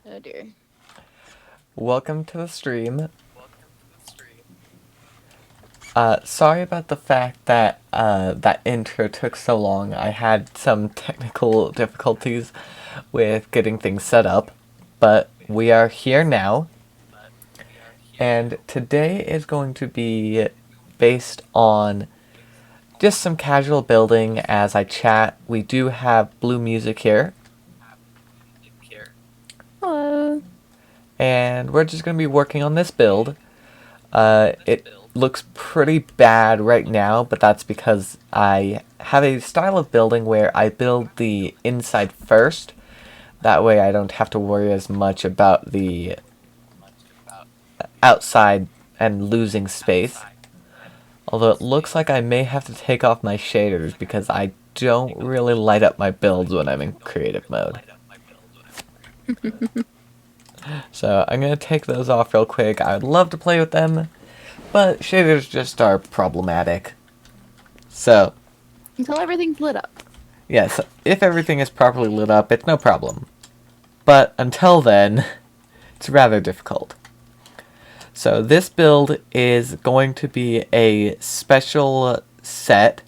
Oh dear. Welcome to the stream. Sorry about the fact that that intro took so long. I had some technical difficulties with getting things set up, but we are here now, and today is going to be based on just some casual building as I chat. We do have blue music here, Hello. and we're just going to be working on this build. It looks pretty bad right now, but that's because I have a style of building where I build the inside first. That way I don't have to worry as much about the outside and losing space. Although it looks like I may have to take off my shaders because I don't really light up my builds when I'm in creative mode. So I'm going to take those off real quick. I would love to play with them, but shaders just are problematic. So Until everything's lit up. yes, if everything is properly lit up, it's no problem. But until then, it's rather difficult. So this build is going to be a special set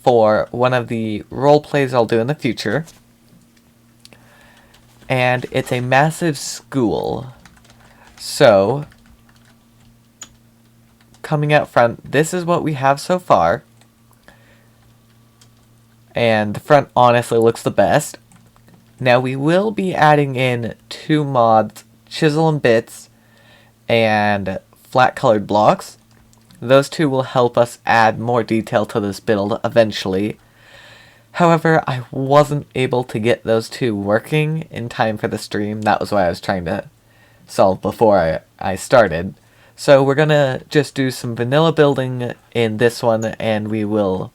for one of the role plays I'll do in the future. And it's a massive school. So, coming out front, this is what we have so far. And the front honestly looks the best. Now we will be adding in two mods, Chisel and Bits, and Flat Colored Blocks. Those two will help us add more detail to this build eventually. However, I wasn't able to get those two working in time for the stream. That was why I was trying to solve before I started. So we're gonna just do some vanilla building in this one, and we will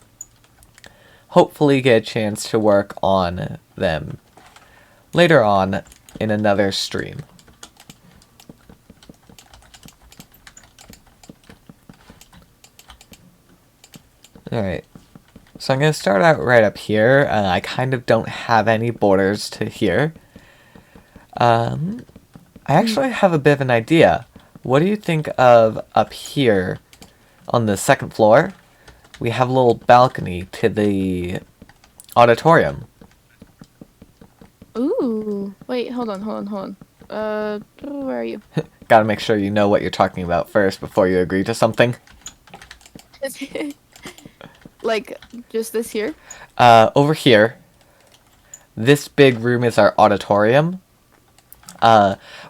hopefully get a chance to work on them later on in another stream. Alright, so I'm going to start out right up here. I kind of don't have any borders to here. I actually have a bit of an idea. What do you think of up here on the second floor? We have a little balcony to the auditorium. Ooh. Wait, hold on. Where are you? Gotta make sure you know what you're talking about first before you agree to something. Like, just this here? Over here, this big room is our auditorium.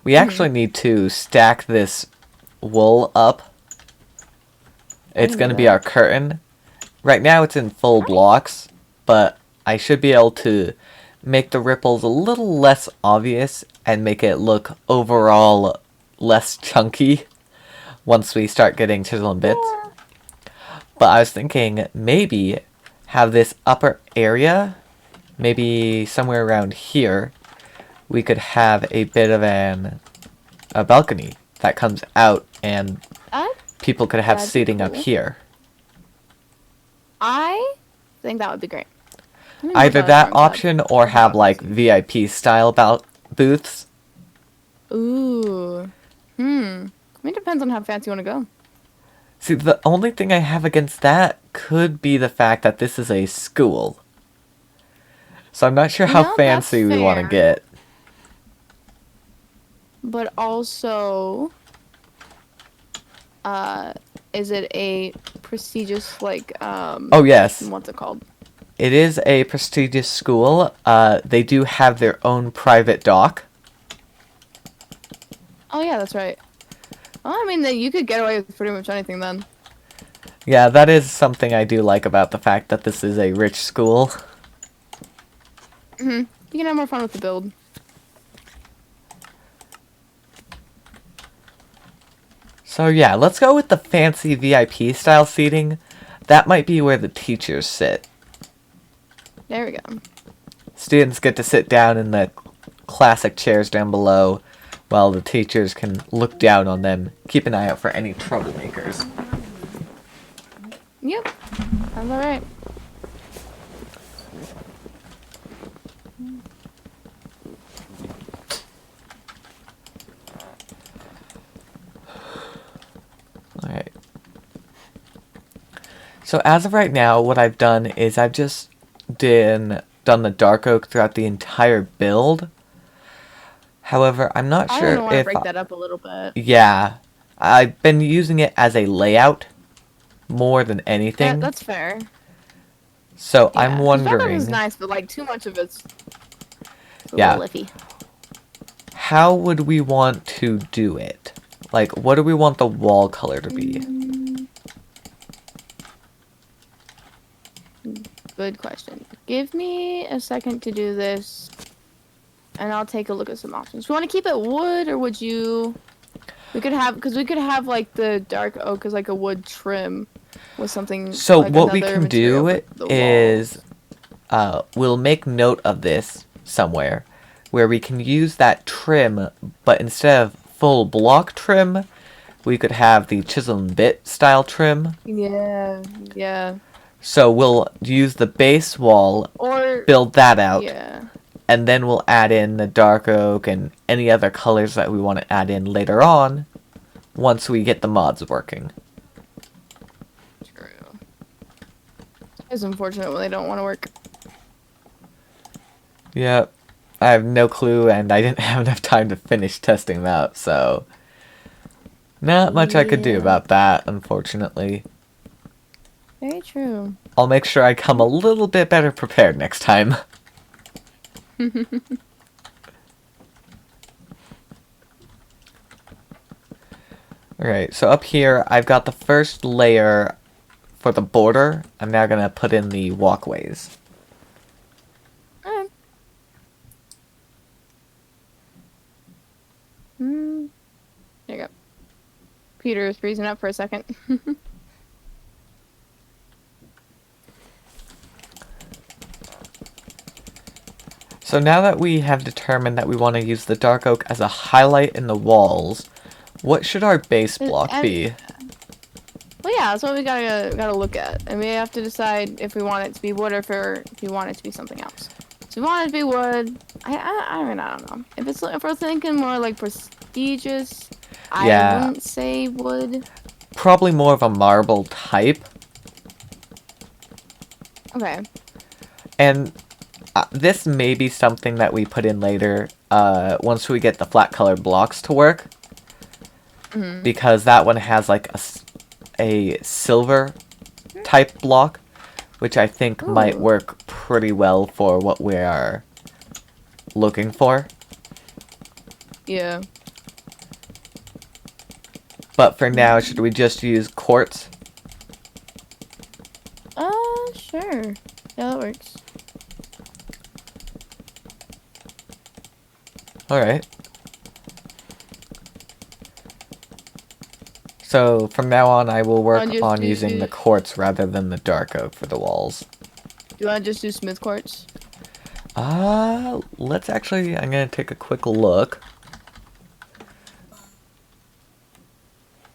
We actually need to stack this wool up. It's going to be our curtain. Right now it's in full blocks, but I should be able to make the ripples a little less obvious and make it look overall less chunky once we start getting chisel and bits. But I was thinking maybe have this upper area, maybe somewhere around here, we could have a bit of a balcony that comes out and people could have seating up here. I think that would be great. Either that option or have like VIP style booths. Ooh. I mean, it depends on how fancy you want to go. See, the only thing I have against that could be the fact that this is a school. So I'm not sure how fancy we want to get. But also, is it a prestigious, like, oh, yes. What's it called? It is a prestigious school. They do have their own private dock. Oh, yeah, that's right. Well, I mean, then you could get away with pretty much anything then. Yeah, that is something I do like about the fact that this is a rich school. You can have more fun with the build. So yeah, let's go with the fancy VIP style seating. That might be where the teachers sit. There we go. Students get to sit down in the classic chairs down below, while the teachers can look down on them, keep an eye out for any troublemakers. Yep, that's alright. So as of right now, what I've done is I've just done the dark oak throughout the entire build. However, I'm not I sure don't want to if break that up a little bit. yeah, I've been using it as a layout more than Yeah, anything. that's fair. So Yeah. I'm The dark oak is wondering, nice, but like too much of it's a yeah, little iffy. how would we want to do it? Like, what do we want the wall color to be? Good question. Give me a second to do this, and I'll take a look at some options. You want to keep it wood, or would you? We could have like the dark oak as like a wood trim with something So like what we another can material do for the is, walls. we'll make note of this somewhere, where we can use that trim, but instead of full block trim, we could have the chisel and bit style trim. Yeah, yeah. So we'll use the base wall, Or build that out, yeah. and then we'll add in the dark oak and any other colors that we want to add in later on, once we get the mods working. True. It's unfortunate when they don't want to work. Yep. I have no clue, and I didn't have enough time to finish testing them out, so not much I could do Yeah. about that, unfortunately. Very true. I'll make sure I come a little bit better prepared next time. Alright, so up here, I've got the first layer for the border. I'm now going to put in the walkways. Alright. There you go. Peter is freezing up for a second. So now that we have determined that we want to use the dark oak as a highlight in the walls, what should our base block be? Well, yeah, that's what we gotta look at, and we have to decide if we want it to be wood or if we want it to be something else. So if we want it to be wood, I mean, I don't know. If we're thinking more like prestigious, Yeah. I wouldn't say wood. Probably more of a marble type. Okay. And this may be something that we put in later, once we get the flat colored blocks to work. Because that one has like a silver type block, which I think might Ooh. work pretty well for what we are looking for. Yeah. But for now, should we just use quartz? Sure. Yeah, that works. Alright. So from now on, I will work just on do- using the quartz rather than the dark oak for the walls. Do you want to just do smooth quartz? Let's actually, I'm gonna take a quick look.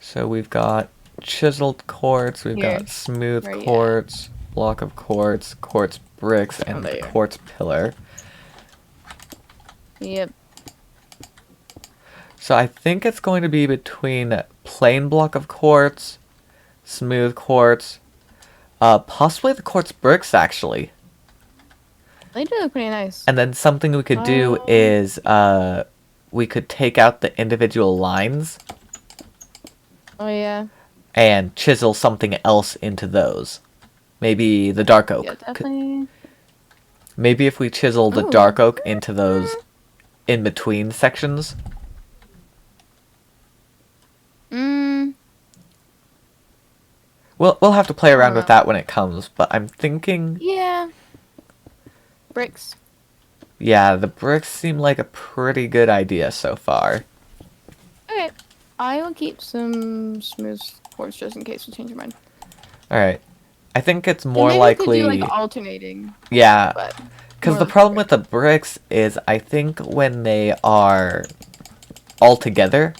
So we've got chiseled quartz, we've Here. got smooth Where you at? quartz, block of quartz, quartz bricks, and there you are. quartz pillar. Yep. So I think it's going to be between plain block of quartz, smooth quartz, possibly the quartz bricks actually. They do look pretty nice. And then something we could do Oh. is we could take out the individual lines Oh yeah. and chisel something else into those. Maybe the dark oak. Yeah, definitely. Maybe if we chisel the Ooh. dark oak into those in between sections. We'll have to play around with know. that when it comes, but I'm thinking, Yeah. Bricks. yeah, the bricks seem like a pretty good idea so far. Okay. I will keep some smooth quartz just in case we change your mind. Alright. I think it's And more maybe likely, we could do like alternating, yeah, but because more the like problem brick. with the bricks is I think when they are all together,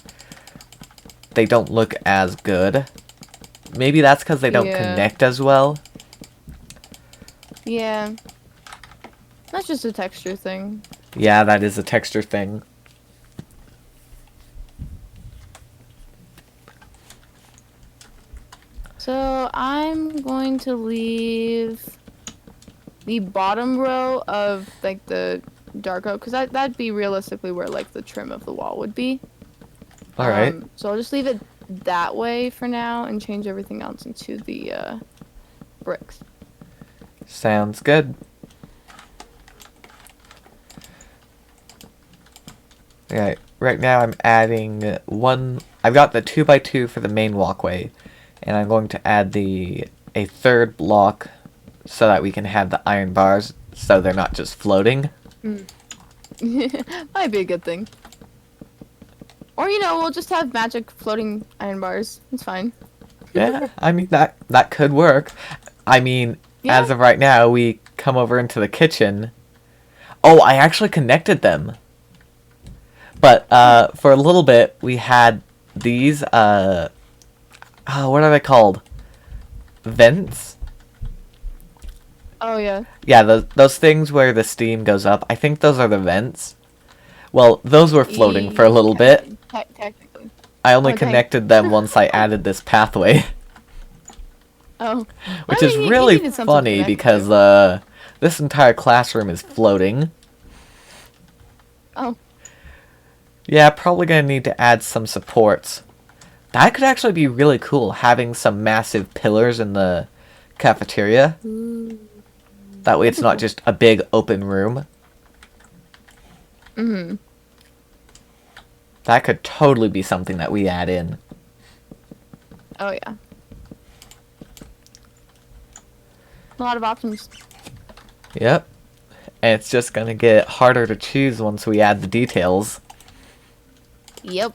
they don't look as good. Maybe that's because they don't Yeah. connect as well. Yeah. That's just a texture thing. Yeah, that is a texture thing. So I'm going to leave the bottom row of like the dark oak because that'd be realistically where like the trim of the wall would be. All right. So I'll just leave it that way for now and change everything else into the bricks. Sounds good. Okay, right now I'm adding one. I've got the 2x2 for the main walkway, and I'm going to add a third block so that we can have the iron bars so they're not just floating. Might be a good thing. Or we'll just have magic floating iron bars. It's fine. Yeah, I mean that could work. I mean, Yeah. as of right now, we come over into the kitchen. Oh, I actually connected them. But for a little bit, we had these what are they called? Vents? Oh yeah. Yeah, those things where the steam goes up. I think those are the vents. Well, those were floating for a little bit. Technically. I only Oh, dang. connected them once I added this pathway. Oh. Which I is mean, you really needed something to funny connect because to. this entire classroom is floating. Oh. Yeah, probably gonna need to add some supports. That could actually be really cool, having some massive pillars in the cafeteria. That way it's not just a big open room. Mhm. That could totally be something that we add in. Oh yeah. A lot of options. Yep. And it's just gonna get harder to choose once we add the details. Yep.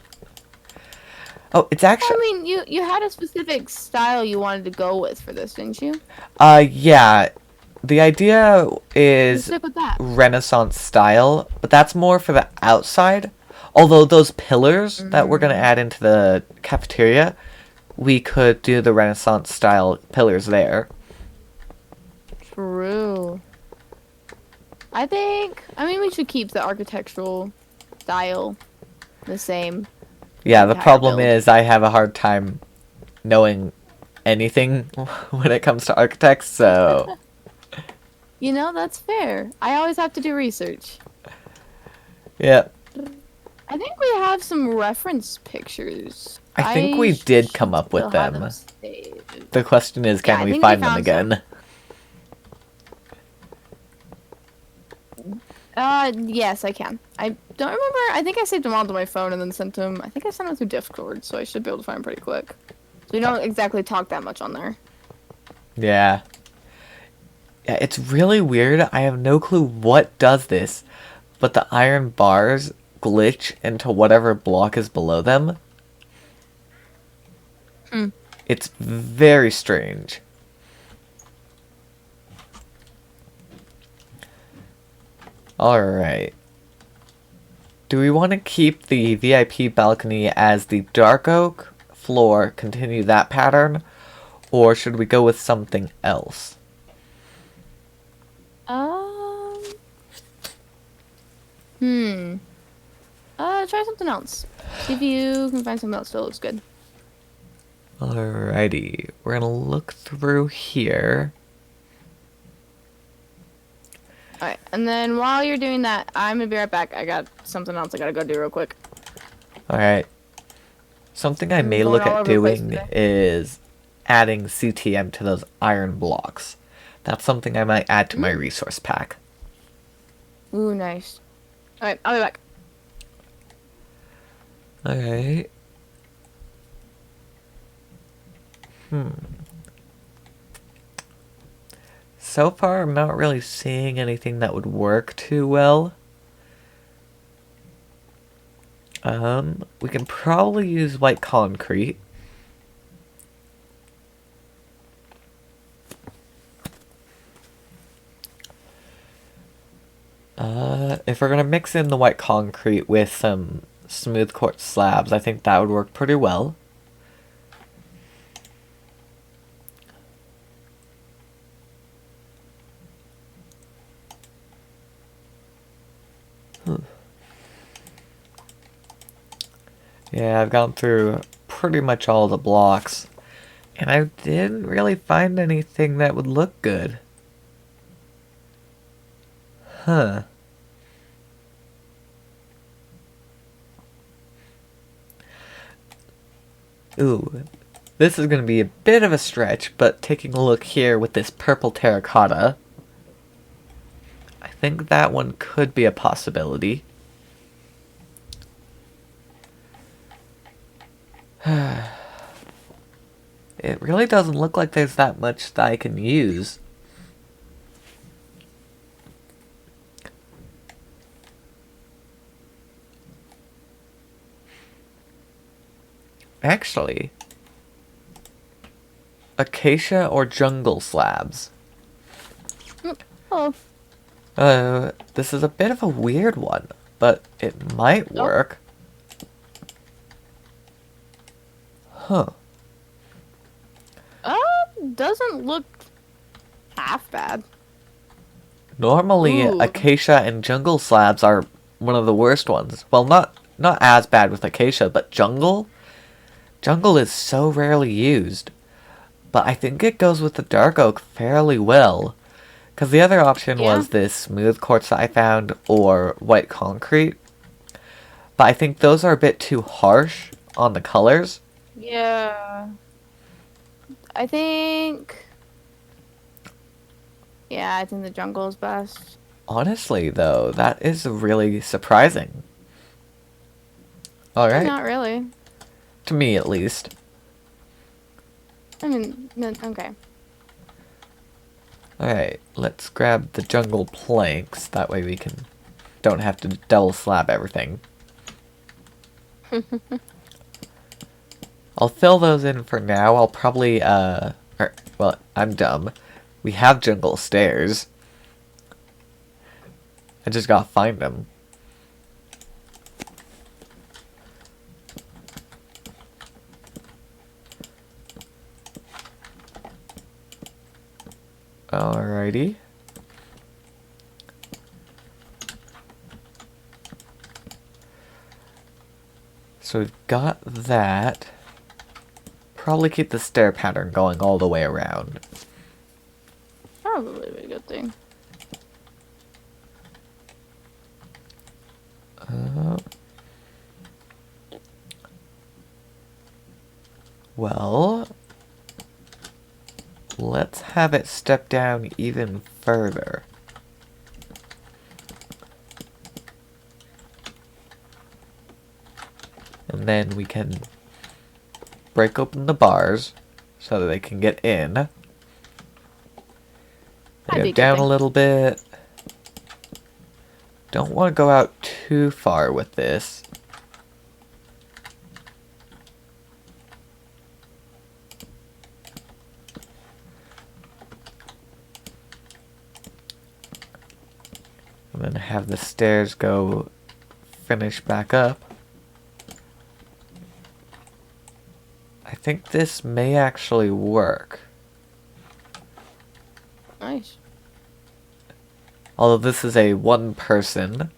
Oh, it's actually... I mean, you had a specific style you wanted to go with for this, didn't you? Yeah. The idea Let's is stick with that. Renaissance style, but that's more for the outside. Although those pillars that we're gonna add into the cafeteria, we could do the Renaissance style pillars there. True. I mean, we should keep the architectural style the same. Yeah, the Entire problem build. is I have a hard time knowing anything when it comes to architects, so... That's fair. I always have to do research. Yeah. I think we have some reference pictures. I think we did come up with still have them. saved. The question is, Yeah, can I we think we find them found again? Yes, I can. I don't remember. I think I saved them all to my phone and then sent them. I think I sent them through Discord, so I should be able to find them pretty quick. So we don't exactly talk that much on there. Yeah. Yeah, it's really weird. I have no clue what does this, but the iron bars glitch into whatever block is below them. Hmm. It's very strange. Alright. Do we want to keep the VIP balcony as the dark oak floor, continue that pattern, or should we go with something else? Hmm. Try something else. See if you can find something else that looks good. Alrighty, we're gonna look through here. Alright, and then while you're doing that, I'm gonna be right back. I got something else I gotta go do real quick. Alright. Something I may going look all at over the place doing today. is adding CTM to those iron blocks. That's something I might add to my resource pack. Ooh, nice. Alright, I'll be back. Alright. So far, I'm not really seeing anything that would work too well. We can probably use white concrete. If we're gonna mix in the white concrete with some smooth quartz slabs, I think that would work pretty well. Yeah, I've gone through pretty much all the blocks. And I didn't really find anything that would look good. Huh. Ooh. This is going to be a bit of a stretch, but taking a look here with this purple terracotta, I think that one could be a possibility. It really doesn't look like there's that much that I can use. Actually, acacia or jungle slabs? Oh, This is a bit of a weird one, but it might work. Huh. doesn't look half bad. Normally, Ooh. acacia and jungle slabs are one of the worst ones. Well, not as bad with acacia, but jungle? Jungle is so rarely used. But I think it goes with the dark oak fairly well. Because the other option was this smooth quartz that I found, or white concrete. But I think those are a bit too harsh on the colors. Yeah. I think the jungle is best. Honestly, though, that is really surprising. Alright. Not really. To me, at least. I mean, no, okay. Alright, let's grab the jungle planks. That way we don't have to double slab everything. I'll fill those in for now. I'll probably, well, I'm dumb. We have jungle stairs. I just gotta find them. Alrighty. So we've got that. Probably keep the stair pattern going all the way around. Probably a good thing. Well, let's have it step down even further. And then we can break open the bars so that they can get in. Go down a little bit. Don't want to go out too far with this. And then have the stairs go finish back up. I think this may actually work. Nice. Although this is a one person,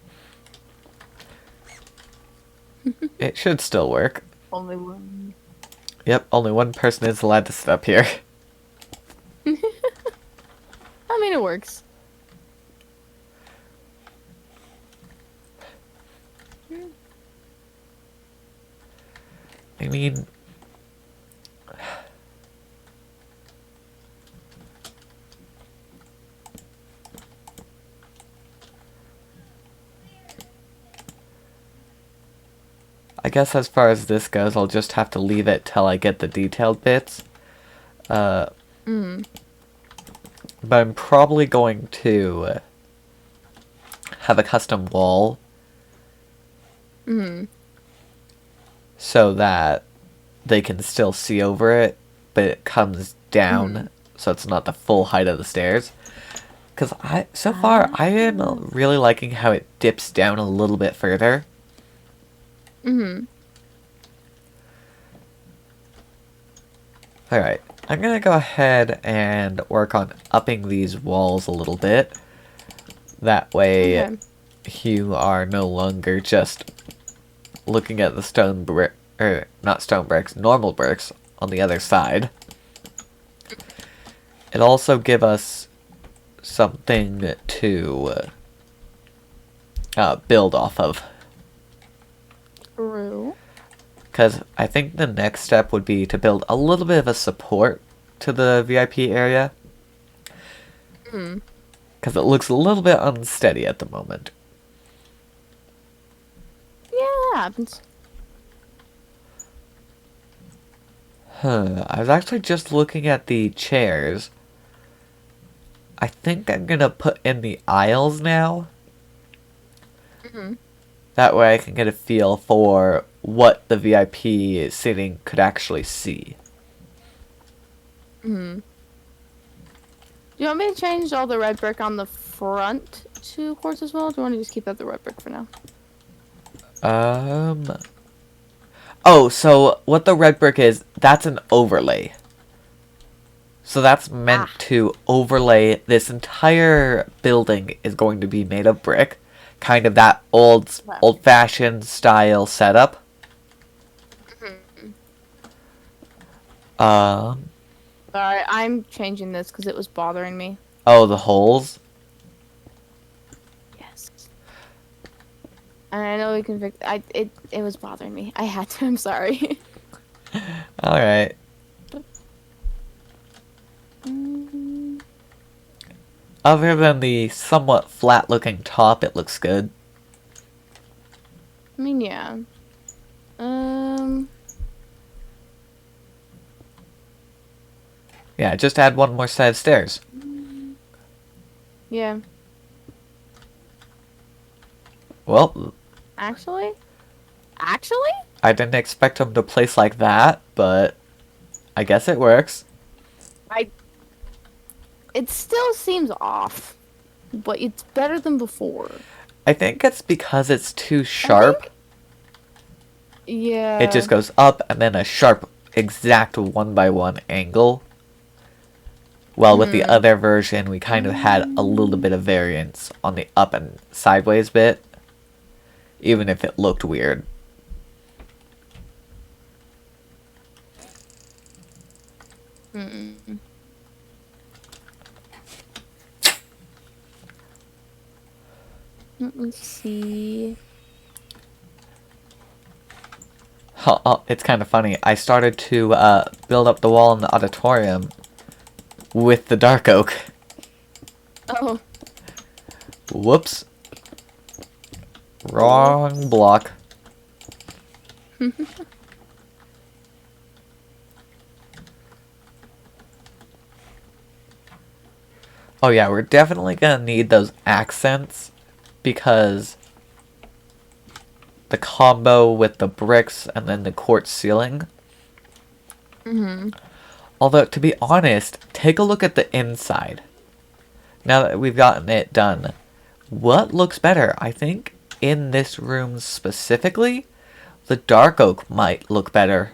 it should still work. Only one. Yep, only one person is allowed to sit up here. I mean, it works. I mean, I guess as far as this goes, I'll just have to leave it till I get the detailed bits. But I'm probably going to have a custom wall. So that they can still see over it, but it comes down, so it's not the full height of the stairs. Because so far, I am really liking how it dips down a little bit further. Alright, I'm gonna go ahead and work on upping these walls a little bit. That way, you are no longer just looking at the stone brick, or not stone bricks, normal bricks on the other side. It'll also give us something to build off of. True. Because I think the next step would be to build a little bit of a support to the VIP area. Hmm. Because it looks a little bit unsteady at the moment. Yeah, that happens. I was actually just looking at the chairs. I think I'm gonna put in the aisles now. Hmm. That way I can get a feel for what the VIP sitting could actually see. Hmm. Do you want me to change all the red brick on the front to quartz as well? Or do you want to just keep that the red brick for now? Oh, so what the red brick is, that's an overlay. So that's meant to overlay this entire building is going to be made of brick. Kind of that old-fashioned style setup. Sorry, I'm changing this because it was bothering me. Oh, the holes? Yes. And I know we can fix it was bothering me. I had to, I'm sorry. Alright. Other than the somewhat flat-looking top, it looks good. I mean, yeah. Yeah, just add one more set of stairs. Yeah. Well, Actually? I didn't expect them to place like that, but I guess it works. It still seems off, but it's better than before. I think it's because it's too sharp. Yeah. It just goes up and then a sharp, exact 1x1 angle. Well, with the other version, we kind of had a little bit of variance on the up and sideways bit, even if it looked weird. Let me see. Oh, it's kind of funny. I started to build up the wall in the auditorium with the dark oak. Oh. Whoops. Wrong block. Oh yeah, we're definitely gonna need those accents because the combo with the bricks and then the quartz ceiling. Although, to be honest, take a look at the inside. Now that we've gotten it done, what looks better? I think in this room specifically, the dark oak might look better.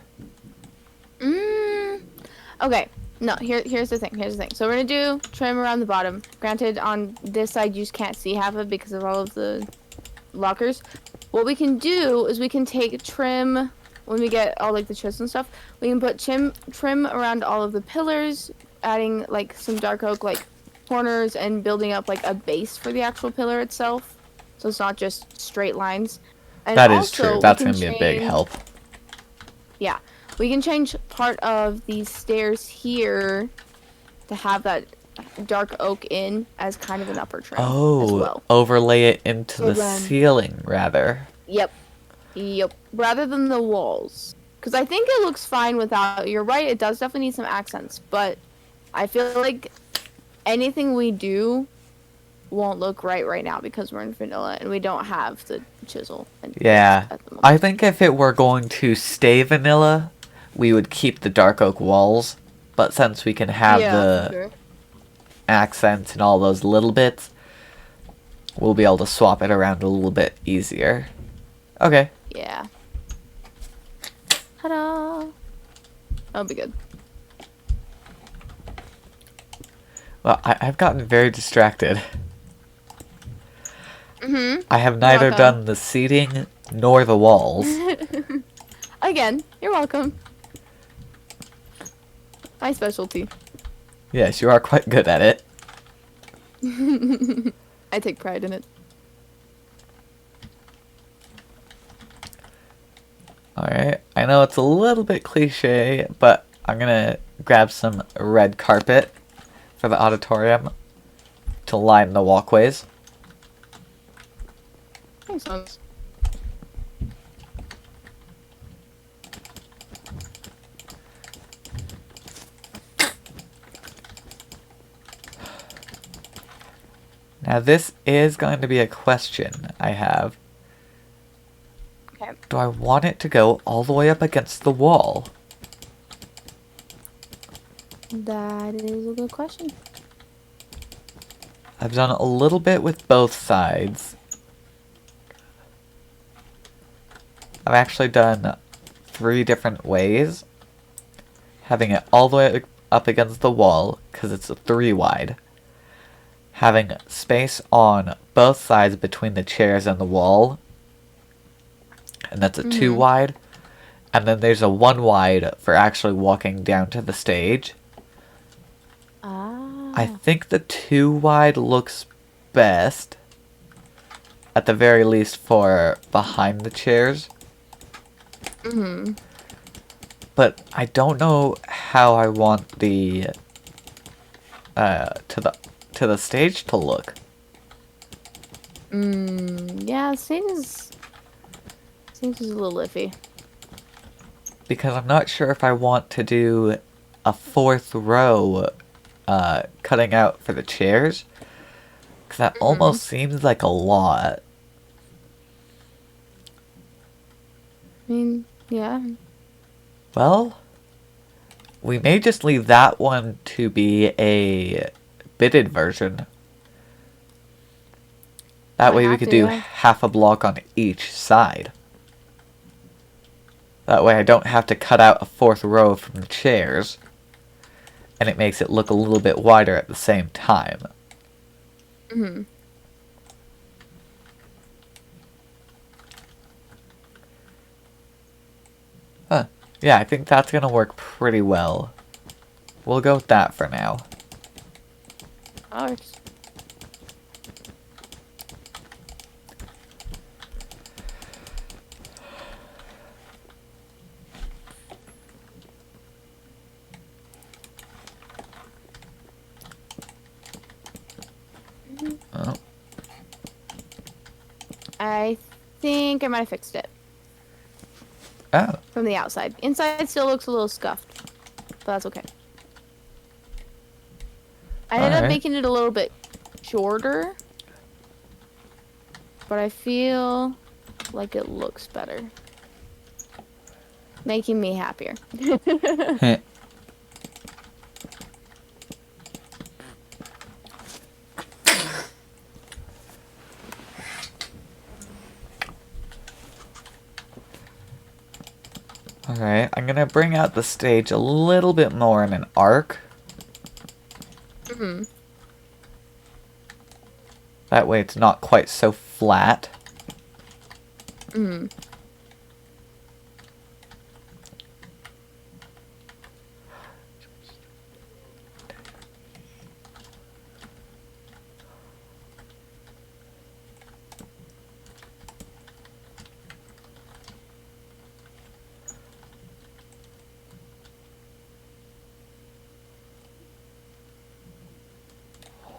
Okay. No, here's the thing. So we're gonna do trim around the bottom. Granted, on this side you just can't see half of it because of all of the lockers. What we can do is we can take trim when we get all like the chips and stuff. We can put trim around all of the pillars, adding like some dark oak like corners and building up like a base for the actual pillar itself. So it's not just straight lines. And That is also, true. we That's can gonna be a big change- help. Yeah. We can change part of these stairs here to have that dark oak in as kind of an upper trim as Oh, well. overlay it into So the then- ceiling, rather. Yep. Rather than the walls. Because I think it looks fine without... You're right, it does definitely need some accents. But I feel like anything we do won't look right now because we're in vanilla and we don't have the chisel. Yeah. At the moment. I think if it were going to stay vanilla, we would keep the dark oak walls. But since we can have the for sure. accents and all those little bits, we'll be able to swap it around a little bit easier. Okay. Yeah. Ta-da! That'll be good. Well, I've gotten very distracted. Mm-hmm. I have neither welcome. done the seating nor the walls. Again, you're welcome. My specialty. Yes, you are quite good at it. I take pride in it. Alright, I know it's a little bit cliche, but I'm gonna grab some red carpet for the auditorium to line the walkways. Makes sense. Now this is going to be a question I have. Okay. Do I want it to go all the way up against the wall? That is a good question. I've done a little bit with both sides. I've actually done 3 different ways. Having it all the way up against the wall, because it's a 3 wide. Having space on both sides between the chairs and the wall. And that's a 2 wide. And then there's a 1 wide for actually walking down to the stage. Ah. I think the 2 wide looks best. At the very least for behind the chairs. But I don't know how I want the to the stage to look. Yeah, seems a little iffy. Because I'm not sure if I want to do a 4th row cutting out for the chairs. Because that almost seems like a lot. I mean, yeah. Well, we may just leave that one to be a bitted version. That Might way we have could to, do yeah. half a block on each side. That way I don't have to cut out a 4th row from the chairs. And it makes it look a little bit wider at the same time. Huh. Yeah, I think that's gonna work pretty well. We'll go with that for now. Alright. Oh. I think I might have fixed it Oh. from the outside. Inside still looks a little scuffed, but that's okay. I ended up Alright. making it a little bit shorter, but I feel like it looks better. Making me happier. Alright, I'm gonna bring out the stage a little bit more in an arc. That way it's not quite so flat.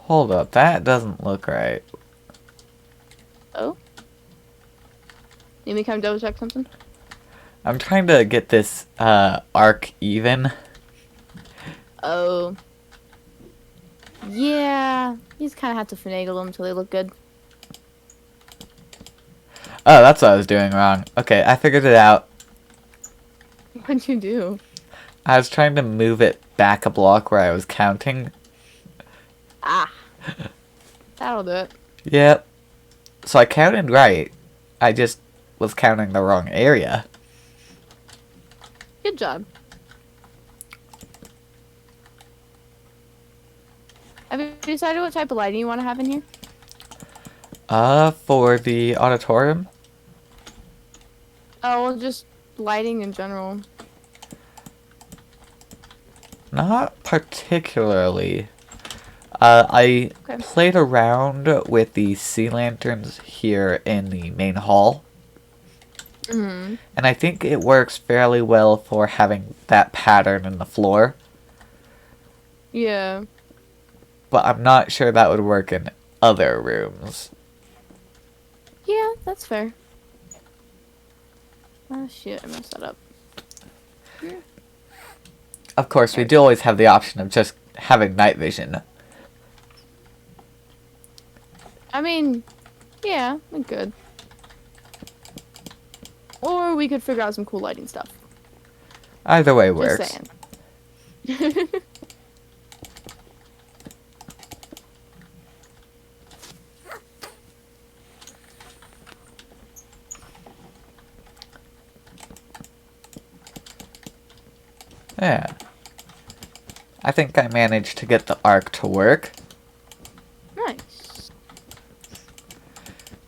Hold up, that doesn't look right. Oh? Need me to come double check something? I'm trying to get this arc even. Oh. Yeah. You just kind of have to finagle them until they look good. Oh, that's what I was doing wrong. Okay, I figured it out. What'd you do? I was trying to move it back a block where I was counting. Ah. That'll do it. Yep. So I counted right. I just was counting the wrong area. Good job. Have you decided what type of lighting you want to have in here? For the auditorium? Oh, well, just lighting in general. Not particularly. I Okay. played around with the sea lanterns here in the main hall, Mm-hmm. and I think it works fairly well for having that pattern in the floor, Yeah. but I'm not sure that would work in other rooms. Yeah, that's fair. Ah, shit, I messed that up. Of course, we do always have the option of just having night vision. I mean, yeah, we could. Or we could figure out some cool lighting stuff. Either way Just works. saying. Yeah. I think I managed to get the arc to work. Nice.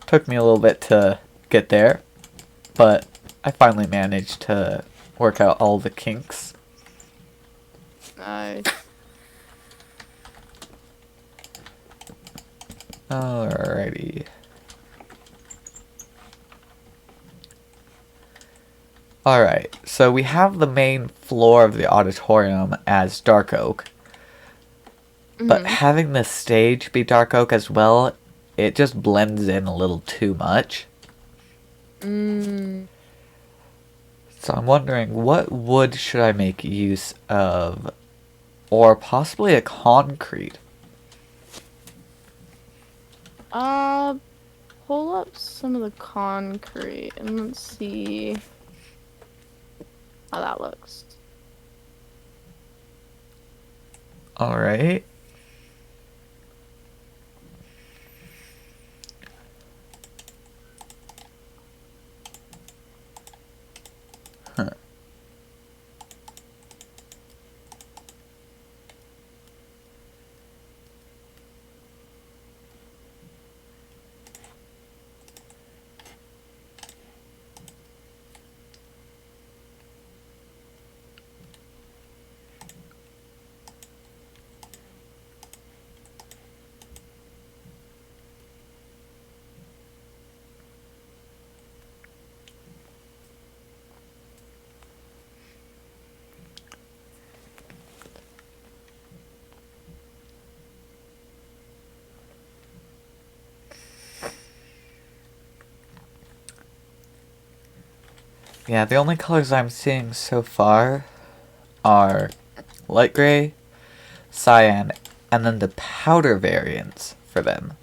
Took me a little bit to get there, but I finally managed to work out all the kinks. Nice. Alrighty. Alright, so we have the main floor of the auditorium as dark oak, but Mhm. having the stage be dark oak as well, it just blends in a little too much. Mm. So I'm wondering, what wood should I make use of? Or possibly a concrete? Pull up some of the concrete and let's see how that looks. Alright. Huh. Yeah, the only colors I'm seeing so far are light gray, cyan, and then the powder variants for them.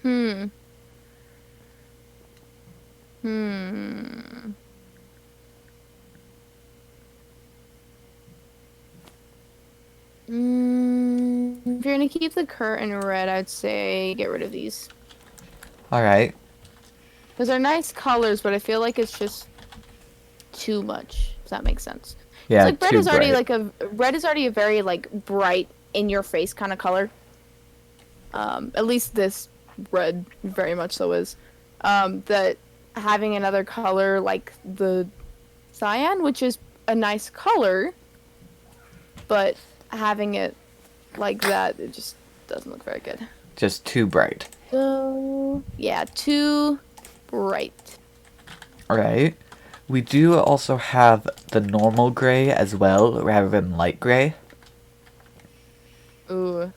Hmm. Hmm. If you're gonna keep the curtain red, I'd say get rid of these. Alright. Because they're nice colors, but I feel like it's just too much, if that makes sense. Because Yeah, like too bright. red is already a very like bright in your face kind of color. At least this red very much so is. That having another color like the cyan, which is a nice color, but having it like that, it just doesn't look very good. Just too bright. So yeah, too bright. Alright. We do also have the normal gray as well, rather than light gray. Ooh.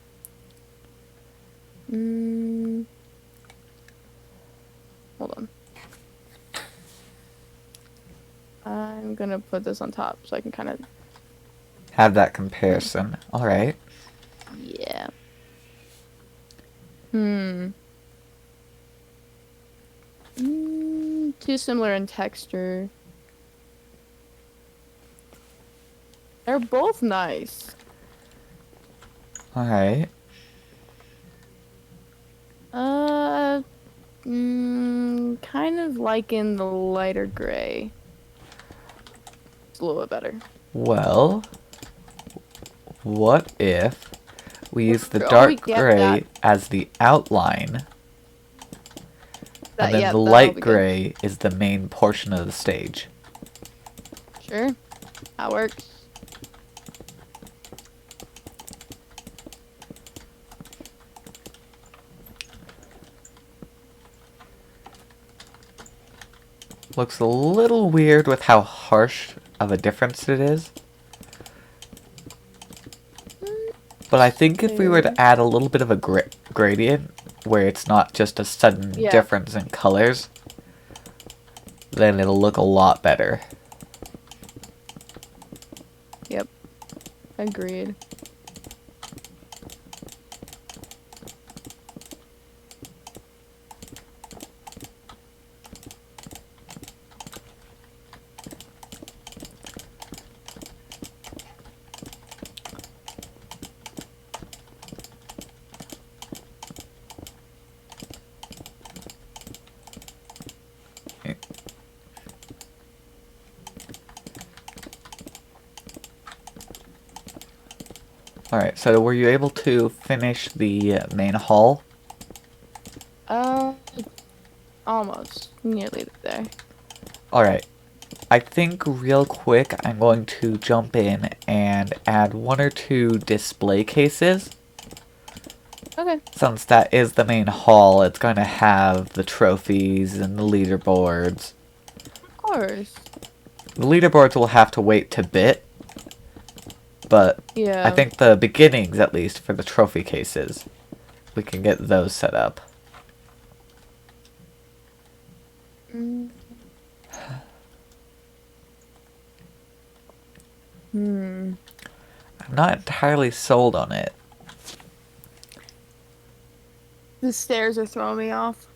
Hold on. I'm gonna put this on top so I can kind of. Have that comparison. Alright. Yeah. Too similar in texture. They're both nice. Alright. Kind of liking the lighter gray. It's a little bit better. Well, what if we use the Oh, dark yeah, gray that. as the outline, and then Yeah, the that'll light be good. gray is the main portion of the stage? Sure. That works. looks a little weird with how harsh of a difference it is. But I think if we were to add a little bit of a gradient, where it's not just a sudden Yeah. difference in colors, then it'll look a lot better. Yep. Agreed. Alright, so were you able to finish the main hall? Uh, almost. Nearly there. Alright, I think real quick I'm going to jump in and add 1 or 2 display cases. Okay. Since that is the main hall, it's going to have the trophies and the leaderboards. Of course. The leaderboards will have to wait to bit, but Yeah. I think the beginnings, at least, for the trophy cases, we can get those set up. Hmm. I'm not entirely sold on it. The stairs are throwing me off.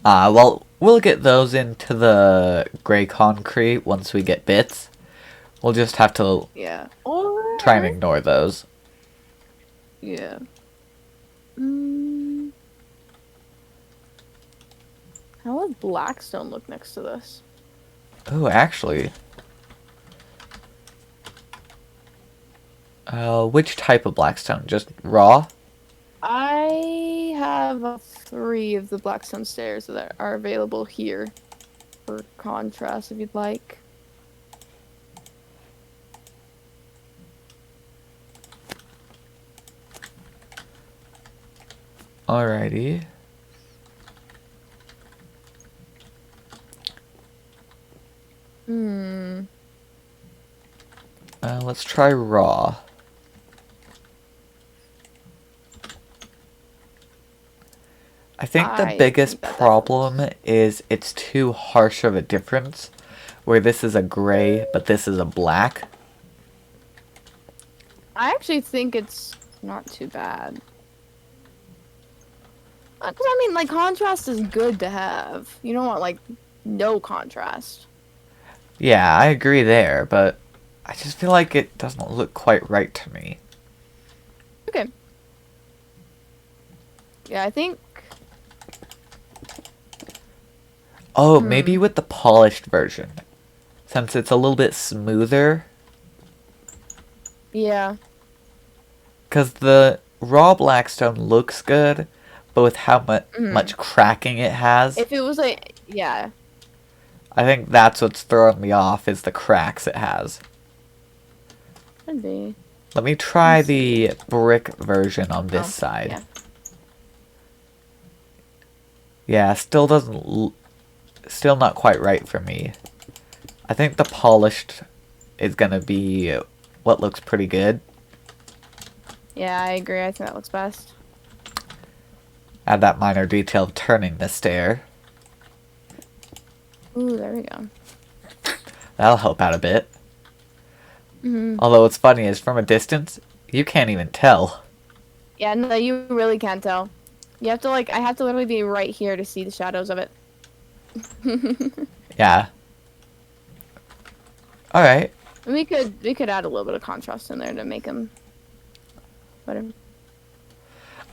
Well, we'll get those into the gray concrete once we get bits. We'll just have to Yeah. Or try and ignore those. yeah. Mm. How would Blackstone look next to this? Oh, actually. Which type of blackstone? Just raw? I have 3 of the Blackstone stairs that are available here for contrast if you'd like. Alrighty. Hmm. Let's try raw. I think the I biggest think that problem is it's too harsh of a difference, where this is a gray, but this is a black. I actually think it's not too bad. Because, I mean, like, contrast is good to have. You don't want, like, no contrast. Yeah, I agree there, but I just feel like it doesn't look quite right to me. Okay. Yeah, I think... Oh, maybe with the polished version. Since it's a little bit smoother. Yeah. Because the raw blackstone looks good, but with how much cracking it has, If it was, like... Yeah. I think that's what's throwing me off, is the cracks it has. Could be. Let me try the brick version on this side. Yeah. Yeah, still doesn't... Still not quite right for me. I think the polished is gonna be what looks pretty good. Yeah, I agree. I think that looks best. Add that minor detail of turning the stair. Ooh, there we go. That'll help out a bit. Although what's funny is from a distance, you can't even tell. Yeah, no, you really can't tell. You have to, like, I have to literally be right here to see the shadows of it. Yeah. Alright. We could add a little bit of contrast in there to make them whatever.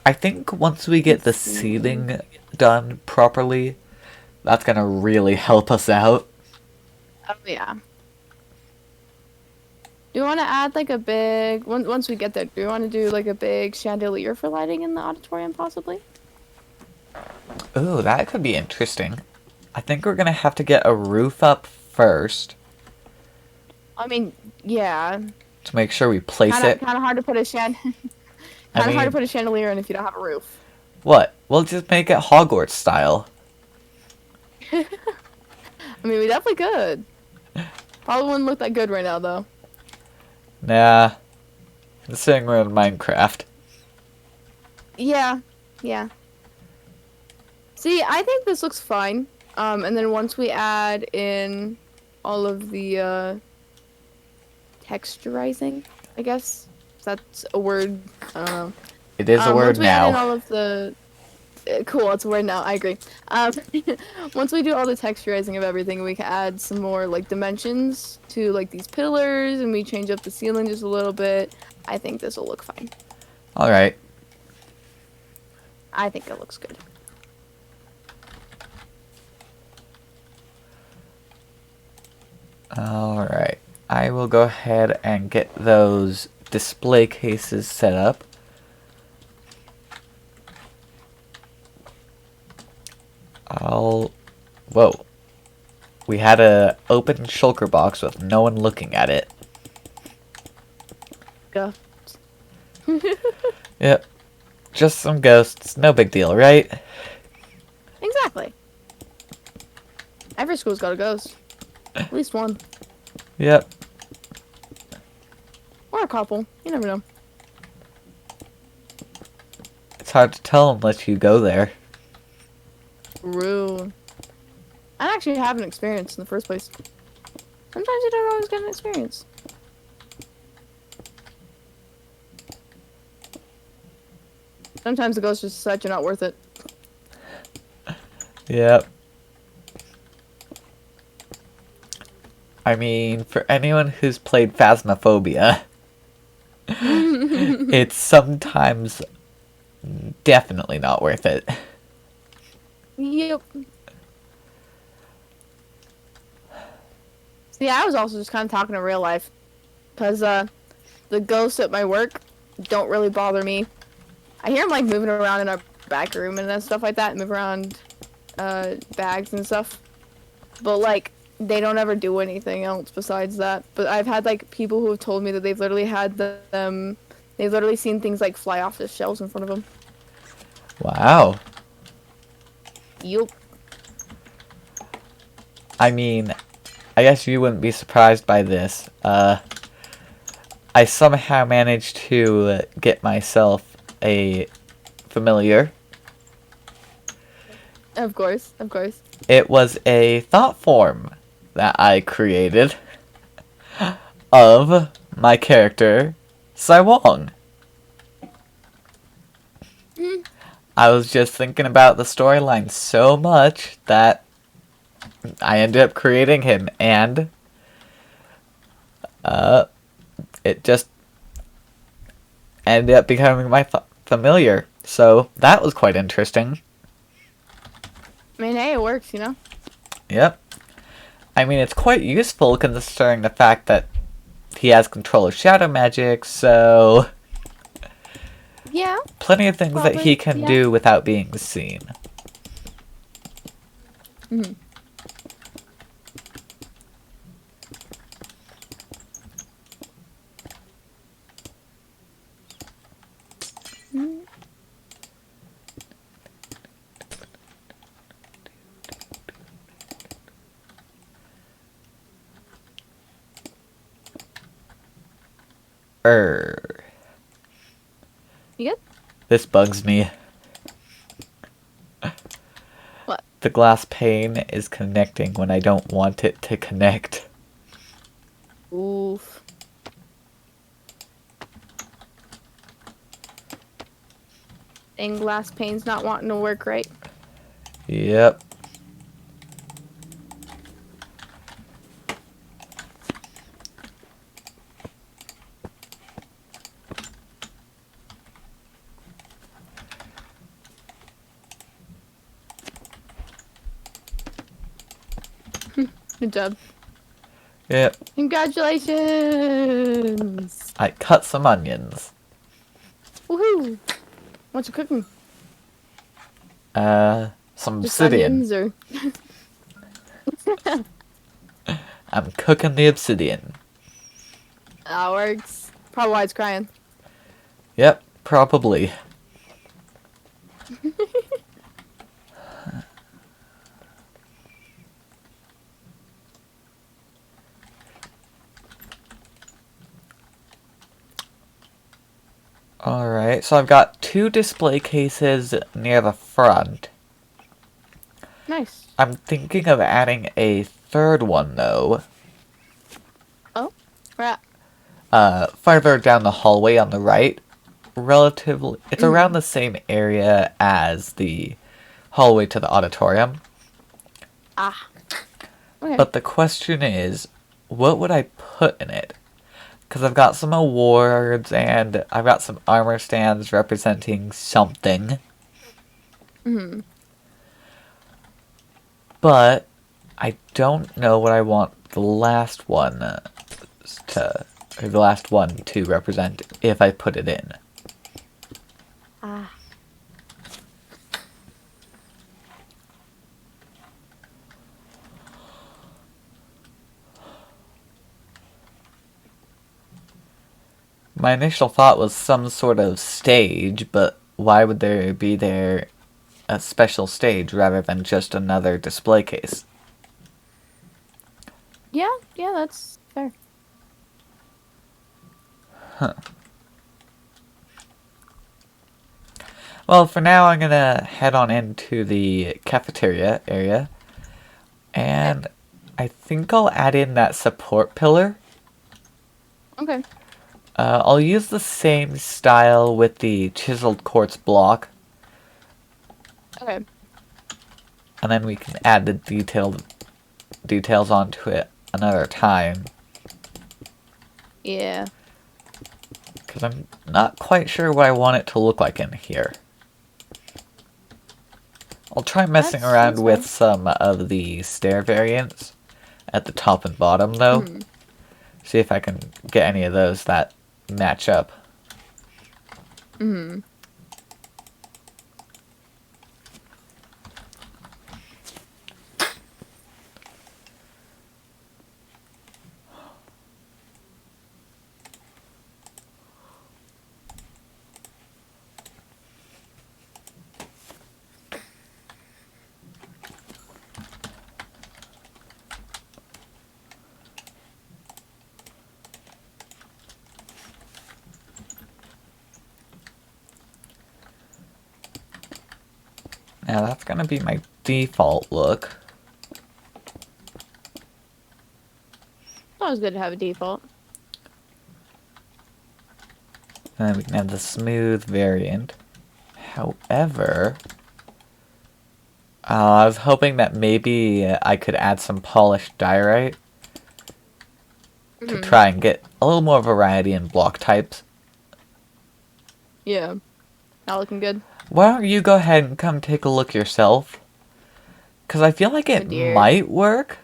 I think once we get the ceiling done properly, that's gonna really help us out. Oh yeah. Do you want to add like a big once we get there? Do you want to do like a big chandelier for lighting in the auditorium, possibly? Ooh, that could be interesting. I think we're gonna have to get a roof up first I mean, yeah. to make sure we place it. Kind of hard to put a hard to put a chandelier in if you don't have a roof. What? We'll just make it Hogwarts style. I mean, we definitely could. Probably wouldn't look that good right now, though. Nah, considering we're in Minecraft. Yeah, yeah. See, I think this looks fine. And then once we add in all of the texturizing, I guess if that's a word. I don't know. It is a Once word we add in now. all of the cool, it's a word now. I agree. Once we do all the texturizing of everything, we can add some more like dimensions to like these pillars, and we change up the ceiling just a little bit. I think this will look fine. Alright. I think it looks good. Alright. I will go ahead and get those display cases set up. Whoa. We had a open shulker box with no one looking at it. Go. Yep. Just some ghosts. No big deal, right? Exactly. Every school's got a ghost. At least one. Yep. Or a couple. You never know. It's hard to tell unless you go there. True. I actually have an experience in the first place. Sometimes you don't always get an experience. Sometimes the ghosts just decide you're not worth it. Yep. I mean, for anyone who's played Phasmophobia, it's sometimes definitely not worth it. Yep. See, I was also just kind of talking in real life. Because, the ghosts at my work don't really bother me. I hear them, like, moving around in our back room and stuff like that. Move around, bags and stuff. But, like, they don't ever do anything else besides that. But I've had, like, people who have told me that they've literally had them... They've literally seen things, like, fly off the shelves in front of them. Wow. Yup. I mean, I guess you wouldn't be surprised by this. I somehow managed to get myself a familiar. Of course, of course. It was a thought form that I created of my character, Sai Wong. I was just thinking about the storyline so much that I ended up creating him, and it just ended up becoming my familiar. So that was quite interesting. I mean, hey, it works, you know? Yep. I mean, it's quite useful considering the fact that he has control of shadow magic, so Yeah. plenty of things that he Probably, can yeah. do without being seen. Mm-hmm. You good? This bugs me. What? The glass pane is connecting when I don't want it to connect. Oof. And glass pane's not wanting to work right. Yep. Good job. Yep. Congratulations! I cut some onions. Woohoo! What you cooking? Some Just obsidian. onions or? I'm cooking the obsidian. That works. Probably why it's crying. Yep, probably. Alright, so I've got 2 display cases near the front. Nice. I'm thinking of adding a third one, though. Oh, right. Farther down the hallway on the right. Relatively, it's around the same area as the hallway to the auditorium. Ah. Okay. But the question is, what would I put in it? Because I've got some awards and I've got some armor stands representing something. Hmm. But I don't know what I want the last one to represent if I put it in. Ah. My initial thought was some sort of stage, but why would there be a special stage rather than just another display case? Yeah, that's fair. Well, for now, I'm gonna head on into the cafeteria area, and I think I'll add in that support pillar. Okay. I'll use the same style with the chiseled quartz block, Okay. and then we can add the details onto it another time, Yeah. because I'm not quite sure what I want it to look like in here. I'll try messing around That's with fine. some of the stair variants at the top and bottom, though. Mhm. See if I can get any of those that match up. Mhm. Now that's gonna be my default look. It's always good to have a default. And then we can have the smooth variant. However, I was hoping that maybe I could add some polished diorite to Mhm. try and get a little more variety in block types. Yeah. Not looking good. Why don't you go ahead and come take a look yourself? Because I feel like Oh it dear. might work,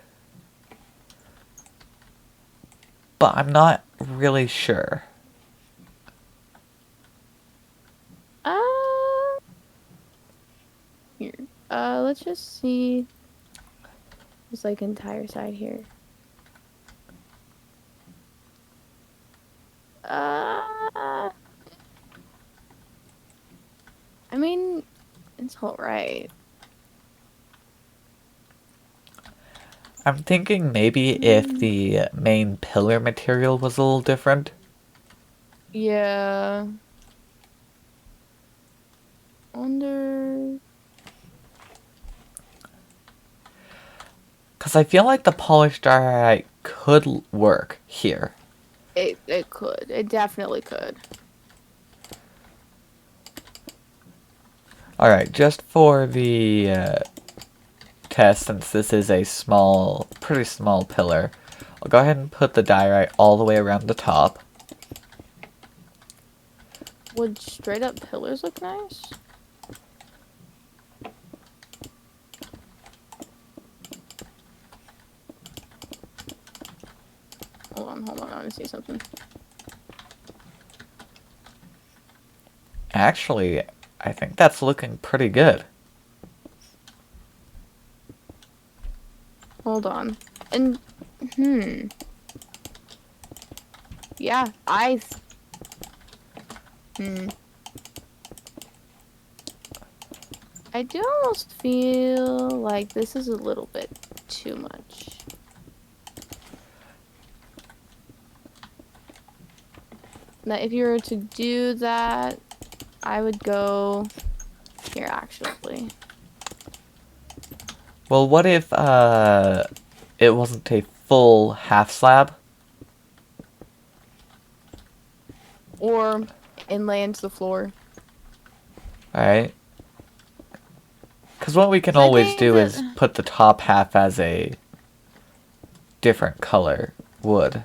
but I'm not really sure. Uh. Here. Let's just see. It's like entire side here. I mean, it's alright. I'm thinking maybe if the main pillar material was a little different. Yeah. Wonder. Because I feel like the polished diorite could work here. It could. It definitely could. Alright, just for the test, since this is a pretty small pillar, I'll go ahead and put the diorite all the way around the top. Would straight up pillars look nice? Hold on, I want to see something. Actually, I think that's looking pretty good. Hold on. And, yeah, I do almost feel like this is a little bit too much. Now, if you were to do that, I would go here actually. Well, what if it wasn't a full half slab? Or inlay into the floor. Alright. Because what we can 'Cause I always think do that is put the top half as a different color wood.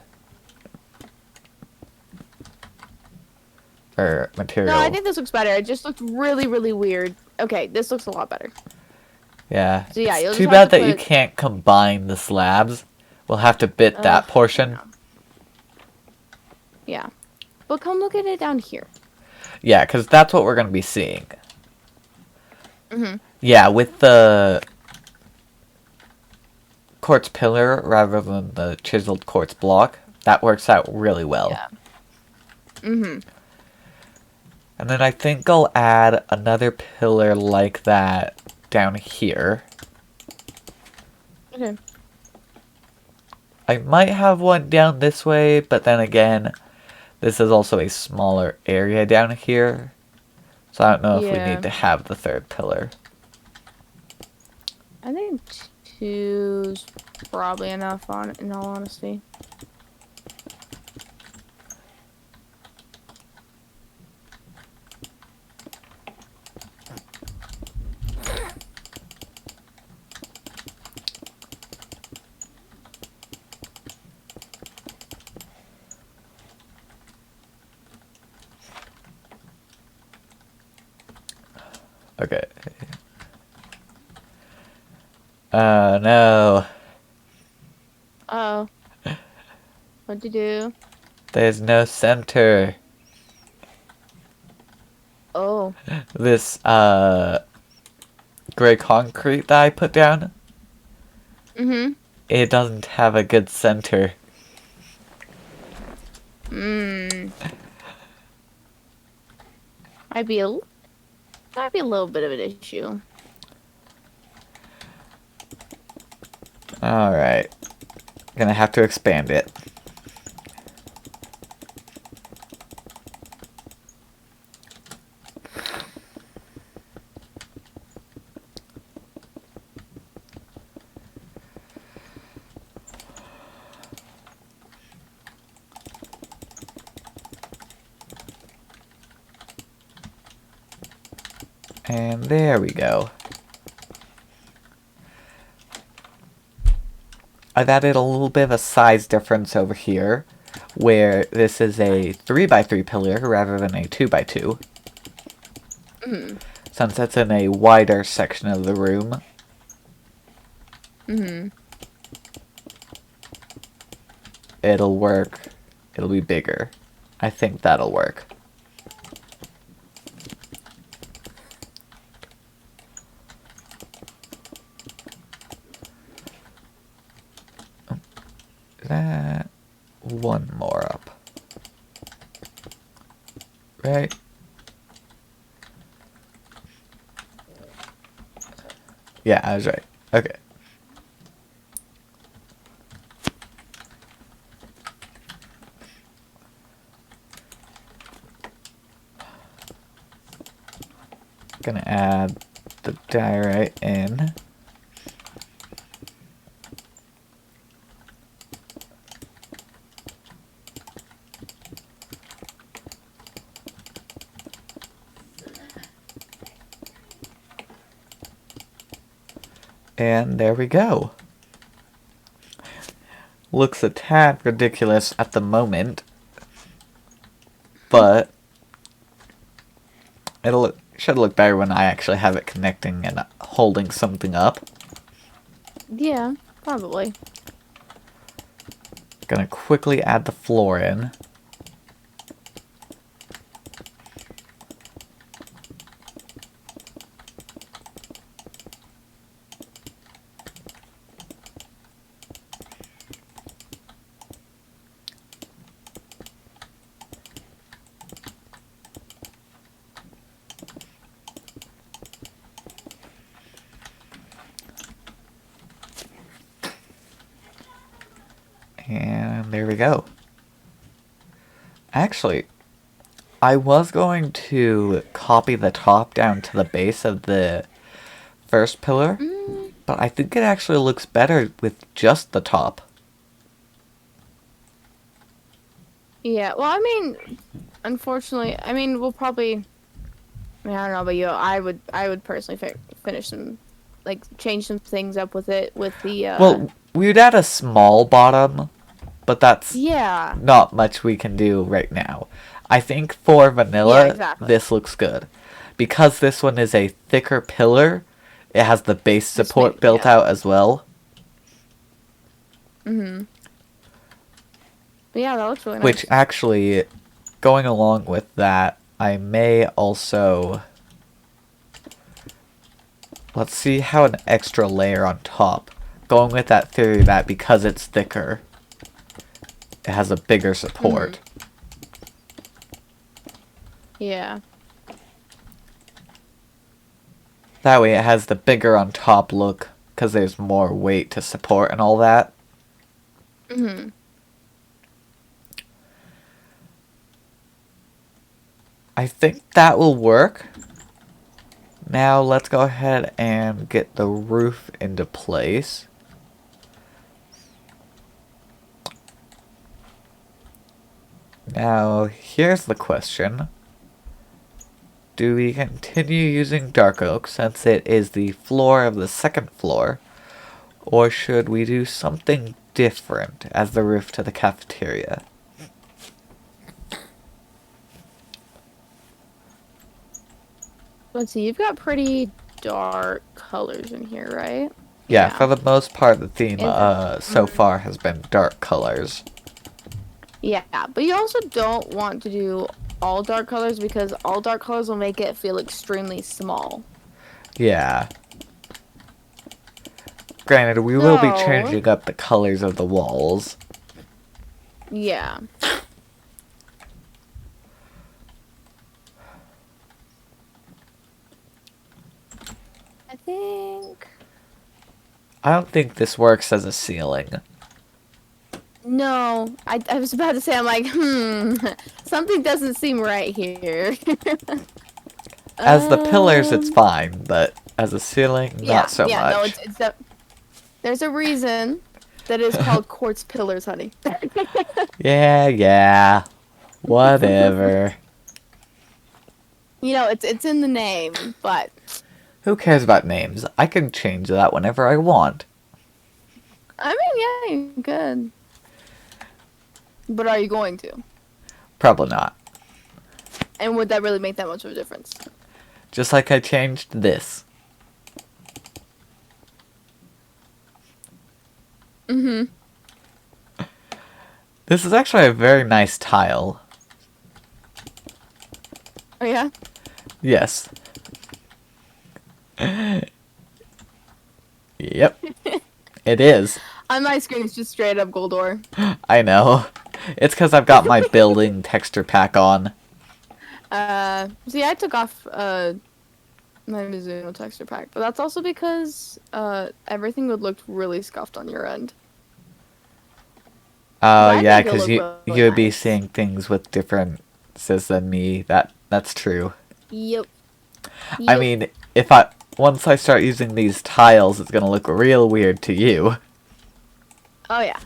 Or material. no, I think this looks better. It just looked really, really weird. Okay, this looks a lot better. Yeah. So yeah, you'll It's just too have bad to that you put- can't combine the slabs. We'll have to bit that portion. no. Yeah. But come look at it down here. Yeah, because that's what we're going to be seeing. Mm-hmm. Yeah, with the quartz pillar rather than the chiseled quartz block, that works out really well. Yeah. Mm-hmm. And then I think I'll add another pillar like that down here. Okay. I might have one down this way, but then again, this is also a smaller area down here. So I don't know if we Yeah. need to have the third pillar. I think two's probably enough in all honesty. Okay. No. Oh. What'd you do? There's no center. Oh. This, gray concrete that I put down, Mm-hmm. it doesn't have a good center. Mmm. Might be a little bit of an issue. Alright. Gonna have to expand it. And there we go. I've added a little bit of a size difference over here, where this is a 3x3 pillar rather than a 2x2. Mm-hmm. Since it's in a wider section of the room. Mm-hmm. It'll work. It'll be bigger. I think that'll work. That one more up. Right? Yeah, I was right. Okay. Gonna add the diorite in. And there we go. Looks a tad ridiculous at the moment, but should look better when I actually have it connecting and holding something up. Yeah, probably. Gonna quickly add the floor in. And there we go. Actually, I was going to copy the top down to the base of the first pillar, Mm, but I think it actually looks better with just the top. yeah. Well, I mean, unfortunately, I mean, we'll probably. I mean, I don't know about you. I would personally finish some, like, change some things up with it with the. Well, we'd add a small bottom, but that's Yeah. not much we can do right now. I think for Yeah. vanilla, Exactly. this looks good. Because this one is a thicker pillar, it has the base This support built yeah. out as well. Mhm. But yeah, that looks really nice. Which actually, going along with that, I may also... Let's see how an extra layer on top. Going with that theory that because it's thicker, it has a bigger support. Yeah. That way it has the bigger on top look, because there's more weight to support and all that. Mhm. I think that will work. Now let's go ahead and get the roof into place. Now, here's the question. Do we continue using dark oak since it is the floor of the second floor? Or should we do something different as the roof to the cafeteria? Let's see. You've got pretty dark colors in here, right? Yeah, for the most part, the theme so Mhm. far has been dark colors. Yeah, but you also don't want to do all dark colors because all dark colors will make it feel extremely small. Yeah. Granted, we will be So, changing up the colors of the walls. yeah. I think... I don't think this works as a ceiling. No, I was about to say, I'm like, something doesn't seem right here. As the pillars, it's Um, fine, but as a ceiling, not so yeah, no, much. there's a reason that it's called quartz pillars, honey. Yeah. Whatever. You know, it's in the name, but Who cares about names? I can change that whenever I want. I mean, yeah, you could. But are you going to? Probably not. And would that really make that much of a difference? Just like I changed this. Mm-hmm. This is actually a very nice tile. Oh yeah? Yes. Yep. It is. On my screen, it's just straight up gold ore. I know. It's because I've got my building texture pack on. See, I took off my Mizuno texture pack, but that's also because everything would look really scuffed on your end. Oh I yeah, think it'll because look you really would be nice. seeing things with differences than me. That's true. Yep. I Yep. mean, once I start using these tiles, it's gonna look real weird to you. Oh yeah.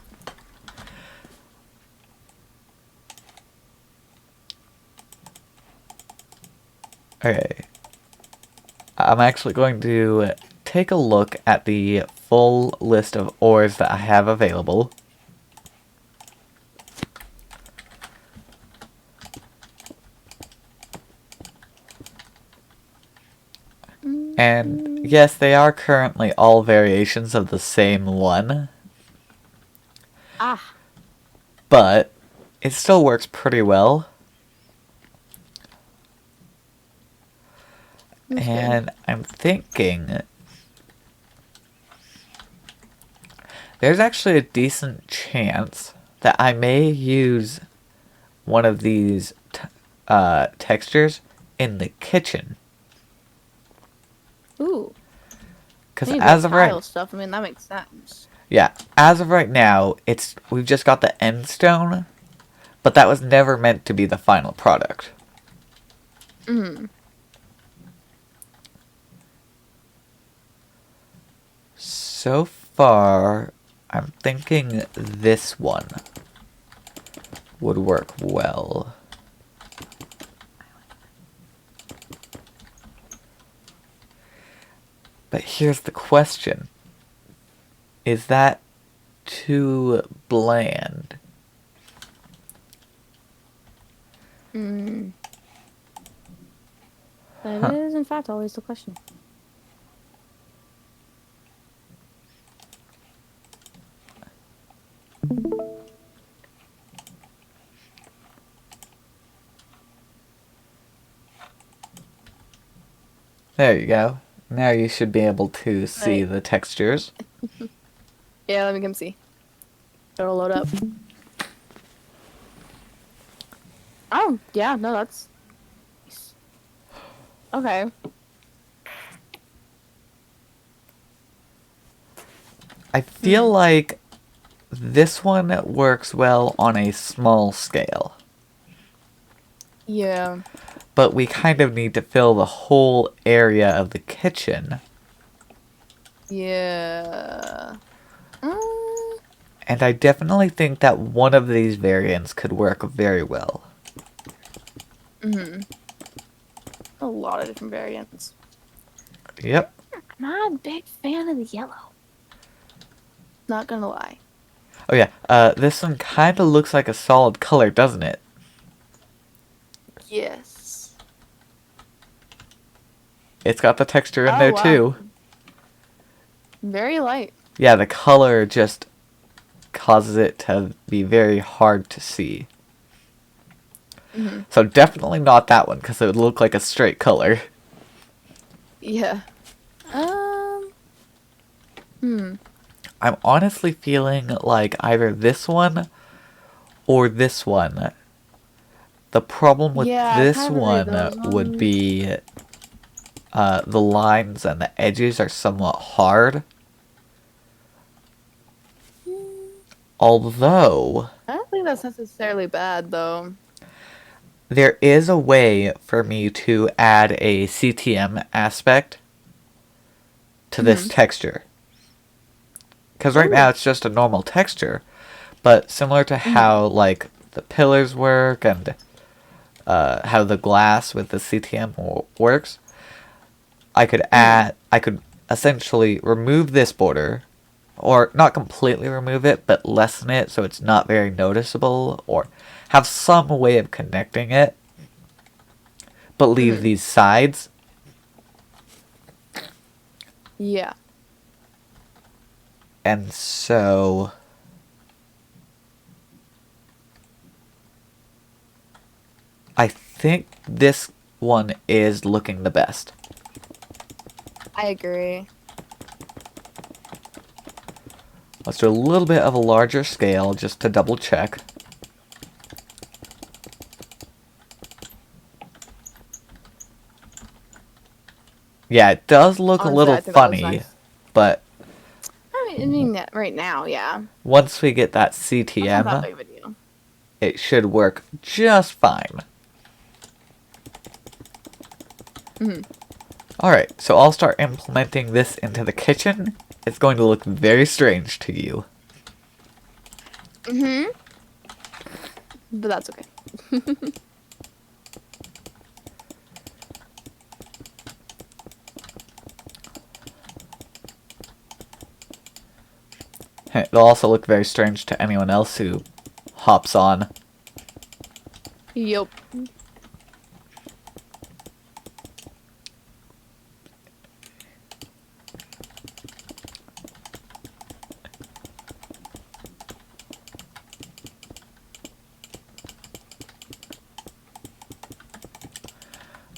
Okay. I'm actually going to take a look at the full list of ores that I have available. And yes, they are currently all variations of the same one, Ah. but it still works pretty well. That's good. And I'm thinking there's actually a decent chance that I may use one of these textures in the kitchen. Ooh. Because Maybe as the of right, tile stuff. I mean, that makes sense. yeah, as of right now, we've just got the end stone, but that was never meant to be the final product. Mm-hmm. So far, I'm thinking this one would work well. But here's the question. Is that too bland? Mm. That Huh. is, in fact, always the question. There you go. Now you should be able to see Right. the textures. Yeah, let me come see. It'll load up. Oh, yeah, no, that's nice. Okay. I feel like this one works well on a small scale. Yeah. But we kind of need to fill the whole area of the kitchen. Yeah. And I definitely think that one of these variants could work very well. Mm-hmm. A lot of different variants. Yep. I'm not a big fan of the yellow. Not gonna lie. Oh yeah, this one kind of looks like a solid color, doesn't it? Yes. It's got the texture in Oh, there wow. too. Very light. Yeah, the color just causes it to be very hard to see. Mm-hmm. So definitely not that one, because it would look like a straight color. Yeah. Hmm. I'm honestly feeling like either this one or this one. The problem with Yeah, I this kind of agree, one those would ones. be the lines and the edges are somewhat hard. Although, I don't think that's necessarily bad, though. there is a way for me to add a CTM aspect to this texture. Because right now Ooh. it's just a normal texture, but similar to how like the pillars work and how the glass with the CTM works, I could essentially remove this border, or not completely remove it, but lessen it so it's not very noticeable, or have some way of connecting it, but leave these sides. Yeah. And so I think this one is looking the best. I agree. Let's do a little bit of a larger scale just to double check. Yeah, it does look a Honestly, little I think that looks funny, nice. but I mean, right now, yeah. once we get that That's not that CTM, big of a deal. it should work just fine. Alright, so I'll start implementing this into the kitchen. It's going to look very strange to you. But that's okay. It'll also look very strange to anyone else who hops on. Yup.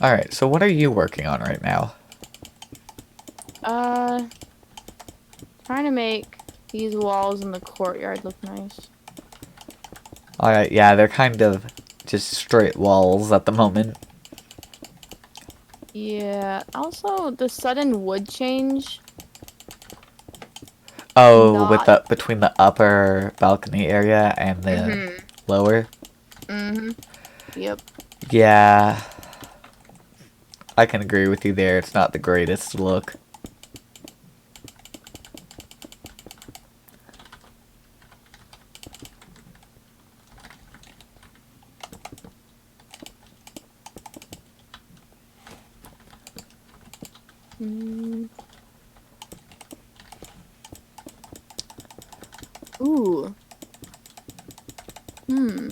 Alright, so what are you working on right now? Trying to make these walls in the courtyard look nice. Alright, yeah, they're kind of just straight walls at the moment. Yeah. Also, the sudden wood change. Oh, with Not. between the upper balcony area and the lower? Yep. Yeah. I can agree with you there. It's not the greatest look. Mm. Ooh. Hmm.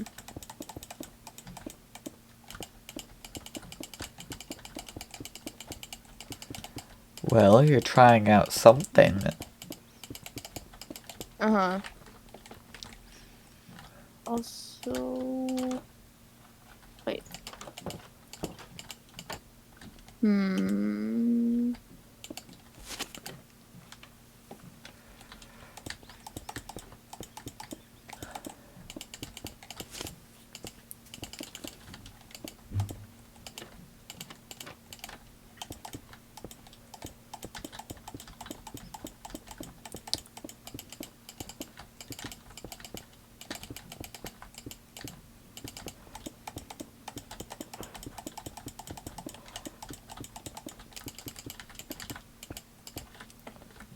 Well, you're trying out something. Uh-huh. Also... Wait. Hmm.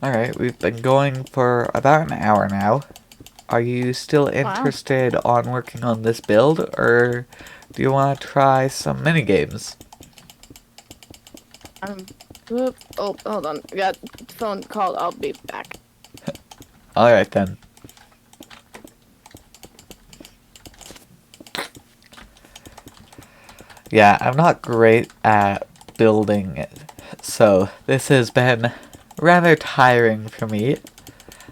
Alright, we've been going for about an hour now. Are you still interested on working on this build, or do you want to try some minigames? Whoop. Oh, hold on. I got phone call. I'll be back. Alright then. Yeah, I'm not great at building, so this has been rather tiring for me.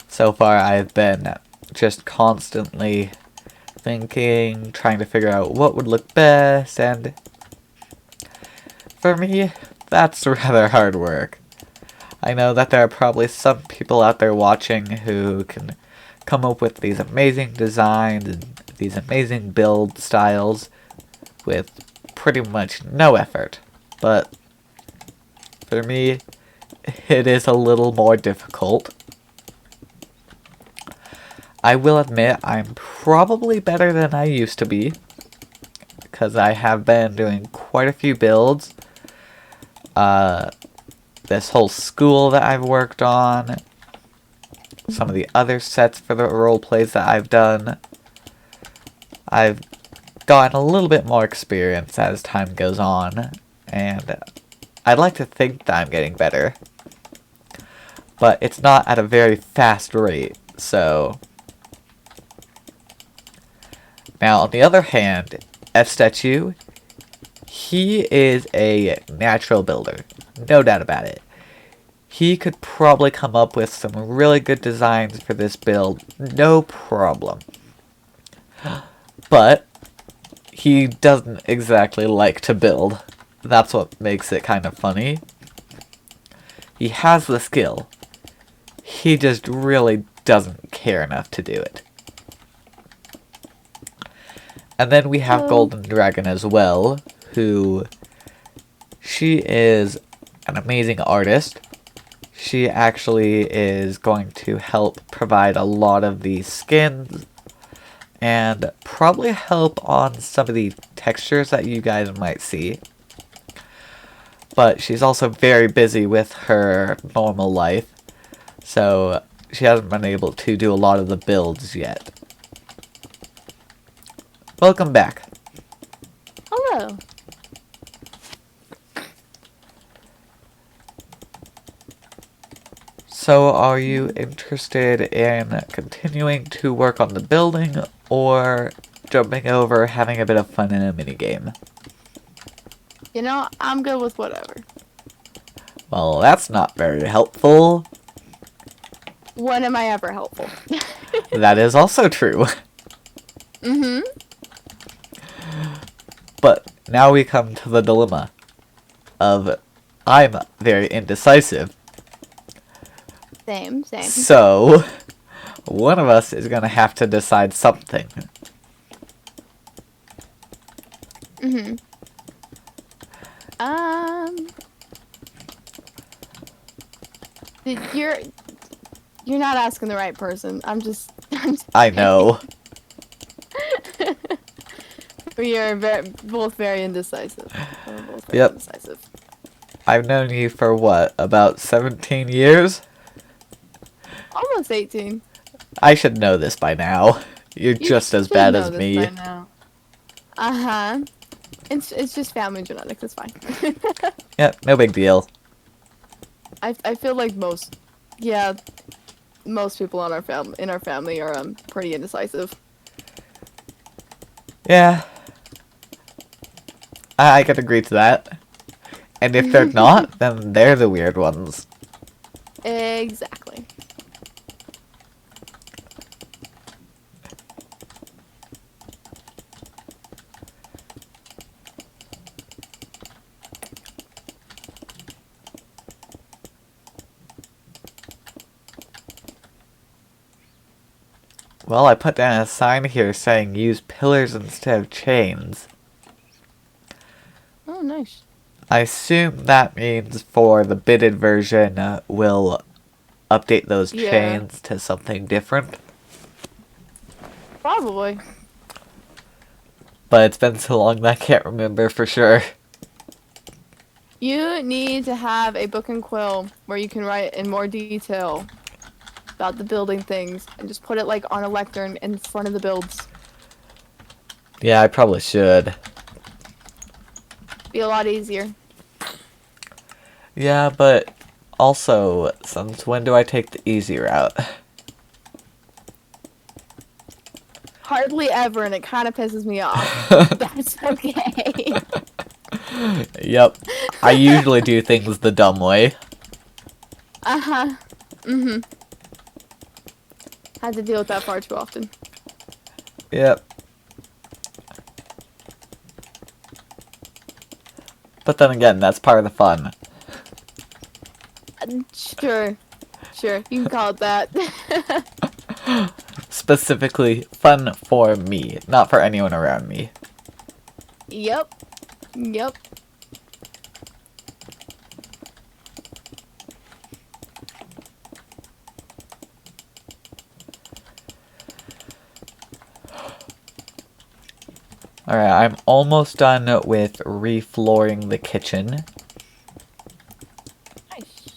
So far, I've been just constantly thinking, trying to figure out what would look best, and for me, that's rather hard work. I know that there are probably some people out there watching who can come up with these amazing designs and these amazing build styles with pretty much no effort, but for me, it is a little more difficult. I will admit I'm probably better than I used to be, because I have been doing quite a few builds. This whole school that I've worked on, some of the other sets for the role plays that I've done. I've gotten a little bit more experience as time goes on, and I'd like to think that I'm getting better. But it's not at a very fast rate, so... Now, on the other hand, F-Statue, he is a natural builder, no doubt about it. He could probably come up with some really good designs for this build, no problem. But he doesn't exactly like to build. That's what makes it kind of funny. He has the skill. He just really doesn't care enough to do it. And then we have Golden Dragon as well, who... she is an amazing artist. She actually is going to help provide a lot of the skins and probably help on some of the textures that you guys might see. But she's also very busy with her normal life, so she hasn't been able to do a lot of the builds yet. Welcome back. Hello. So, are you interested in continuing to work on the building, or jumping over, having a bit of fun in a minigame? You know, I'm good with whatever. Well, that's not very helpful. When am I ever helpful? That is also true. Mm-hmm. But now we come to the dilemma of I'm very indecisive. Same. So, one of us is going to have to decide something. Mm-hmm. You're not asking the right person. I'm just I know. We are both very indecisive. We're both very Yep. indecisive. I've known you for what, about 17 years? Almost 18. I should know this by now. You're You just as should bad know as this by me. now. Uh-huh. It's just family genetics, it's fine. Yeah, no big deal. I feel like most people in our family are pretty indecisive. Yeah, I could agree to that. And if they're not, then they're the weird ones. Exactly. Well, I put down a sign here saying use pillars instead of chains. Oh, nice. I assume that means for the bitted version, we'll update those Yeah. chains to something different. Probably. But it's been so long that I can't remember for sure. You need to have a book and quill where you can write in more detail about the building things and just put it like on a lectern in front of the builds. Yeah, I probably should. Be a lot easier. Yeah, but also, since when do I take the easy route? Hardly ever, and it kind of pisses me off. That's okay. Yep. I usually do things the dumb way. Uh-huh. Mm-hmm. Had to deal with that far too often. Yep. But then again, that's part of the fun. Sure. Sure, you can call it that. Specifically, fun for me, not for anyone around me. Yep. Yep. Alright, I'm almost done with reflooring the kitchen. Nice.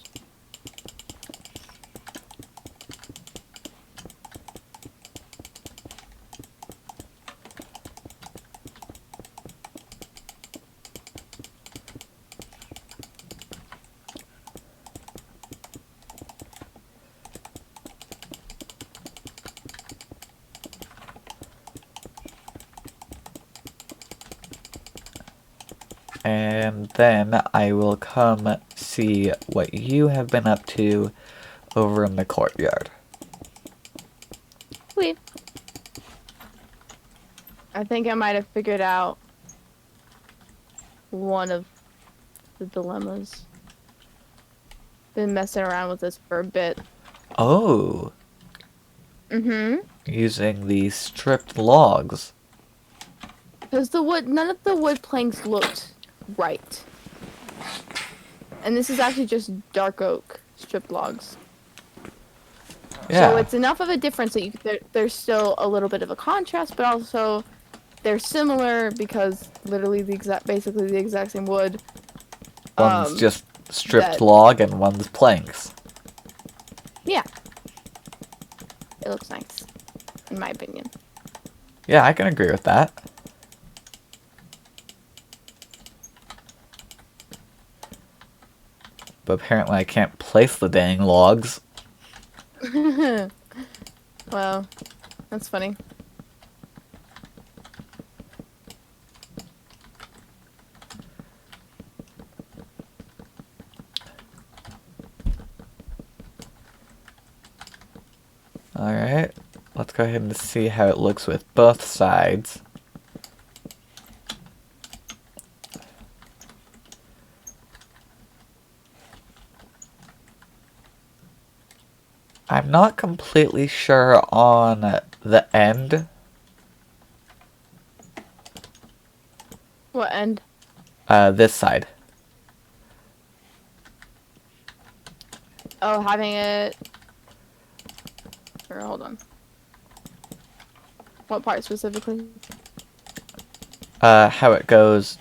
And then I will come see what you have been up to over in the courtyard. Sweet. I think I might have figured out one of the dilemmas. Been messing around with this for a bit. Oh, Mm-hmm. using the stripped logs. Because none of the wood planks looked right. And this is actually just dark oak stripped logs. Yeah. So it's enough of a difference that there's still a little bit of a contrast, but also they're similar because literally basically the exact same wood. One's just stripped that- log and one's planks. Yeah. It looks nice, in my opinion. Yeah, I can agree with that. But apparently I can't place the dang logs. Well, that's funny. Alright, let's go ahead and see how it looks with both sides. I'm not completely sure on the end. What end? This side. Oh, having it. Sure, hold on. What part specifically? How it goes,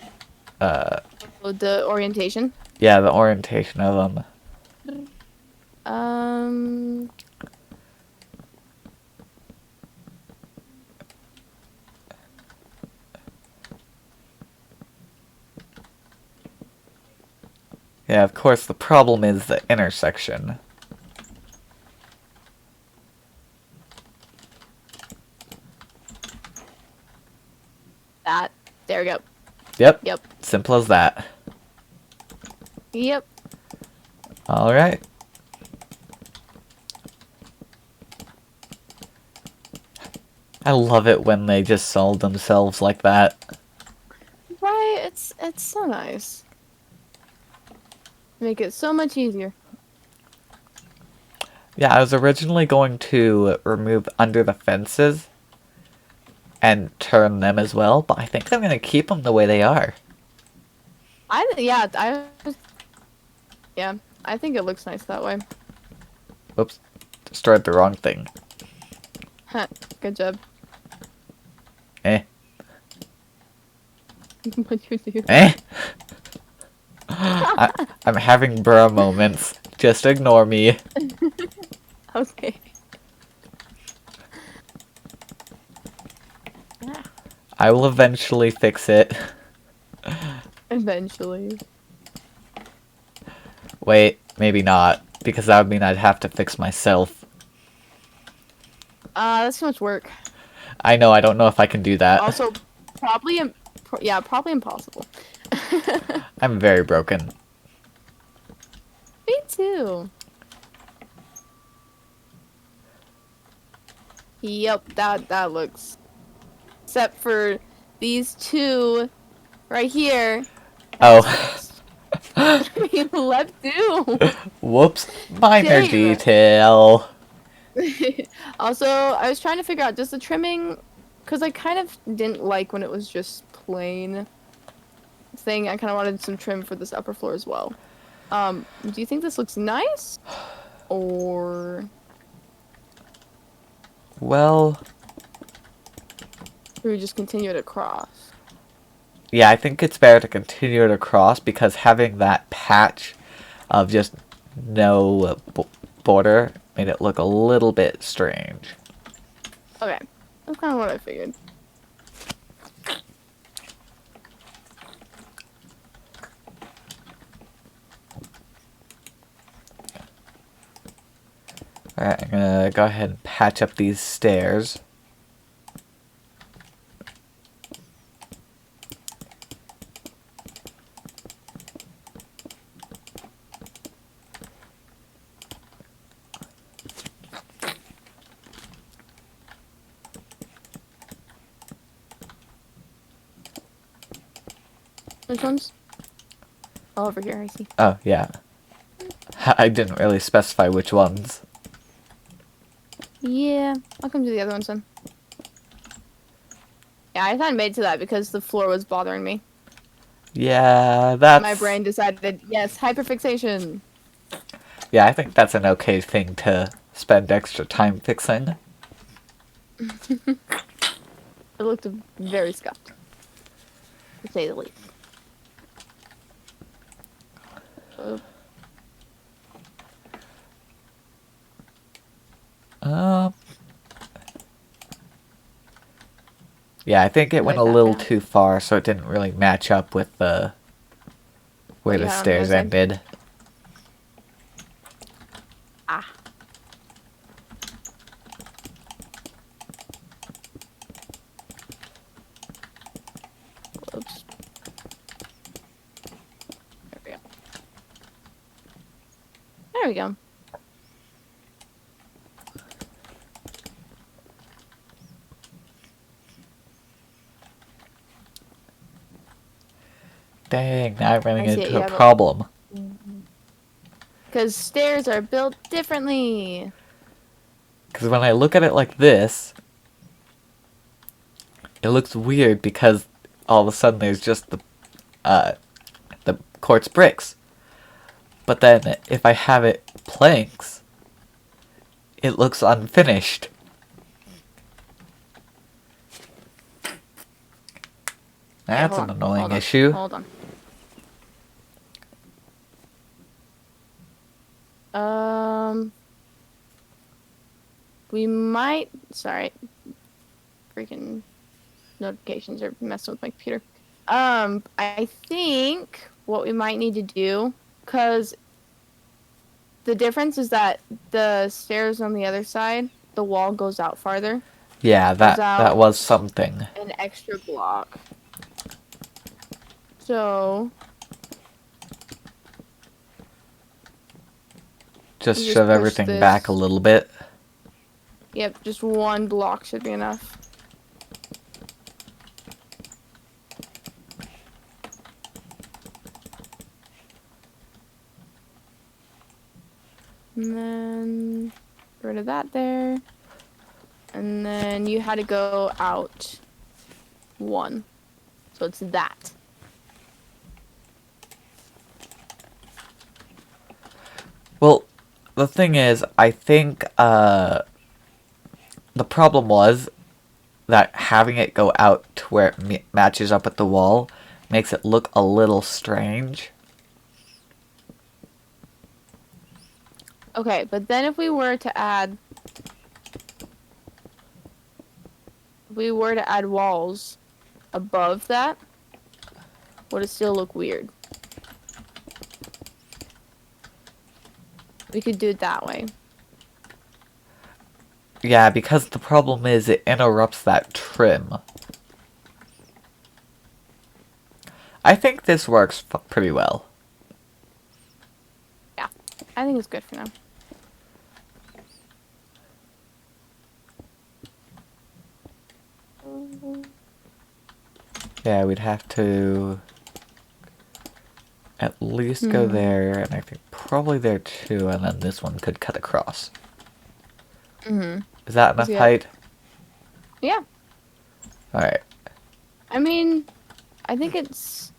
Oh, the orientation. Yeah, the orientation of them. Um. Yeah, of course, the problem is the intersection. That. There we go. Yep, Yep. simple as that. Yep. Alright. I love it when they just solve themselves like that. Right. It's so nice. Make it so much easier. Yeah, I was originally going to remove under the fences and turn them as well, but I think I'm going to keep them the way they are. Yeah. I think it looks nice that way. Whoops, destroyed the wrong thing. Huh. Good job. Eh. What'd you do? Eh? I'm having bro moments. Just ignore me. Okay. Yeah. I will eventually fix it. Eventually. Wait, maybe not, because that would mean I'd have to fix myself. That's too much work. I know, I don't know if I can do that. Also, probably, yeah, probably impossible. I'm very broken. Me too. Yep, that looks. Except for these two right here. Oh. You left two. Whoops. Minor Damn. detail. Also, I was trying to figure out, does the trimming, because I kind of didn't like when it was just plain thing. I kind of wanted some trim for this upper floor as well. Do you think this looks nice? Or Well, do we just continue it across? yeah, I think it's better to continue it across because having that patch of just no border made it look a little bit strange. Okay, that's kind of what I figured. Alright, I'm gonna go ahead and patch up these stairs. Which ones? Oh, over here, I see. Oh, yeah. I didn't really specify which ones. Yeah, I'll come to the other ones then. Yeah, I thought I made to that because the floor was bothering me. Yeah, that's... My brain decided, yes, hyperfixation. Yeah, I think that's an okay thing to spend extra time fixing. It looked very scuffed, to say the least. Oh, Um... Yeah, I think it went a Like that little now? too far, so it didn't really match up with the... where What you the had on the stairs other side? ended. Ah. Oops. There we go. There we go. Dang, now I'm running I see it, into you a have it. problem. Because stairs are built differently. Because when I look at it like this, it looks weird because all of a sudden there's just the quartz bricks. But then if I have it planks, it looks unfinished. Okay, That's hold an on, annoying hold on, issue. Hold on. Um, we might. Sorry, freaking notifications are messing with my computer. I think what we might need to do, because the difference is that the stairs on the other side, the wall goes out farther. Yeah, Goes that out was something. an extra block. So Just you shove just push everything back a this. little bit. Yep, just one block should be enough. And then get rid of that there. And then you had to go out one. So it's that. Well, the thing is, I think the problem was that having it go out to where it matches up with the wall makes it look a little strange. Okay, but then if we were to add walls above that, would it still look weird? We could do it that way. Yeah, because the problem is it interrupts that trim. I think this works pretty well. Yeah, I think it's good for now. Yeah, we'd have to at least go there, and I think probably there too, and then this one could cut across. Mm-hmm. Is that enough Yeah. height? Yeah. Alright. I mean, I think it's...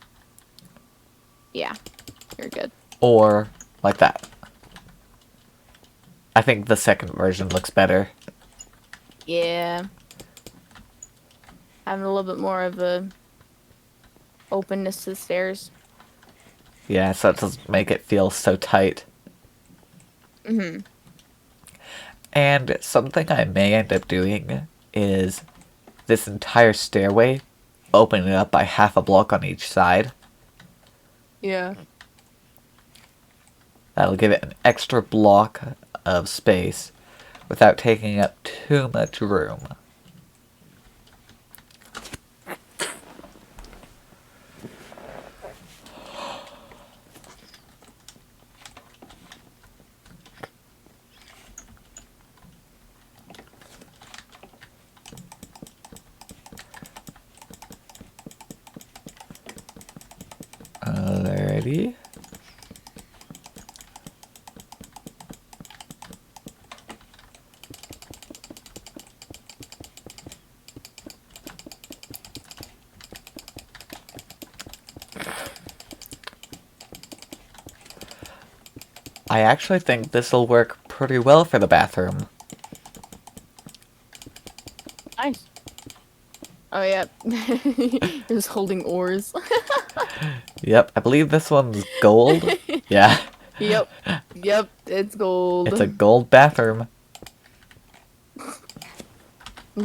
Yeah, you're good. Or like that. I think the second version looks better. Yeah. Having a little bit more of a openness to the stairs. Yeah, so it doesn't make it feel so tight. Mm-hmm. And something I may end up doing is this entire stairway, open it up by half a block on each side. Yeah. That'll give it an extra block of space without taking up too much room. Alrighty. I actually think this will work pretty well for the bathroom. Nice. Oh, yeah. Just holding oars. Yep, I believe this one's gold. Yeah, Yep. Yep, it's gold. it's a gold bathroom.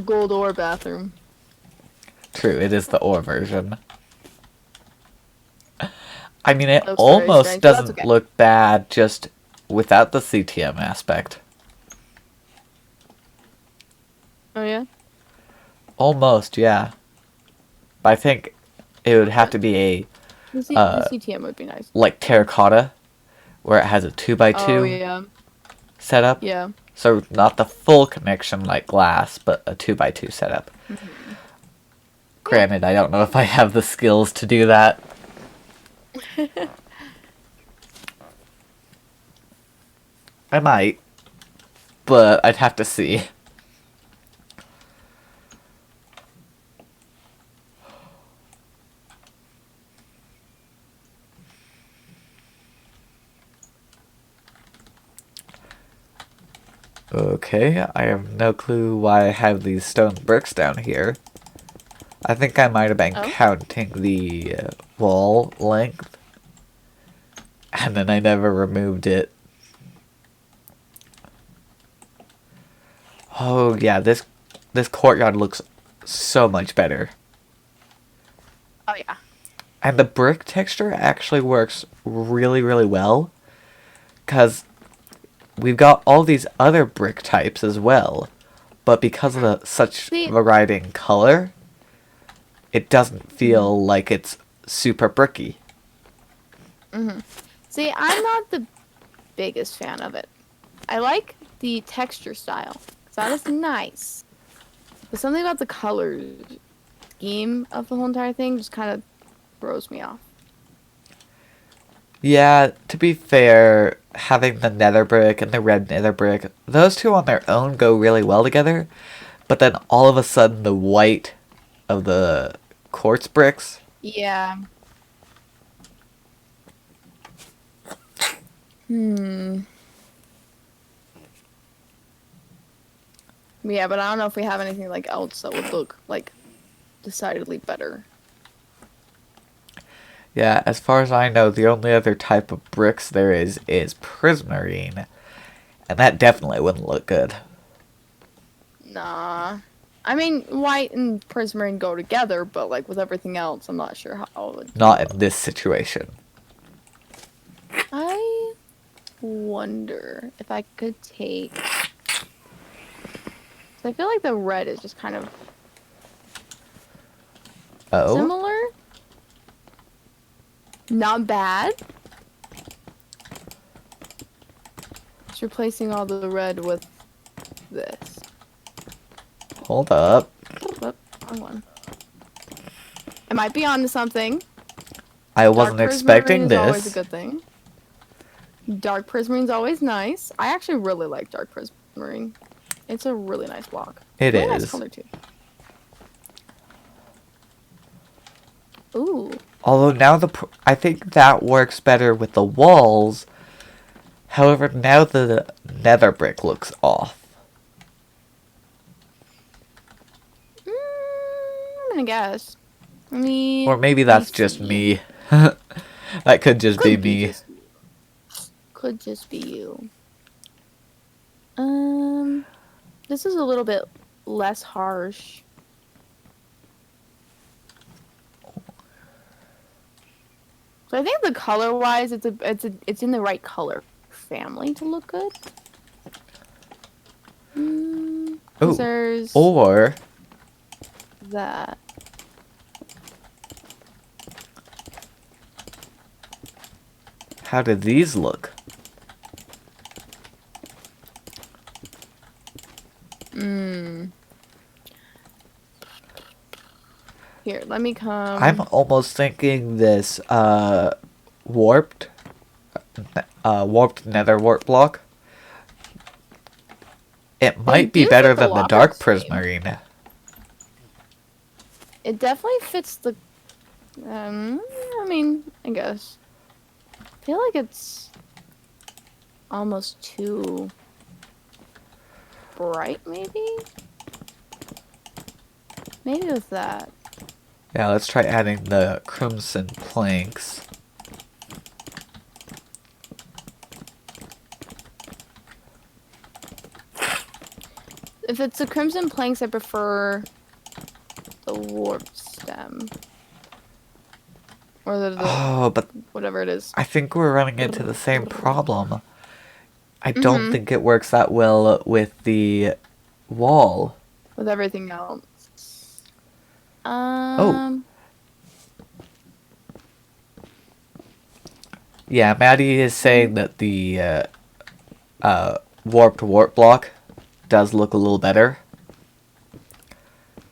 Gold ore bathroom. True, it is the ore version. I mean, it Looks very almost strange, but that's doesn't okay. look bad just without the CTM aspect. Oh, yeah? Almost, yeah. But I think it would have to be a, The CTM would be nice. like, terracotta, where it has a 2x2 Oh, yeah. setup. Yeah. So, not the full connection like glass, but a 2x2 setup. Mm-hmm. Granted, I don't know if I have the skills to do that. I might, but I'd have to see. Okay, I have no clue why I have these stone bricks down here. I think I might have been Oh? counting the wall length. And then I never removed it. Oh yeah, this courtyard looks so much better. Oh yeah. And the brick texture actually works really, really well. Because we've got all these other brick types as well. But because of the such See, variety in color, it doesn't feel like it's super bricky. see, I'm not the biggest fan of it. I like the texture style. That is nice. But something about the color scheme of the whole entire thing just kind of throws me off. Yeah, to be fair, having the nether brick and the red nether brick, those two on their own go really well together. But then all of a sudden the white of the quartz bricks. Yeah. Hmm. Yeah, but I don't know if we have anything like else that would look like decidedly better. Yeah, as far as I know, the only other type of bricks there is prismarine. And that definitely wouldn't look good. Nah. I mean, white and prismarine go together, but like with everything else, I'm not sure how it would. Not in this situation. I wonder if I could take. 'Cause I feel like the red is just kind of Oh? similar. Not bad. Just replacing all the red with this. Hold up. Whoop, wrong one. I might be onto something. I Dark wasn't prismarine expecting is always a this. good thing. Dark prismarine's always nice. I actually really like dark prismarine. It's a really nice block. It Really nice is. color too. Ooh. Although now I think that works better with the walls. However, now the nether brick looks off. I'm gonna guess. I mean, Or maybe let me that's just see. me. That could just be Could be me. just- Could just be you. This is a little bit less harsh. So I think the color wise, it's in the right color family to look good. 'Cause Ooh. there's Or that. how do these look? Here, let me come. I'm almost thinking this warped warped nether warp block. It might be do better fit the than the locker dark scheme. prismarine. It definitely fits the. I mean, I guess. I feel like it's almost too bright, maybe. Maybe with that. Yeah, let's try adding the crimson planks. If it's the crimson planks, I prefer the warp stem. Or the Oh, but whatever it is. I think we're running into the same problem. I don't think it works that well with the wall. With everything else. Yeah, Maddie is saying that the warped warp block does look a little better.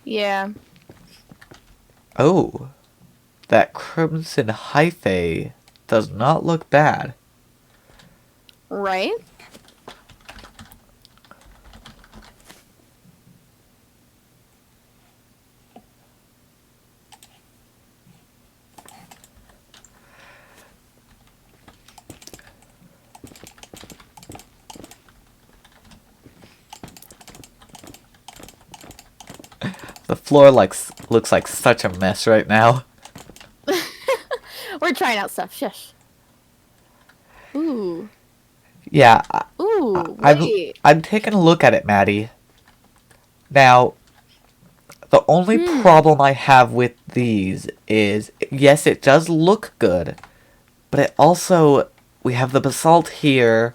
Yeah. Oh, that crimson hyphae does not look bad. Right? The floor looks like such a mess right now. We're trying out stuff. Shush. Ooh. Yeah, Ooh. I'm Wait. I'm taking a look at it, Maddie. Now, the only Hmm. problem I have with these is, yes, it does look good, but it also, we have the basalt here,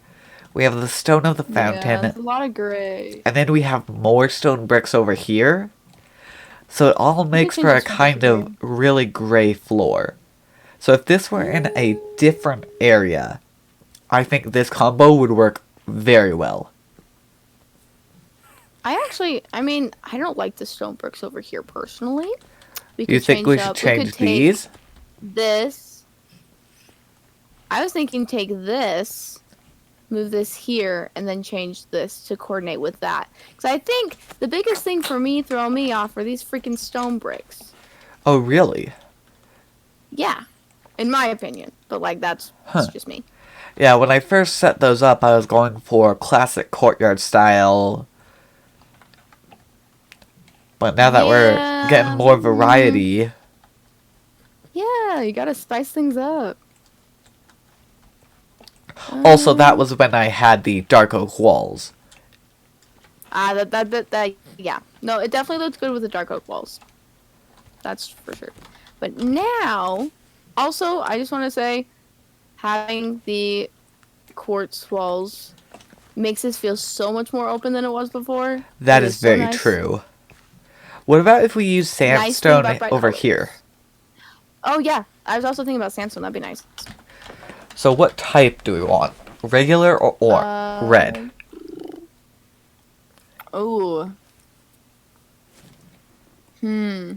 we have the stone of the Yeah, fountain, there's a lot of gray. and then we have more stone bricks over here. So it all We could makes change for a this one to kind of green. really gray floor. So if this were in a different area, I think this combo would work very well. I mean, I don't like the stone bricks over here personally. We You could think change we should up. We could change take these? this. I was thinking take this, move this here, and then change this to coordinate with that. Because I think the biggest thing for me throwing me off are these freaking stone bricks. Oh, really? Yeah, in my opinion. But like that's Huh. just me. Yeah, when I first set those up, I was going for classic courtyard style. But now that we're getting Yeah. more variety, Yeah, you gotta spice things up. also that Um, was when I had the dark oak walls. that, yeah. No, it definitely looks good with the dark oak walls. That's for sure. But now, also, I just want to say, having the quartz walls makes this feel so much more open than it was before. That It is is so very nice. true. What about if we use Nice thing sandstone about bright over colors. here? Oh yeah, I was also thinking about sandstone. That'd be nice. So what type do we want? Regular or red? Oh. Hmm.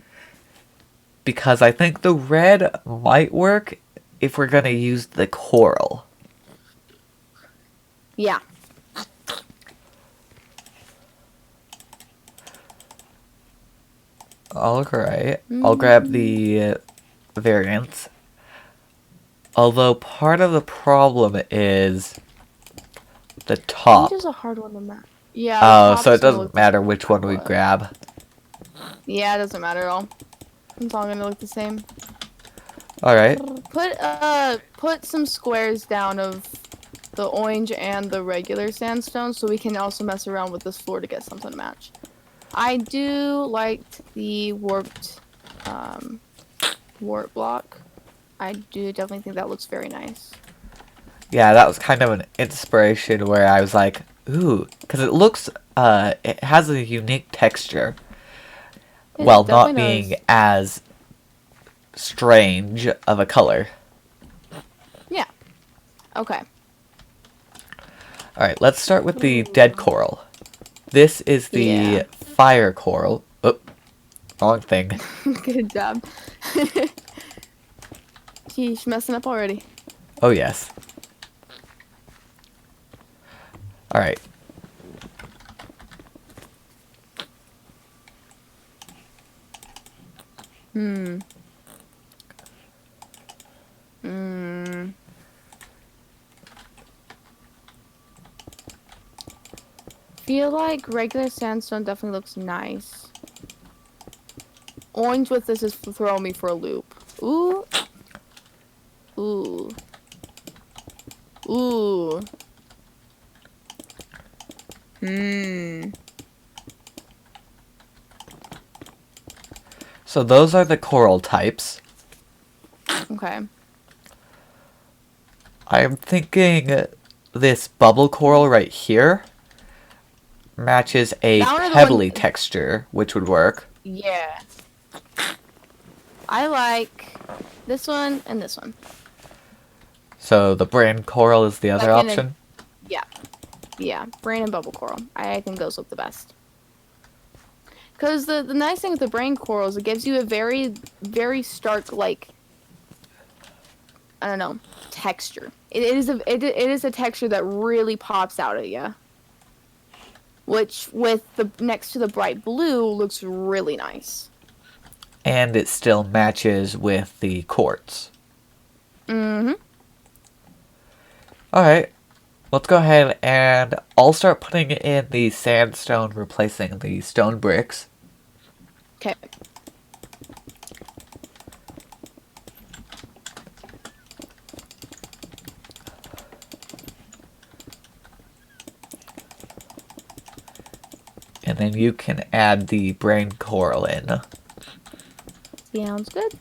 Because I think the red might work if we're gonna use the coral. Yeah. Alright, I'll grab the variants. Although part of the problem is the top. Pink is a hard one to match. Yeah, the Oh, top so is it gonna doesn't look like matter which one we what? grab. Yeah, it doesn't matter at all. It's all gonna look the same. Alright. Put some squares down of the orange and the regular sandstone so we can also mess around with this floor to get something to match. I do like the warped warp block. I do definitely think that looks very nice. Yeah, that was kind of an inspiration where I was like, ooh, because it looks, it has a unique texture. It While not definitely being does. as strange of a color. Yeah. Okay. Alright, let's start with the dead coral. This is the Yeah. fire coral. Oh, wrong thing. Good job. Sheesh, messing up already. Oh, yes. Alright. Hmm. Hmm. Feel like regular sandstone definitely looks nice. Orange with this is throwing me for a loop. Ooh. Ooh. Ooh. Hmm. So those are the coral types. Okay. I'm thinking this bubble coral right here matches a That one or the pebbly one- texture, which would work. Yeah. I like this one and this one. So the brand coral is the other Second and- option. Yeah. Yeah. Brain and bubble coral. I think those look the best. Because the nice thing with the brain coral is it gives you a very, very stark, like, I don't know, texture. It is a texture that really pops out at you. Which, with the next to the bright blue, looks really nice. And it still matches with the quartz. Mm-hmm. Alright, let's go ahead and I'll start putting in the sandstone replacing the stone bricks. Okay. And then you can add the brain coral in. Sounds good.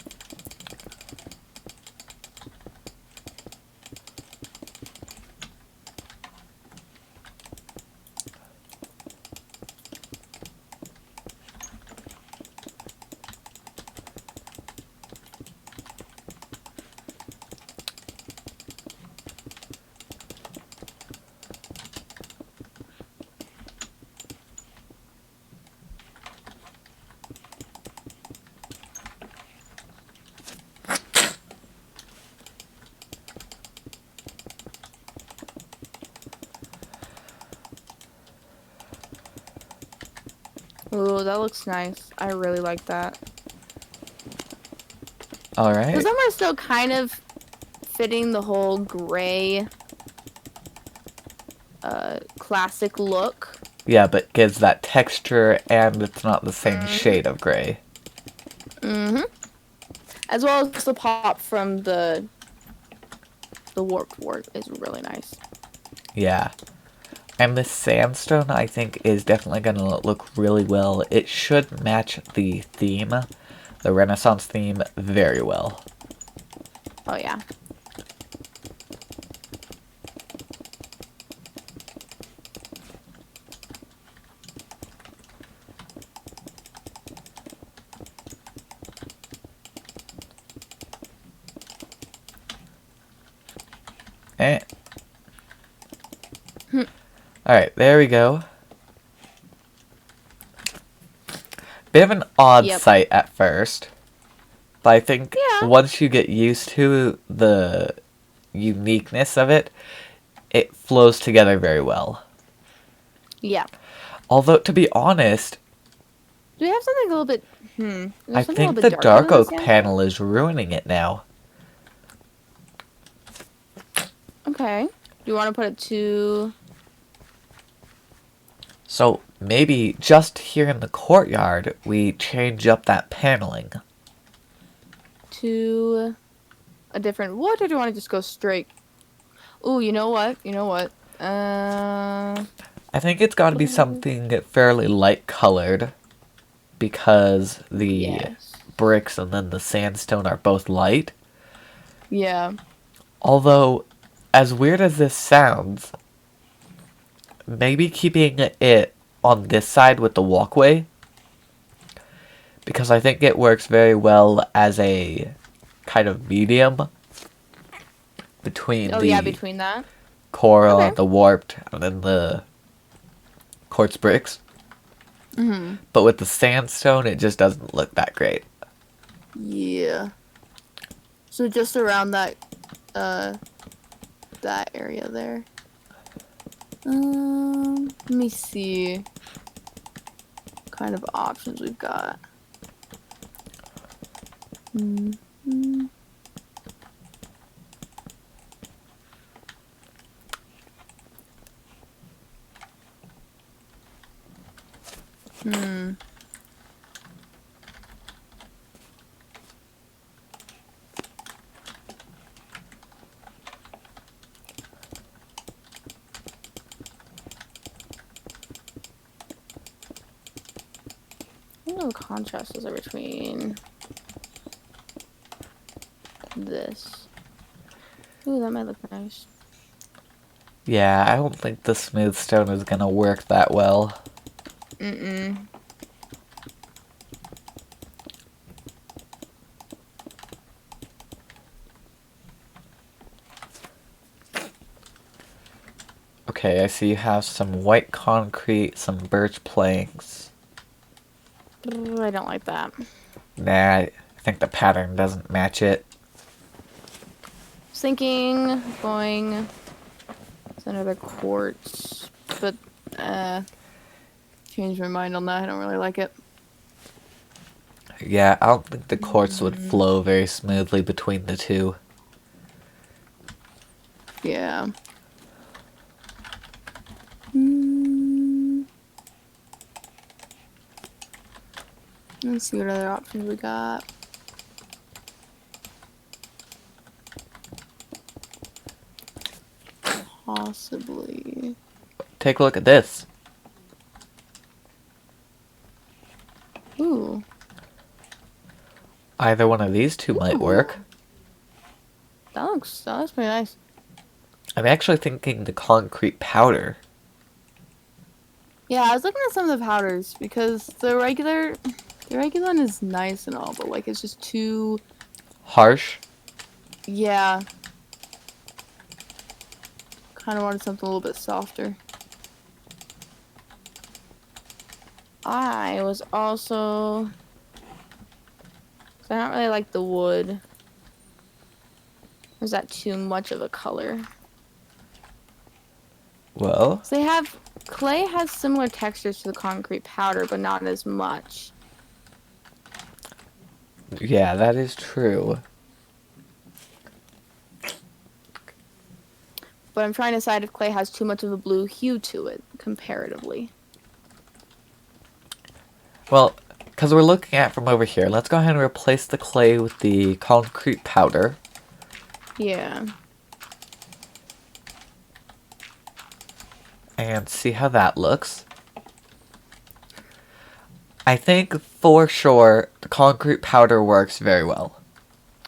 Ooh, that looks nice. I really like that. Alright. Because we're still kind of fitting the whole gray classic look. Yeah, but gives that texture and it's not the same shade of gray. Mm-hmm. As well as the pop from the warped wart is really nice. Yeah. And this sandstone, I think, is definitely going to look really well. It should match the theme, the Renaissance theme, very well. Oh, yeah. Eh. Alright, there we go. Bit of an odd sight at first. But I think once you get used to the uniqueness of it, it flows together very well. Yeah. Although, to be honest, do we have something a little bit... I think the dark oak panel is ruining it now. Okay. Do you want to put it to... So, maybe just here in the courtyard, we change up that paneling. To a different wood, or do you want to just go straight? Ooh, you know what? I think it's got to be something fairly light colored, because the bricks and then the sandstone are both light. Yeah. Although, as weird as this sounds, maybe keeping it on this side with the walkway, because I think it works very well as a kind of medium between between that coral, the warped, and then the quartz bricks. But with the sandstone, it just doesn't look that great. Yeah. So just around that that area there. Let me see what kind of options we've got. I don't know what contrast is there between this. Ooh, that might look nice. Yeah, I don't think the smooth stone is gonna work that well. Okay, I see you have some white concrete, some birch planks. I don't like that. Nah, I think the pattern doesn't match it. Thinking going to another quartz, but changed my mind on that. I don't really like it. Yeah, I don't think the quartz would flow very smoothly between the two. Yeah. Let's see what other options we got. Possibly. Take a look at this. Either one of these two might work. That looks pretty nice. I'm actually thinking the concrete powder. Yeah, I was looking at some of the powders because the regular one is nice and all, but like it's just too. Harsh? Yeah. Kind of wanted something a little bit softer. I was also. 'Cause I don't really like the wood. Is that too much of a color? Well, So clay has similar textures to the concrete powder, but not as much. yeah, that is true. But I'm trying to decide if clay has too much of a blue hue to it, comparatively. Well, because we're looking at it from over here, let's go ahead and replace the clay with the concrete powder. Yeah. And see how that looks. I think for sure the concrete powder works very well.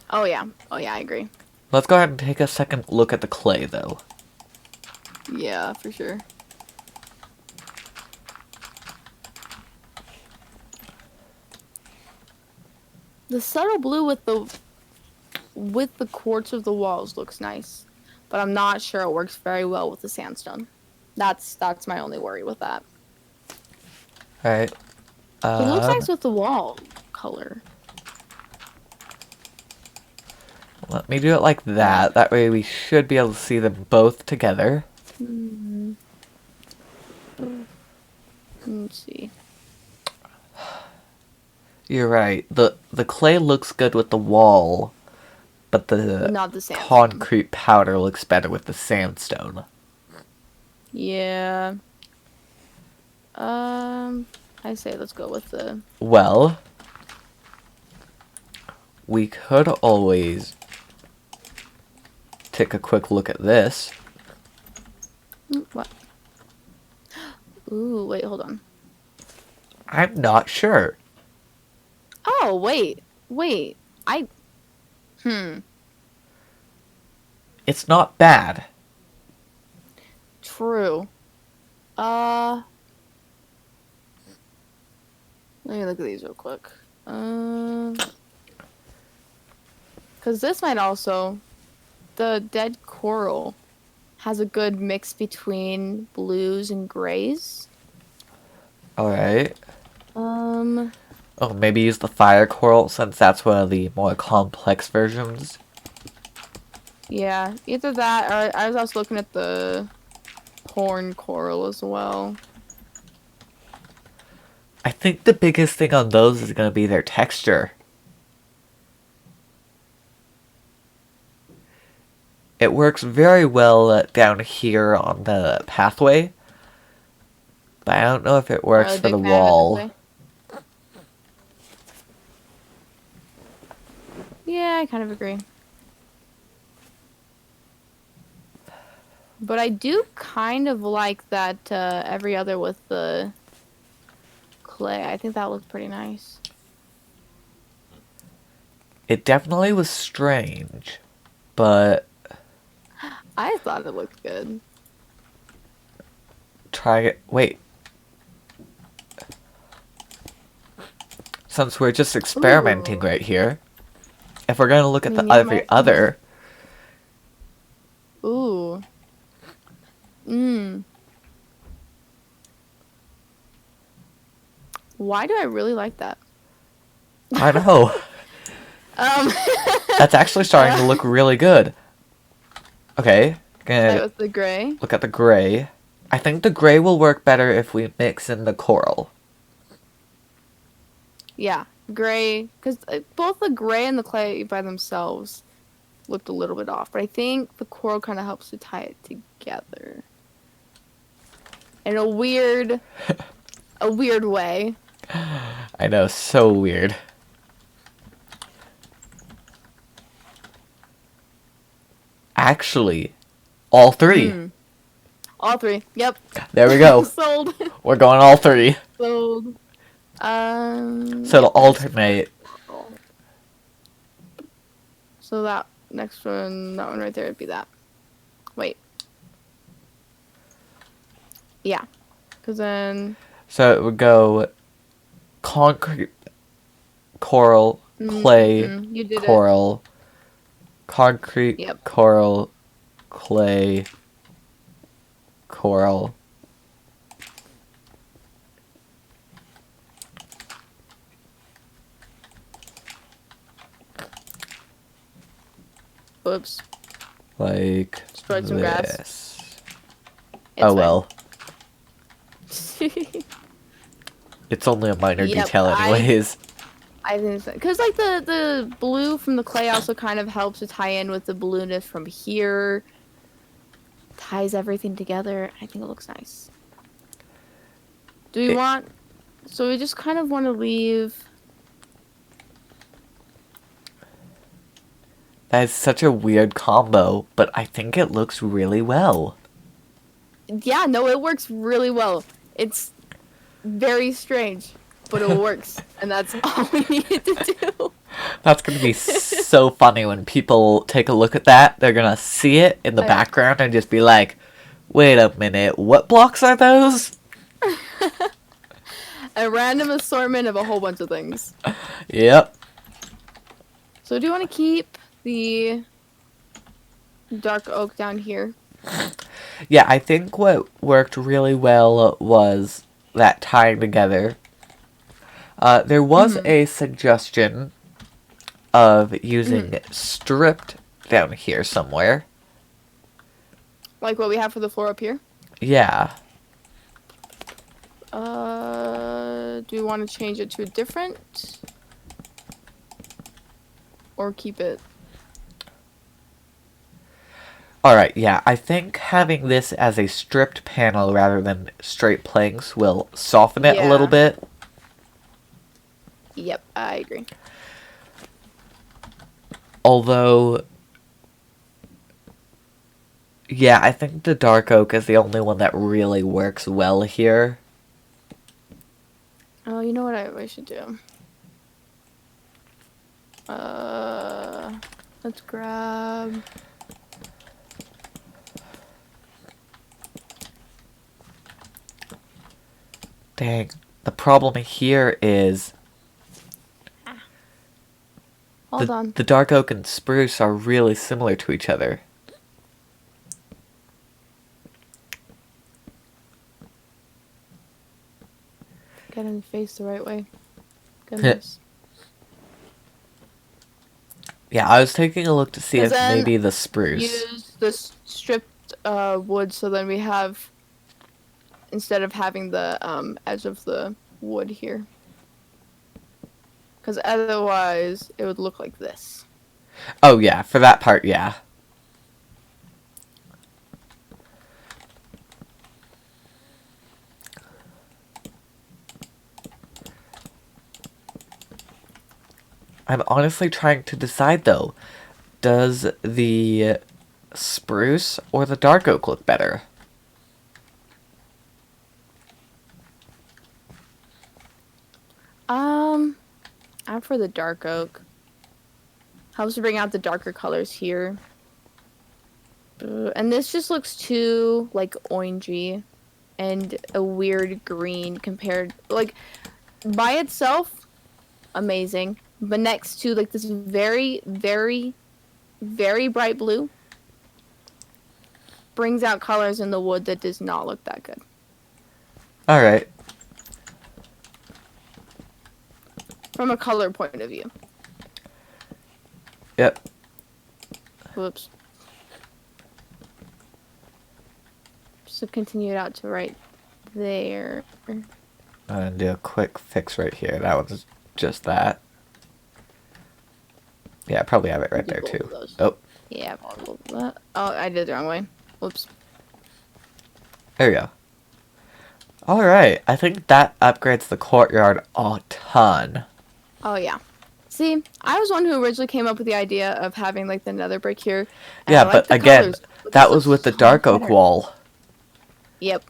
Oh yeah, I agree. Let's go ahead and take a second look at the clay though. Yeah, for sure. The subtle blue with the quartz of the walls looks nice, but I'm not sure it works very well with the sandstone. That's my only worry with that. Alright. It looks nice with the wall color. Let me do it like that. That way we should be able to see them both together. Let's see. You're right. The clay looks good with the wall, but Not the sandstone. concrete powder looks better with the sandstone. Yeah. I say let's go with the. Well, we could always take a quick look at this. What? Ooh, wait, hold on. I'm not sure. Oh, wait. It's not bad. True. Let me look at these real quick. Because this might also, the dead coral has a good mix between blues and grays. Alright. Um, Oh, maybe use the fire coral since that's one of the more complex versions. yeah, either that or I was also looking at the horn coral as well. I think the biggest thing on those is going to be their texture. It works very well down here on the pathway, but I don't know if it works for the wall. Yeah, I kind of agree. But I do kind of like that every other with the clay. I think that looks pretty nice. It definitely was strange, but I thought it looked good. try it. Wait. Since we're just experimenting right here, if we're going to look at the every other. Ooh. Why do I really like that? I know. That's actually starting to look really good. Okay. Gonna with the gray? look at the gray. I think the gray will work better if we mix in the coral. Yeah, gray. Because both the gray and the clay by themselves looked a little bit off. But I think the coral kind of helps to tie it together. In a weird way. I know, so weird. Actually, all three. All three. Yep. There we go. Sold. We're going all three. Sold. So it'll alternate. So that next one, that one right there would be that. Wait. Yeah. Because then... So it would go concrete, coral, clay, you did it. coral, concrete, Yep. coral, clay, coral. Oops. Like Destroyed some grass. this. It's Oh fine. well. It's only a minor Yep, detail anyways. I think so. Because, like, the blue from the clay also kind of helps to tie in with the blueness from here. Ties everything together. I think it looks nice. Do we want... So we just kind of want to leave... That is such a weird combo, but I think it looks really well. Yeah, no, it works really well. It's very strange, but it works. And that's all we needed to do. That's gonna be so funny when people take a look at that. They're gonna see it in the I- background and just be like, wait a minute, what blocks are those? A random assortment of a whole bunch of things. Yep. So do you want to keep the dark oak down here? Yeah, I think what worked really well was that tying together. There was a suggestion of using stripped down here somewhere. Like what we have for the floor up here? Yeah. Do we want to change it to a different? Or keep it? Alright, yeah, I think having this as a stripped panel rather than straight planks will soften it a little Yeah. bit. Yep, I agree. Although, yeah, I think the dark oak is the only one that really works well here. Oh, you know what I should do? Let's grab... Dang, the problem here is Hold on. the dark oak and spruce are really similar to each other. Get in the face the right way. Goodness. Yeah, I was taking a look to see 'Cause if then maybe the spruce. Use the stripped wood so then we have... Instead of having the edge of the wood here. Because otherwise, it would look like this. Oh yeah, for that part, yeah. I'm honestly trying to decide though. Does the spruce or the dark oak look better? I'm for the dark oak. Helps to bring out the darker colors here. And this just looks too, like, orangey. And a weird green compared... Like, by itself, amazing. But next to, like, this very, very, very bright blue... brings out colors in the wood that does not look that good. Alright. From a color point of view. Yep. Whoops. Just to continue it out to right there. I'm gonna do a quick fix right here. That one's just that. Yeah, I probably have it right Do there both too. of those. Oh, Yeah. Oh, I did it the wrong way. Whoops. there we go. Alright, I think that upgrades the courtyard a ton. Oh, yeah. See, I was one who originally came up with the idea of having, like, the nether brick here. and Yeah, I like but the again, colors, but that this was looks with the so dark oak better. wall. Yep.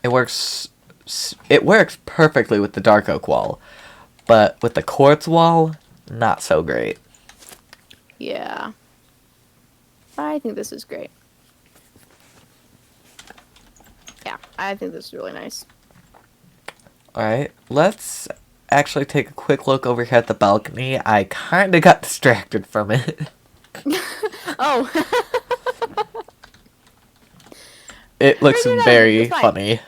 It works perfectly with the dark oak wall, but with the quartz wall, not so great. Yeah. I think this is great. Yeah, I think this is really nice. Alright, let's actually take a quick look over here at the balcony. I kinda got distracted from it. Oh. It looks Bring it up. very It's fine. funny.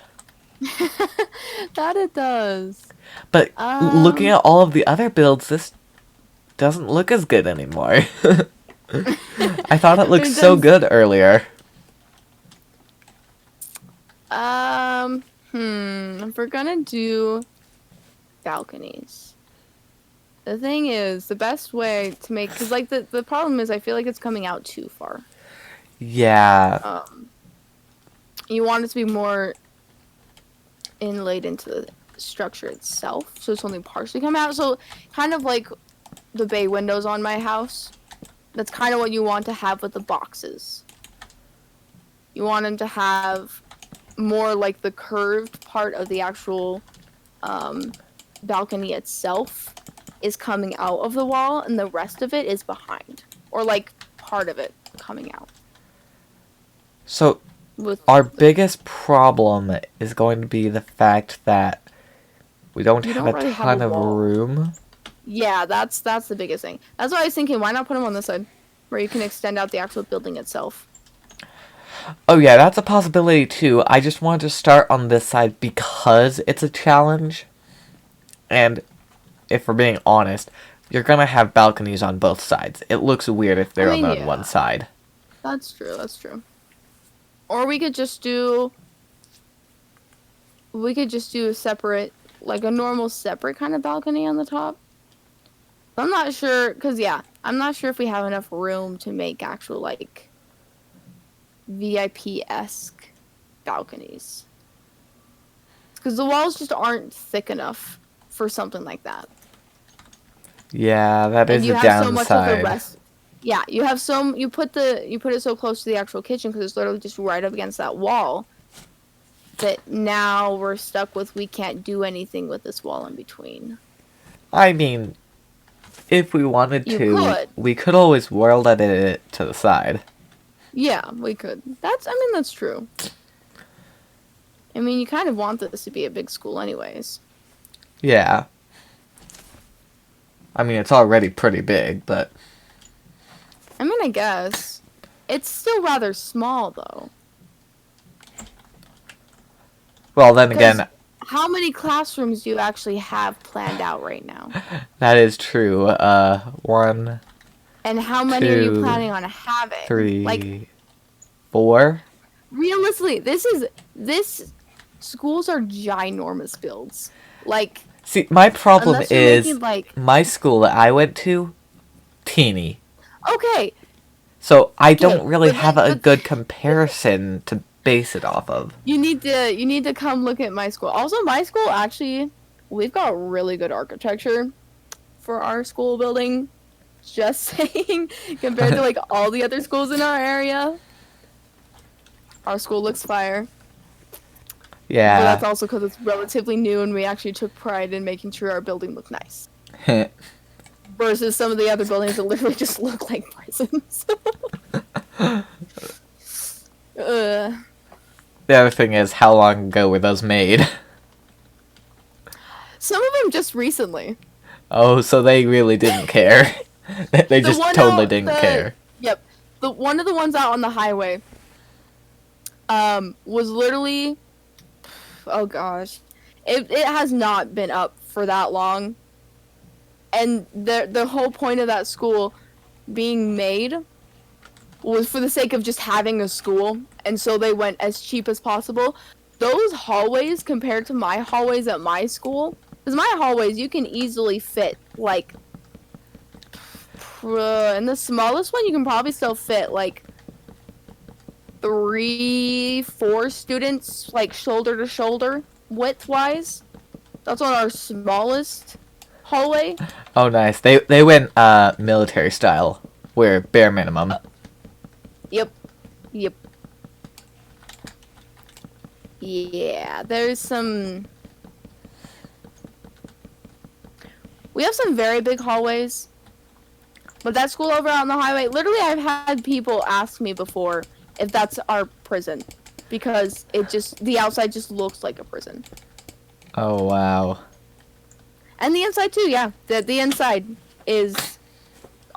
That it does. But looking at all of the other builds, this doesn't look as good anymore. I thought it looked It so does. good earlier. If we're gonna do balconies. The thing is, the best way to make, because like the problem is I feel like it's coming out too far. Yeah. You want it to be more inlaid into the structure itself, so it's only partially come out. So kind of like the bay windows on my house. That's kind of what you want to have with the boxes. You want them to have more like the curved part of the actual balcony itself is coming out of the wall, and the rest of it is behind, or like part of it coming out. So With our biggest problem is going to be the fact that we don't You have don't a really have ton a of wall. room. Yeah, that's the biggest thing. That's why I was thinking, why not put them on this side, where you can extend out the actual building itself. Oh yeah, that's a possibility too. I just wanted to start on this side because it's a challenge. And if we're being honest, you're gonna have balconies on both sides. It looks weird if they're I mean, on yeah. one side. That's true. That's true. Or we could just do. We could just do a separate, like a normal separate kind of balcony on the top. I'm not sure, cause yeah, I'm not sure if we have enough room to make actual like VIP-esque balconies. Because the walls just aren't thick enough for something like that. Yeah, that And is you a have so much of the downside. rest. Yeah, you have so you put it so close to the actual kitchen because it's literally just right up against that wall. That now we're stuck with we can't do anything with this wall in between. I mean, if we wanted You to, could. we could always world edit it to the side. Yeah, we could. That's true. I mean, you kind of want this to be a big school anyways. Yeah. I mean, it's already pretty big, but I mean, I guess. It's still rather small, though. well, then Because again, how many classrooms do you actually have planned out right now? that is true. One, And how many are you Two, planning on having? 3, Like, 4. realistically, this schools are ginormous builds. Like, See, my problem unless you're is making, like... my school that I went to, teeny. Okay, So I don't really but have then- a good comparison to base it off of. you need to come look at my school. Also, my school, actually, we've got really good architecture for our school building. Just saying, compared to, like, all the other schools in our area. Our school looks fire. But Yeah. that's also because it's relatively new and we actually took pride in making sure our building looked nice. Versus some of the other buildings that literally just look like prisons. The other thing is, how long ago were those made? Some of them just recently. Oh, so they really didn't care. They The just one totally out- didn't the- care. Yep. One of the ones out on the highway was literally, oh gosh. It has not been up for that long. And the whole point of that school being made was for the sake of just having a school, and so they went as cheap as possible. Those hallways compared to my hallways at my school, because my hallways you can easily fit like, in the smallest one you can probably still fit like 3-4 students, like shoulder to shoulder width wise. That's on our smallest hallway. Oh, nice. They went military style, where bare minimum. Yep. Yeah, there's some... We have some very big hallways. But that school over on the highway, literally, I've had people ask me before if that's our prison, because the outside just looks like a prison, Oh, wow. and the inside too. Yeah, the inside is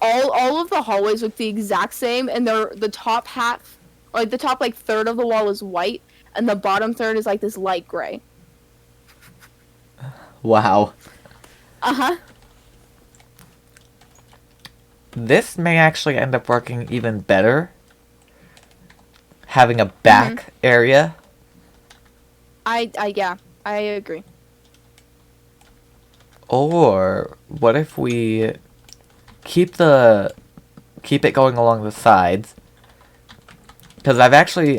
all of the hallways look the exact same, and the top half, like the top like third of the wall is white, and the bottom third is like this light gray. Wow. Uh-huh. This may actually end up working even better. Having a back area. Yeah, I agree. Or what if we keep it going along the sides? Because I've actually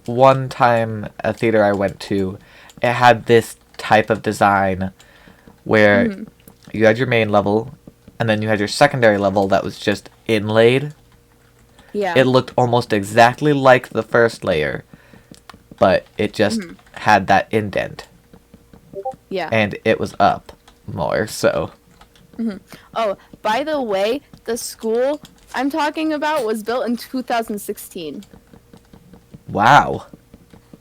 one time a theater I went to, it had this type of design where you had your main level and then you had your secondary level that was just inlaid. Yeah. It looked almost exactly like the first layer, but it just had that indent. Yeah. And it was up more, so. Oh, by the way, the school I'm talking about was built in 2016. Wow.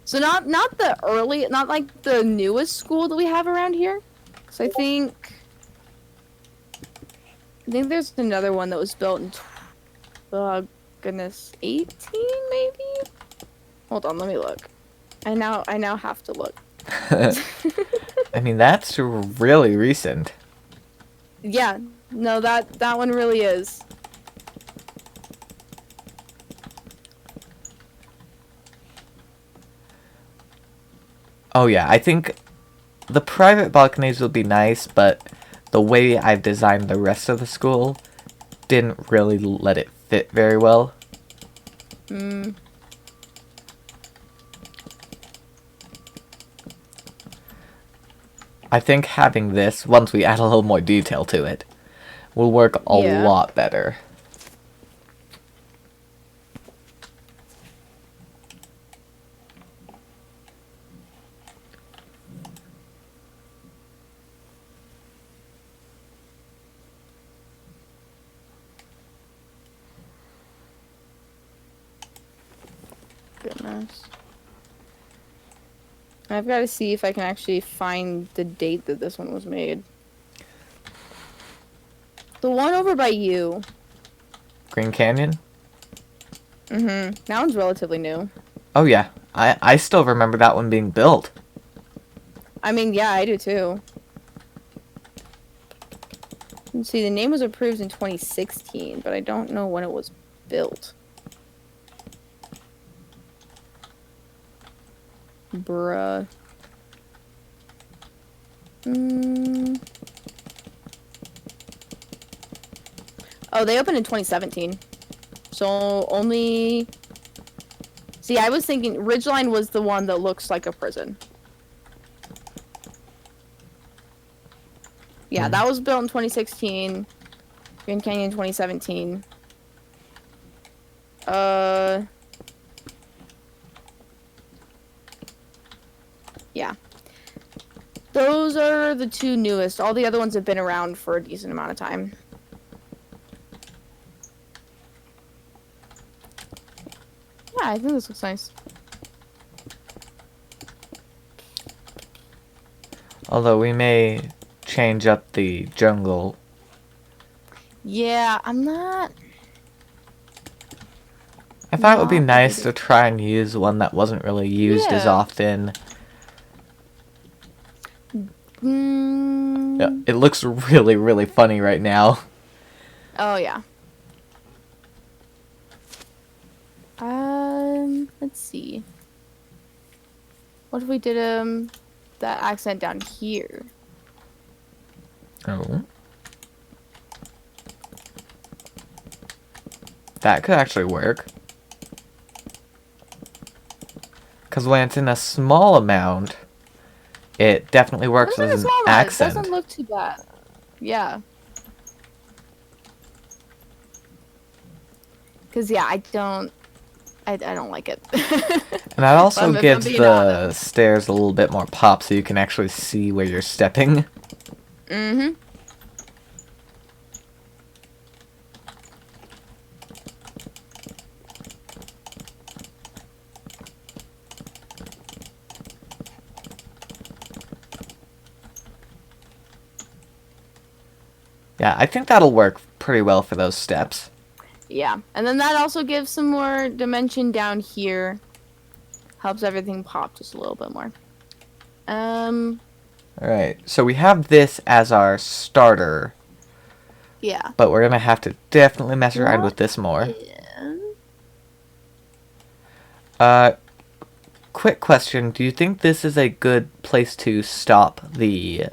So not not like the newest school that we have around here. So I think there's another one that was built in oh goodness, 18 maybe? Hold on, let me look. I now have to look. I mean, that's really recent. Yeah. No, that one really is. Oh yeah, I think the private balconies would be nice, but the way I've designed the rest of the school didn't really let it fit very well. I think having this, once we add a little more detail to it, will work a lot better. Goodness. I've got to see if I can actually find the date that this one was made. The one over by you. Green Canyon? That one's relatively new. Oh yeah, I still remember that one being built. I mean, yeah, I do too. Let's see, the name was approved in 2016, but I don't know when it was built. Bruh. Oh, they opened in 2017. So only... See, I was thinking Ridgeline was the one that looks like a prison. Yeah, that was built in 2016. Grand Canyon 2017. Yeah. Those are the two newest. All the other ones have been around for a decent amount of time. Yeah, I think this looks nice. Although we may change up the jungle. Yeah, I'm not... I thought it would be nice to try and use one that wasn't really used as often. Yeah, it looks really, really funny right now. Oh, yeah. Let's see. What if we did, that accent down here? Oh. That could actually work. Because when it's in a small amount, it definitely works as an accent. It doesn't look too bad. Yeah. Because, yeah, I don't like it. And that also gives the stairs a little bit more pop so you can actually see where you're stepping. Mm-hmm. Yeah, I think that'll work pretty well for those steps. Yeah, and then that also gives some more dimension down here. Helps everything pop just a little bit more. Alright, so we have this as our starter, Yeah. but we're gonna have to definitely mess around with this more. Quick question, do you think this is a good place to stop the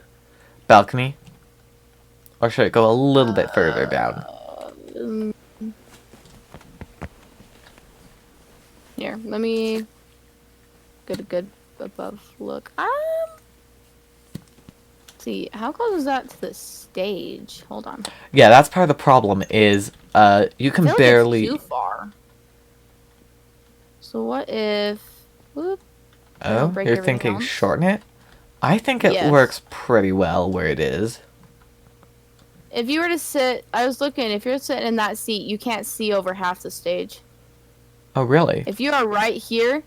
balcony? Or should it go a little bit further down? Here, let me get a good above look. See, how close is that to the stage? Hold on. Yeah, that's part of the problem is you can I feel like it's barely... too far. So what if... Whoop, Oh, break you're everything thinking else? shorten it? I think it Yes. works pretty well where it is. If you were to sit... I was looking. If you're sitting in that seat, you can't see over half the stage. Oh, really? If you are right here...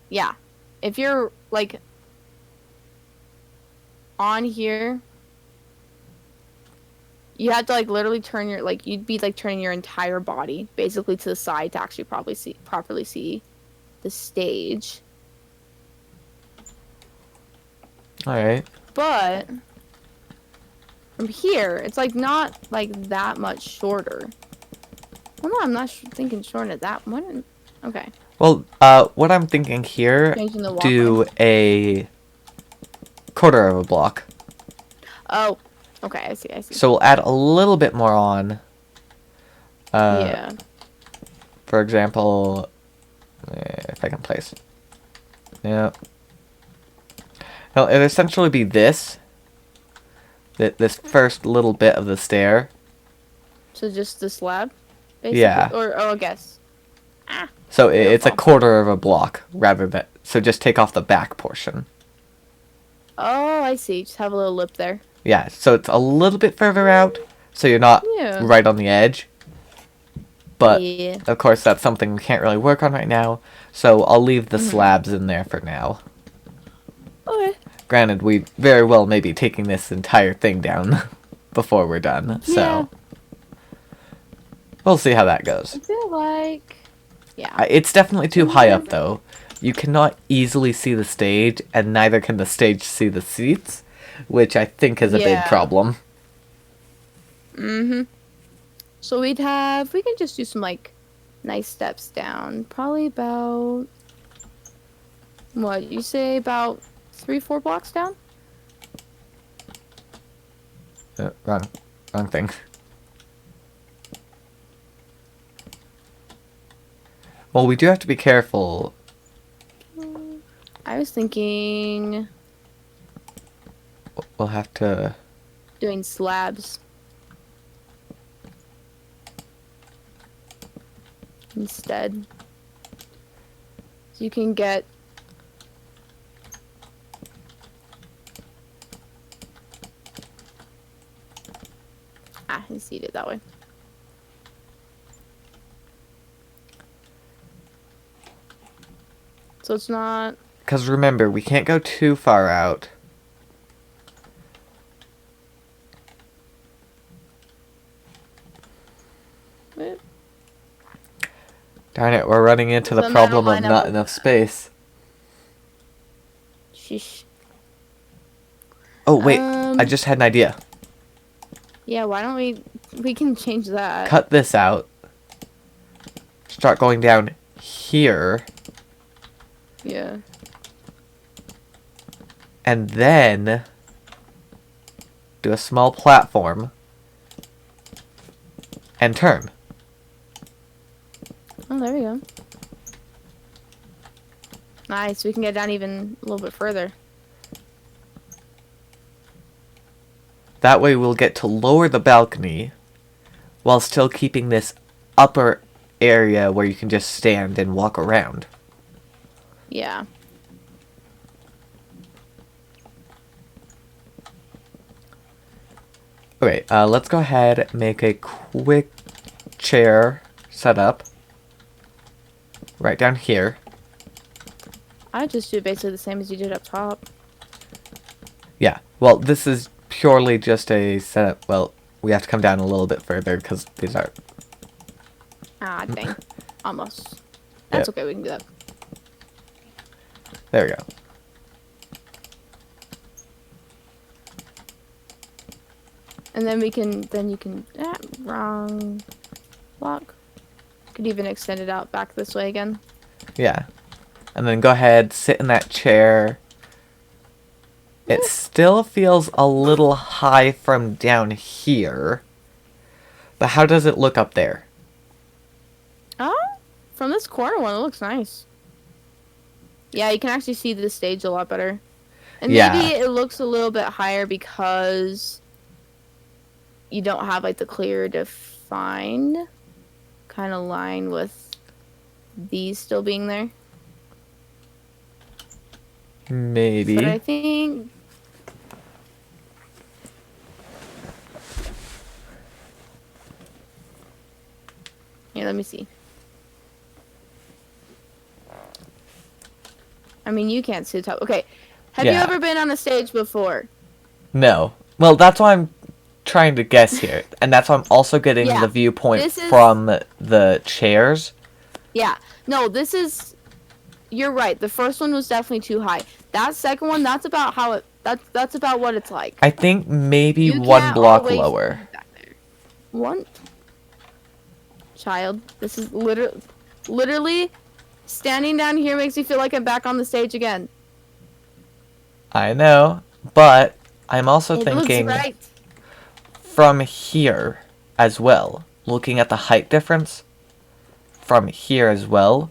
Yeah. If you're, like... on here... You have to, like, literally turn your... Like, you'd be, like, turning your entire body, basically, to the side to actually properly see the stage. Alright. But... From here, it's, like, not, like, that much shorter. Well, no, I'm not thinking shorten it that much. Okay. Well, what I'm thinking here, Changing the do walkway. a quarter of a block. Oh. Okay, I see. So we'll add a little bit more on. Yeah. For example, if I can place. Yeah. No, it'll essentially be this. This first little bit of the stair. So just the slab? Basically? Yeah. Or, oh, I guess. So it's a Beautiful. quarter of a block rather than... So just take off the back portion. Oh, I see. Just have a little lip there. Yeah, so it's a little bit further out, so you're not Yeah. right on the edge. But, Yeah. of course, that's something we can't really work on right now, so I'll leave the slabs in there for now. Okay. Granted, we very well may be taking this entire thing down before we're done, Yeah. so... We'll see how that goes. I feel like... Yeah. It's definitely too high up, though. You cannot easily see the stage, and neither can the stage see the seats, which I think is a big Yeah. problem. Mm-hmm. So we can just do some, like, nice steps down. Probably about... What, you say about 3-4 blocks down? Wrong thing. Well, we do have to be careful. I was thinking We'll have to... doing slabs. Instead. So you can get... I see it that way. So it's not... Because remember, we can't go too far out. eh, Darn it, we're running into the Then problem that'll of line not up. enough space. Sheesh. Oh, wait, I just had an idea. Yeah, why don't we can change that. Cut this out. Start going down here. Yeah. And then do a small platform and turn. Oh, there we go. Nice, we can get down even a little bit further. That way we'll get to lower the balcony while still keeping this upper area where you can just stand and walk around. Yeah. Okay, let's go ahead, make a quick chair setup right down here. I just do basically the same as you did up top. Yeah, well, this is purely just a setup. Well, we have to come down a little bit further because these are... Ah, dang. Almost. That's Yep. okay, we can do that. There we go. And then you can, wrong block. Could even extend it out back this way again. Yeah. And then go ahead, sit in that chair. It still feels a little high from down here. But how does it look up there? Oh, from this corner one, it looks nice. Yeah, you can actually see the stage a lot better. And Yeah. maybe it looks a little bit higher because you don't have like the clear defined kind of line with these still being there. Maybe. But I think here, let me see. I mean, you can't see the top. Okay. Have you Yeah. ever been on a stage before? No. Well, that's why I'm trying to guess here. And that's why I'm also getting Yeah, the viewpoint this is- from the chairs. Yeah. No, this is. You're right. The first one was definitely too high. That second one, that's about how it. That's about what it's like. I think maybe You one can't block always lower. see back there. One. Child, this is literally standing down here makes me feel like I'm back on the stage again. I know. But I'm also It thinking looks right. from here as well. Looking at the height difference from here as well.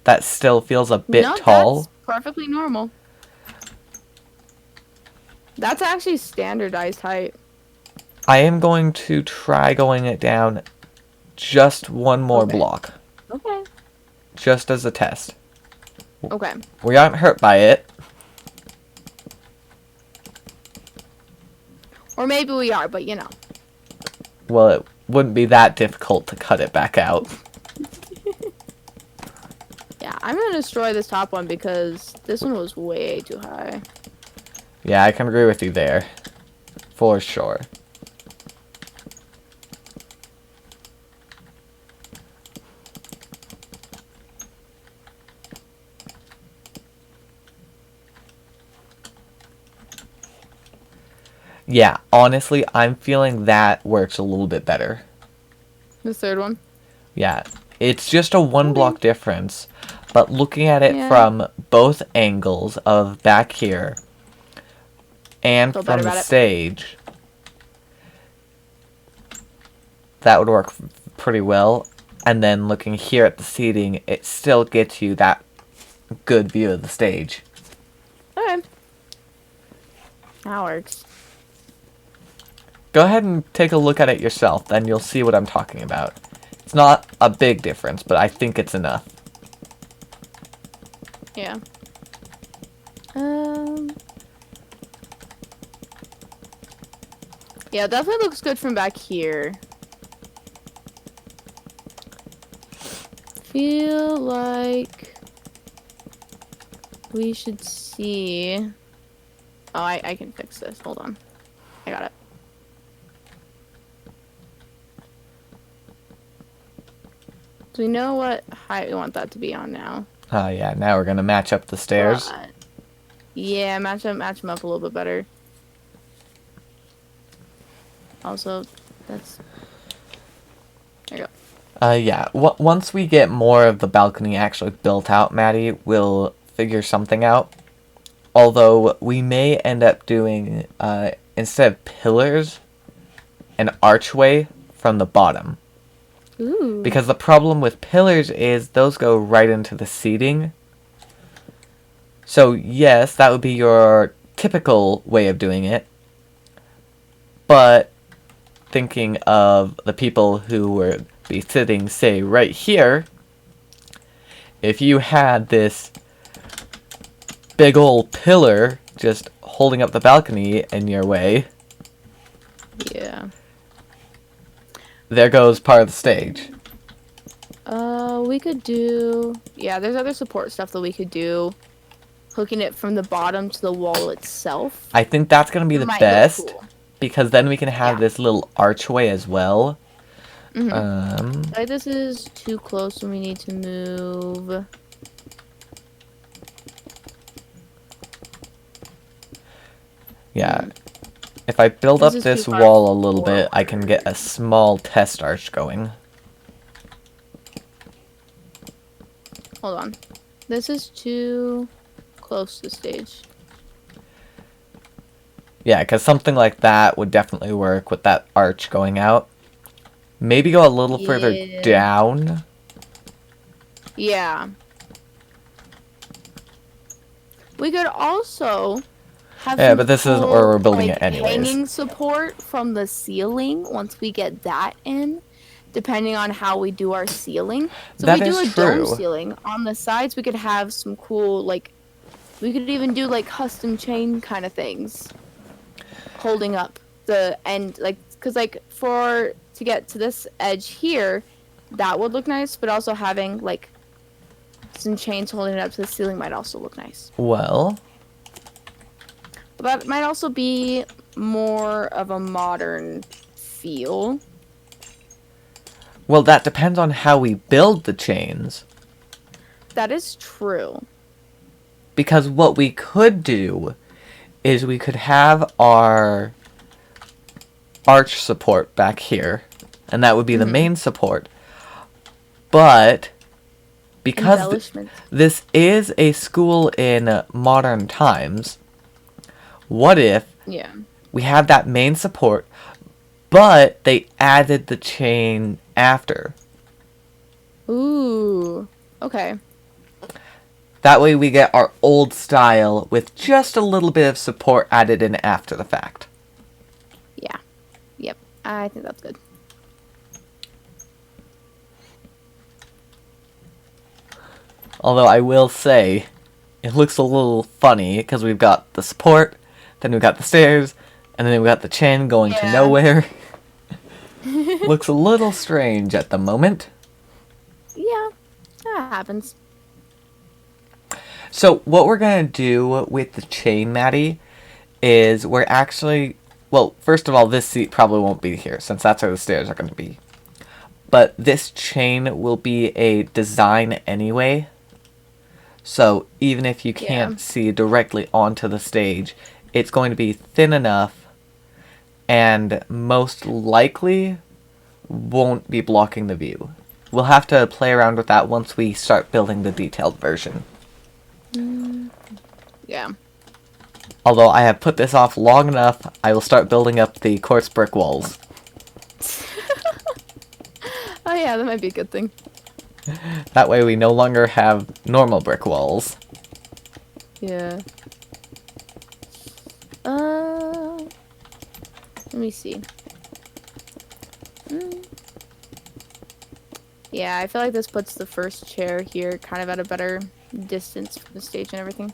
That still feels a bit No, tall. that's perfectly normal. That's actually standardized height. I am going to try going it down just one more Okay. block. Okay. Just as a test. Okay. We aren't hurt by it. Or maybe we are, but you know. Well, it wouldn't be that difficult to cut it back out. Yeah, I'm gonna destroy this top one because this one was way too high. Yeah, I can agree with you there. For sure. Yeah, honestly, I'm feeling that works a little bit better. The third one. Yeah, it's just a one block difference, but looking at it Yeah. from both angles of back here and Feel from better the about it. stage, that would work pretty well. And then looking here at the seating, it still gets you that good view of the stage. Okay. That works. Go ahead and take a look at it yourself, then you'll see what I'm talking about. It's not a big difference, but I think it's enough. Yeah. Yeah, it definitely looks good from back here. Feel like we should see. Oh, I can fix this. Hold on. I got it. Do we know what height we want that to be on now? Oh yeah, now we're gonna match up the stairs. Yeah, match them up a little bit better. Also, that's there you go. Yeah. Once we get more of the balcony actually built out, Maddie, we'll figure something out. Although we may end up doing instead of pillars, an archway from the bottom. Ooh. Because the problem with pillars is those go right into the seating. So yes, that would be your typical way of doing it. But thinking of the people who would be sitting, say, right here, if you had this big old pillar just holding up the balcony in your way, Yeah. there goes part of the stage. We could do. Yeah, there's other support stuff that we could do. Hooking it from the bottom to the wall itself. I think that's going to be the Might look best. cool. because then we can have Yeah. this little archway as well. Like this is too close and we need to move. Yeah. If I build This up is this too far wall a little bit, I can get a small test arch going. Hold on. This is too close to the stage. Yeah, because something like that would definitely work with that arch going out. Maybe go a little further Yeah. down. Yeah. We could also have Yeah, some but this isn't cool, where we're building like, it anyways. hanging support from the ceiling once we get that in, depending on how we do our ceiling. So That if we do is a dome true. ceiling on the sides, we could have some cool, like, we could even do like custom chain kind of things holding up the end, like, because like to get to this edge here, that would look nice, but also having like some chains holding it up to the ceiling might also look nice. Well, But that might also be more of a modern feel. well, that depends on how we build the chains. That is true. Because what we could do is we could have our arch support back here, and that would be the main support. But because Embellishment. this is a school in modern times, what if Yeah. we have that main support, but they added the chain after? Ooh. Okay. That way we get our old style with just a little bit of support added in after the fact. Yeah. Yep. I think that's good. Although I will say, it looks a little funny because we've got the support, then we've got the stairs, and then we've got the chain going to Yeah. nowhere. Looks a little strange at the moment. Yeah. That happens. So what we're going to do with the chain, Maddie, is we're actually... Well, first of all, this seat probably won't be here, since that's where the stairs are going to be. But this chain will be a design anyway. So even if you can't Yeah. see directly onto the stage, it's going to be thin enough and most likely won't be blocking the view. We'll have to play around with that once we start building the detailed version. Yeah. Although I have put this off long enough, I will start building up the quartz brick walls. Oh yeah, that might be a good thing. That way we no longer have normal brick walls. Yeah. Let me see. Yeah, I feel like this puts the first chair here kind of at a better distance from the stage and everything.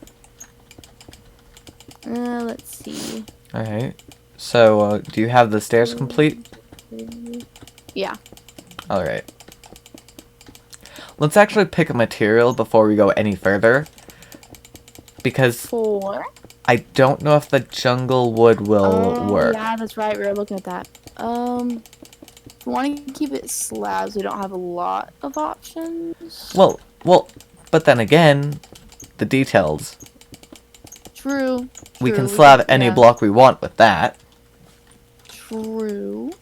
Let's see. Alright. So, do you have the stairs complete? Yeah. Alright. Let's actually pick a material before we go any further. Because 4. I don't know if the jungle wood will work. Yeah, that's right. We were looking at that. If we want to keep it slabs, we don't have a lot of options. Well, but then again, the details. True. We true, can slab any yeah. block we want with that. True.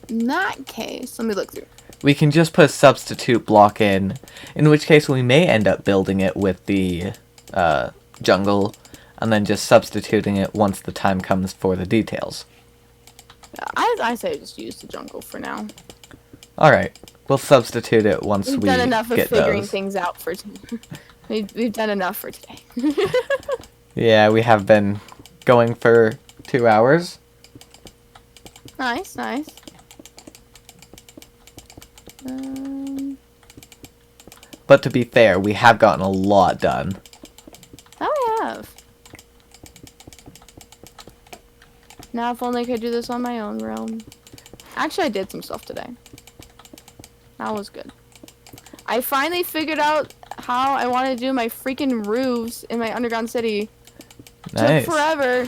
In that case, let me look through. We can just put a substitute block in which case we may end up building it with the jungle, and then just substituting it once the time comes for the details. I say just use the jungle for now. Alright, we'll substitute it once We've we done enough of get figuring those. things out for today. We've done enough for today. Yeah, we have been going for 2 hours. Nice, nice. But to be fair, we have gotten a lot done. Oh, I have. Now, if only I could do this on my own realm. Actually, I did some stuff today. That was good. I finally figured out how I want to do my freaking roofs in my underground city. Nice. Took forever.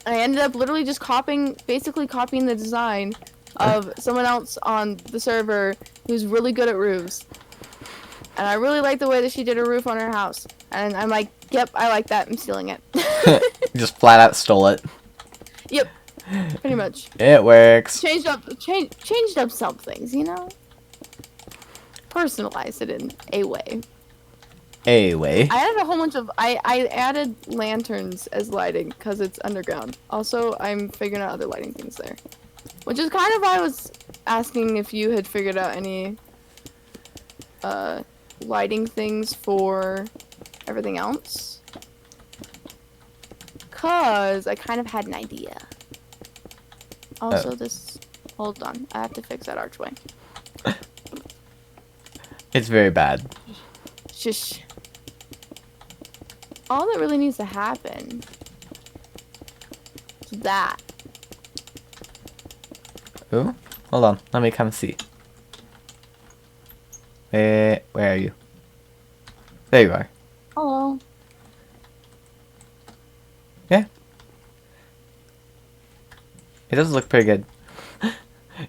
I ended up literally just basically copying the design of someone else on the server who's really good at roofs. And I really like the way that she did her roof on her house. And I'm like, yep, I like that. I'm stealing it. Just flat out stole it. Yep, pretty much. It works. Changed up some things, you know? Personalized it in a way. Anyway. I added a whole bunch of I added lanterns as lighting because it's underground. Also, I'm figuring out other lighting things there, which is kind of why I was asking if you had figured out any lighting things for everything else. Cause I kind of had an idea. Also, hold on, I have to fix that archway. It's very bad. Shush. All that really needs to happen is that. Ooh, hold on. Let me come see. Where are you? There you are. Hello. Yeah. It does look pretty good.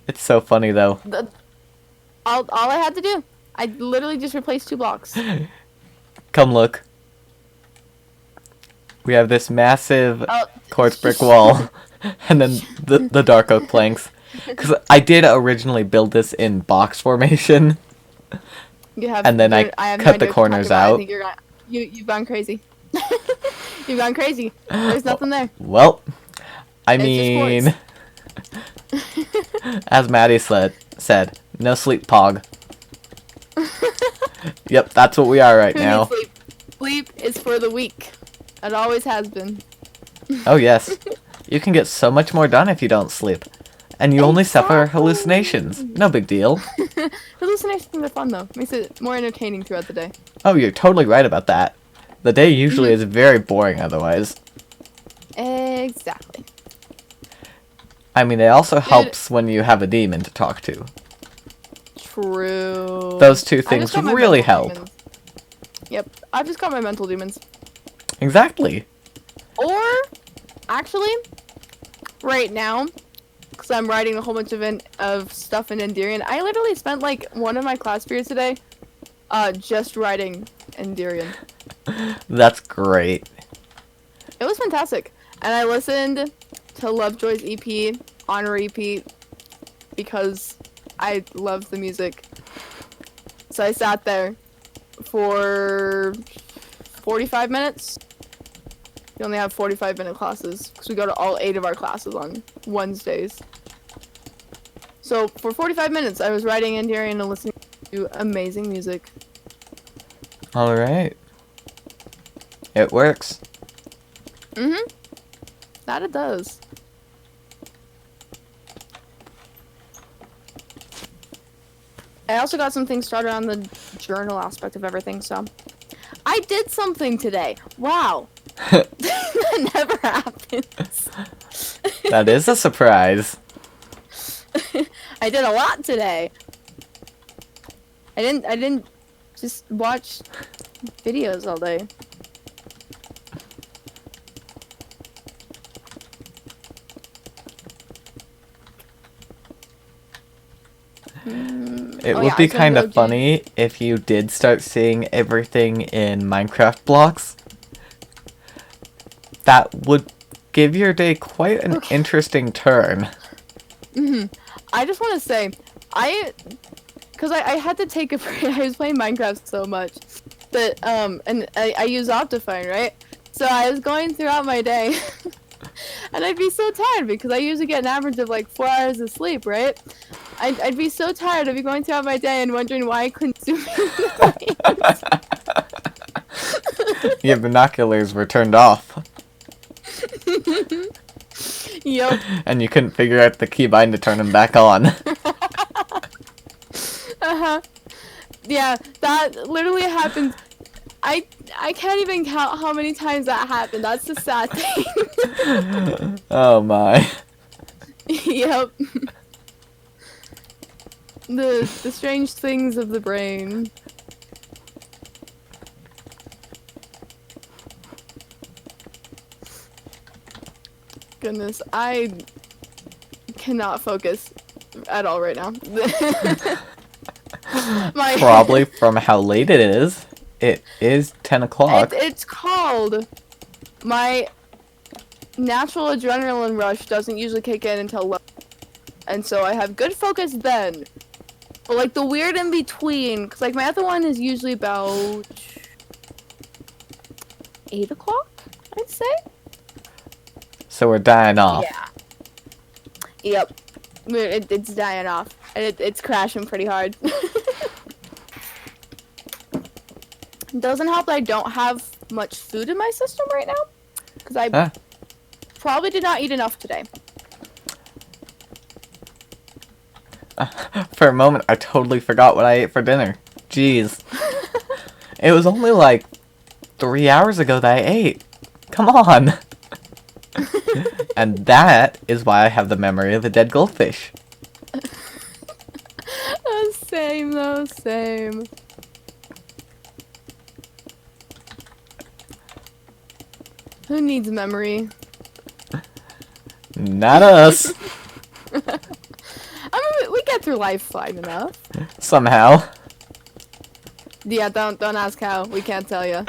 It's so funny though. All I had to do, I literally just replaced 2 blocks. Come look. We have this massive Oh, quartz brick wall, and then the dark oak planks. Because I did originally build this in box formation, and then I have no cut idea the what you're corners talking about. I out. think you've gone crazy. You've gone crazy. There's nothing there. Well, I It's mean, just as Maddie said, no sleep, pog. Yep, that's what we are right Who now. needs sleep? Sleep is for the weak. It always has been. Oh yes, you can get so much more done if you don't sleep, and you only suffer Exactly. hallucinations. No big deal. Hallucinations are fun though. Makes it more entertaining throughout the day. Oh, you're totally right about that. The day usually is very boring otherwise. Exactly. I mean, it also helps when you have a demon to talk to. True. Those two I just things got my really mental help. demons. Yep, I've just got my mental demons. Exactly. Or, actually, right now, because I'm writing a whole bunch of stuff in Endirion, I literally spent like one of my class periods today, just writing Endirion. That's great. It was fantastic, and I listened to Lovejoy's EP on repeat because I loved the music. So I sat there for 45 minutes. We only have 45-minute classes because we go to all 8 of our classes on Wednesdays. So for 45 minutes, I was writing Endirion and listening to amazing music. Alright. It works. Mm-hmm. That it does. I also got some things started on the journal aspect of everything, so. I did something today. Wow. That never happens. That is a surprise. I did a lot today. I didn't just watch videos all day. It Oh, would yeah, be I said kind of Logi. funny if you did start seeing everything in Minecraft blocks. That would give your day quite an interesting turn. I just want to say, because I had to take a break. I was playing Minecraft so much that, and I use Optifine, right? So I was going throughout my day, and I'd be so tired because I usually get an average of like 4 hours of sleep, right? I'd be so tired. I'd be going throughout my day and wondering why I couldn't zoom in. Your binoculars were turned off, Yup. and you couldn't figure out the keybind to turn them back on. Uh-huh. Yeah, that literally happens. I can't even count how many times that happened. That's the sad thing. Oh my. Yep. The strange things of the brain. goodness, I cannot focus at all right now. Probably from how late it is. It is 10 o'clock. It's called my natural adrenaline rush doesn't usually kick in until 11, and so I have good focus then. But like the weird in between, because like my other one is usually about 8 o'clock, I'd say. So we're dying off. Yeah. Yep. It's dying off, and it's crashing pretty hard. Doesn't help that I don't have much food in my system right now, because I probably did not eat enough today. For a moment, I totally forgot what I ate for dinner. Jeez. It was only like 3 hours ago that I ate. Come on. And that is why I have the memory of a dead goldfish. Same though, same. Who needs memory? Not us. I mean, we get through life fine enough. Somehow. Yeah, don't ask how. We can't tell you.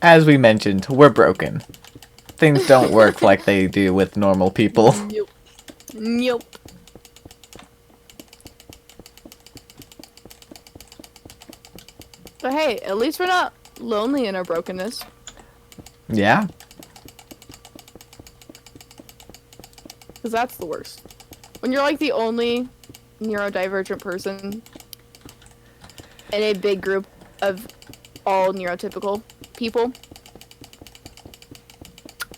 As we mentioned, we're broken. Things don't work like they do with normal people. Nope. Nope. But hey, at least we're not lonely in our brokenness. Yeah. Because that's the worst. When you're like the only neurodivergent person in a big group of all neurotypical people.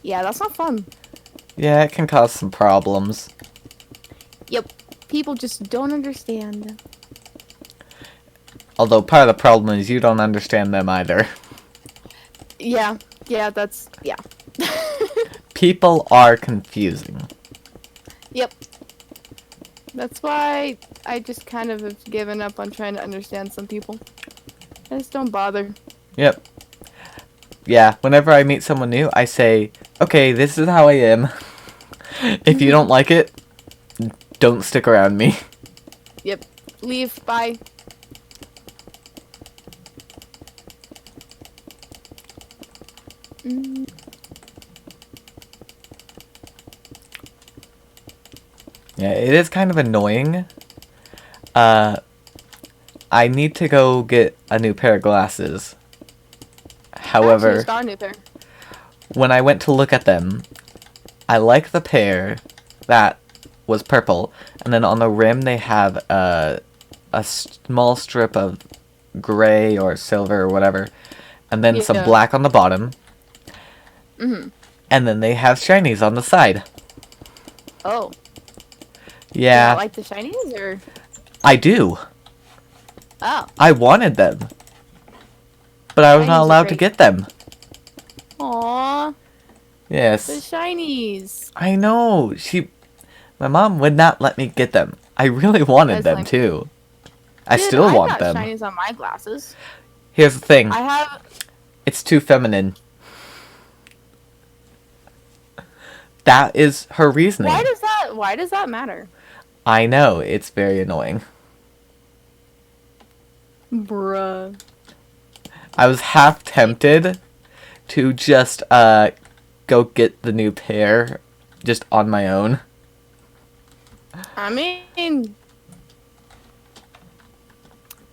Yeah, that's not fun. Yeah, it can cause some problems. Yep. People just don't understand. Although part of the problem is you don't understand them either. Yeah. Yeah, yeah. People are confusing. Yep. That's why I just kind of have given up on trying to understand some people. I just don't bother. Yep. Yeah, whenever I meet someone new, I say, okay, this is how I am. If you don't like it, don't stick around me. Yep. Leave. Bye. Yeah, it is kind of annoying. I need to go get a new pair of glasses. However, Actually, start a new pair. when I went to look at them, I like the pair that was purple, and then on the rim they have a small strip of gray or silver or whatever, and then some Yeah. black on the bottom, Mhm. and then they have shinies on the side. Oh. Yeah, You like the shinies or? I do. Oh. I wanted them, but I was Shinies not are allowed to great. get them. Aww. The Yes, shinies. I know. My mom would not let me get them. I really wanted That's them like- too. I Dude, still want got them. shinies on my glasses. Here's the thing. I have. It's too feminine. That is her reasoning. Why does that matter? I know, it's very annoying. Bruh. I was half tempted to just go get the new pair just on my own. I mean,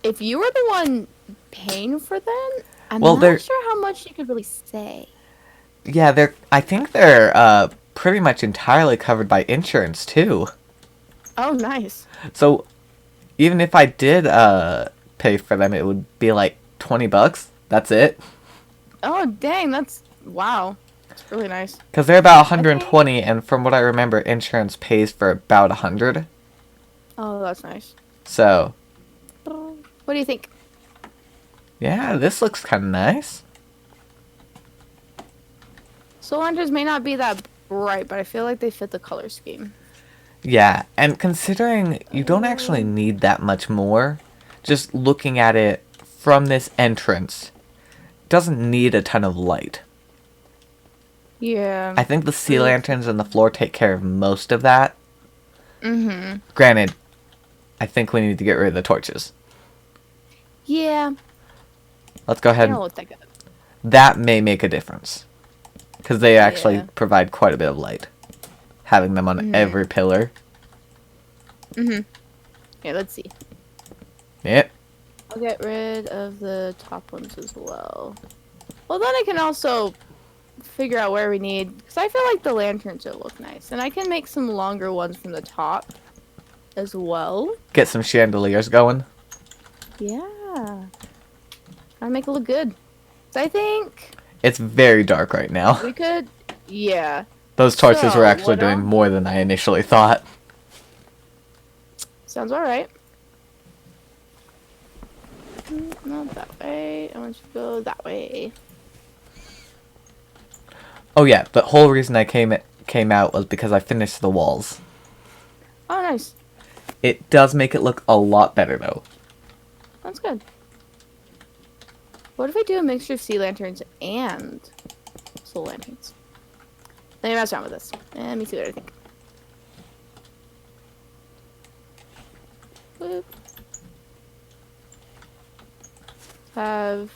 if you were the one paying for them, I'm Well, they're- not sure how much you could really say. Yeah, I think they're pretty much entirely covered by insurance too. Oh, nice. So even if I did pay for them, it would be like $20. That's it. Oh, dang, that's wow. That's really nice. Because they're about 120, and from what I remember, insurance pays for about 100. Oh, that's nice. So, What do you think? yeah, this looks kind of nice. Soul Hunters may not be that bright, but I feel like they fit the color scheme. Yeah, and considering you don't actually need that much more, just looking at it from this entrance doesn't need a ton of light. Yeah. I think the sea lanterns and the floor take care of most of that. Mm-hmm. Granted, I think we need to get rid of the torches. Yeah. Let's go They ahead don't and... look that good. That may make a difference. Because they actually Yeah. provide quite a bit of light. Having them on Mm-hmm. every pillar. Mm-hmm. Yeah, let's see. Yep. I'll get rid of the top ones as well. Well, then I can also figure out where we need... Because I feel like the lanterns will look nice. And I can make some longer ones from the top as well. Get some chandeliers going. Yeah. I make it look good. So I think It's very dark right now. we could... Yeah. Those torches were So, actually what doing I'll... more than I initially thought. Sounds alright. Not that way. I want you to go that way. Oh yeah, the whole reason I came out was because I finished the walls. Oh, nice. It does make it look a lot better though. That's good. What if we do a mixture of sea lanterns and soul lanterns? Let me mess around with this. Let me see what I think. Whoop. Have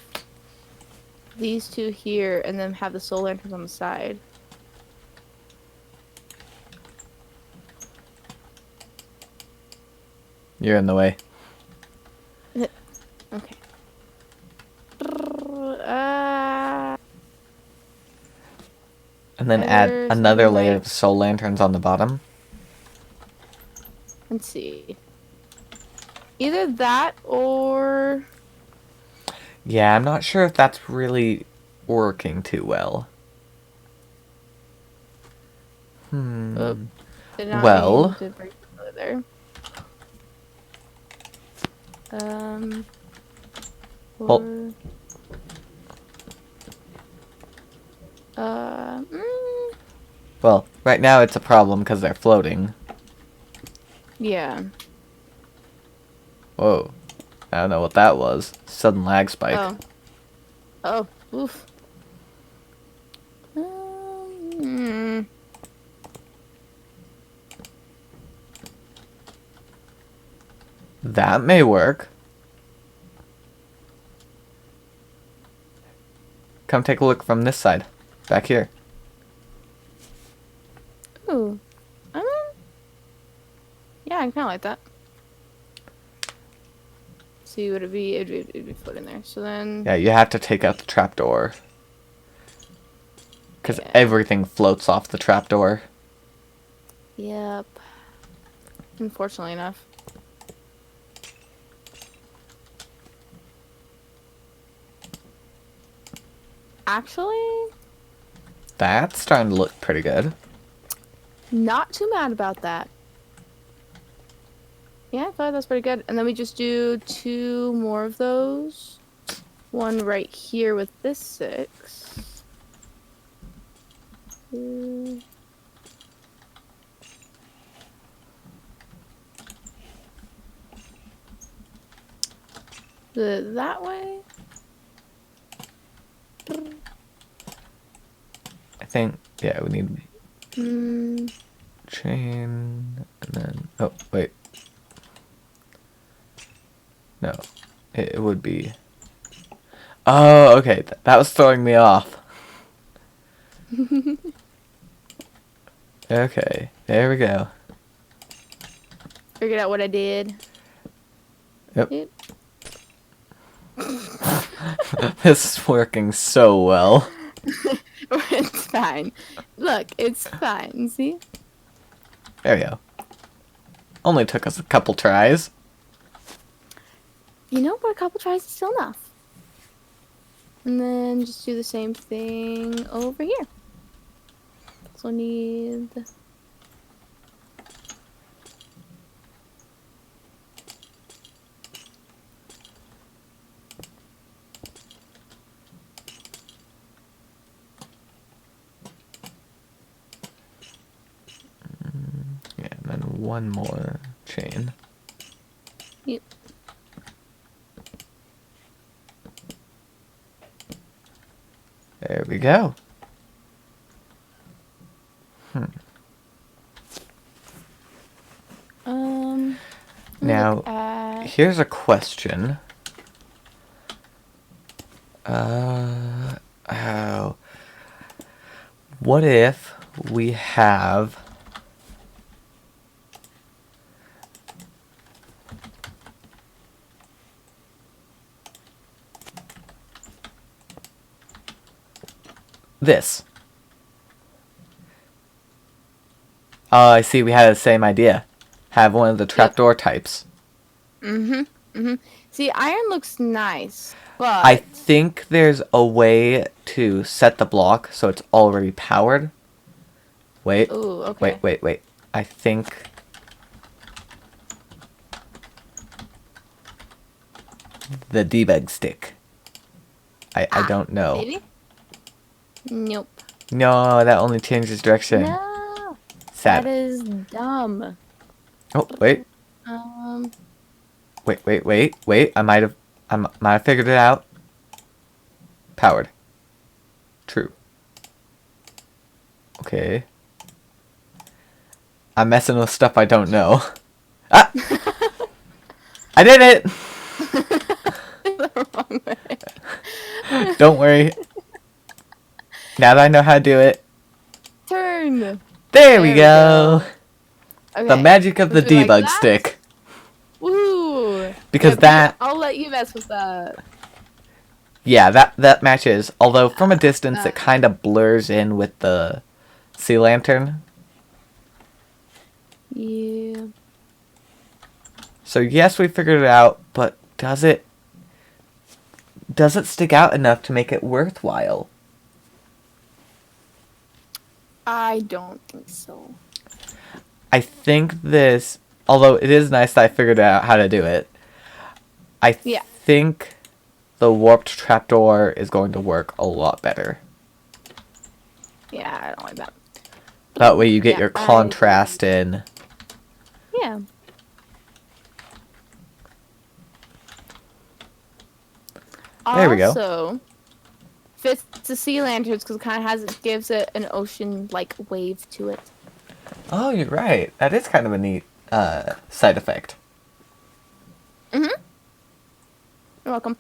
these two here and then have the soul lanterns on the side. You're in the way. Okay. Uh, And then add Either another something layer like- of soul lanterns on the bottom. let's see. Either that or... Yeah, I'm not sure if that's really working too well. Oh, did not Well. mean to break the color there. Well- Or... Well, right now it's a problem because they're floating. yeah. Whoa. I don't know what that was. Sudden lag spike. Oh. Oh, oof. Um, That may work. Come take a look from this side. Back here. Ooh. Yeah, I kind of like that. See, would it be? It'd be floating there. So then. Yeah, you have to take out the trapdoor. Because Yeah. everything floats off the trapdoor. Yep. Unfortunately enough. Actually, That's starting to look pretty good. not too mad about that. Yeah, I thought that's pretty good. And then we just do 2 more of those. One right here with this 6. That way? I think, yeah, we need Hmm. chain, and then, oh, wait. No, it would be, oh, okay, that was throwing me off. Okay, there we go. Figured out what I did. Yep. This is working so well. It's fine. Look, it's fine. See? There we go. Only took us a couple tries. You know, but a couple tries is still enough. And then just do the same thing over here. So need... Yeah, and then one more chain. Yep. There we go. Now, Look at here's a question. Oh, what if we have this? Oh, I see. We had the same idea. Have one of the trapdoor types. See, iron looks nice, I but think there's a way to set the block so it's already powered. Wait, ooh, okay. wait. I think the debug stick. I don't know. Maybe? Nope. No, that only changes direction. No, Sad. that is dumb. Oh, wait. Um, Wait. I might have figured it out. Powered. True. Okay. I'm messing with stuff I don't know. Ah! I did it! the wrong way. Don't worry. Now that I know how to do it. Turn. There we go. Okay. The magic of the Would you like debug that? stick. Woo! Because Yeah, that... I'll let you mess with that. Yeah, that matches. Although from a distance it kind of blurs in with the sea lantern. Yeah. So yes, we figured it out, but does it stick out enough to make it worthwhile? I don't think so. I think this, although it is nice that I figured out how to do it, I Yeah. think the warped trapdoor is going to work a lot better. Yeah, I don't like that. That way you get Yeah, your contrast in. Yeah. There we go. Also, fits the sea lanterns because it kind of gives it an ocean-like wave to it. Oh, you're right. That is kind of a neat side effect. You're welcome.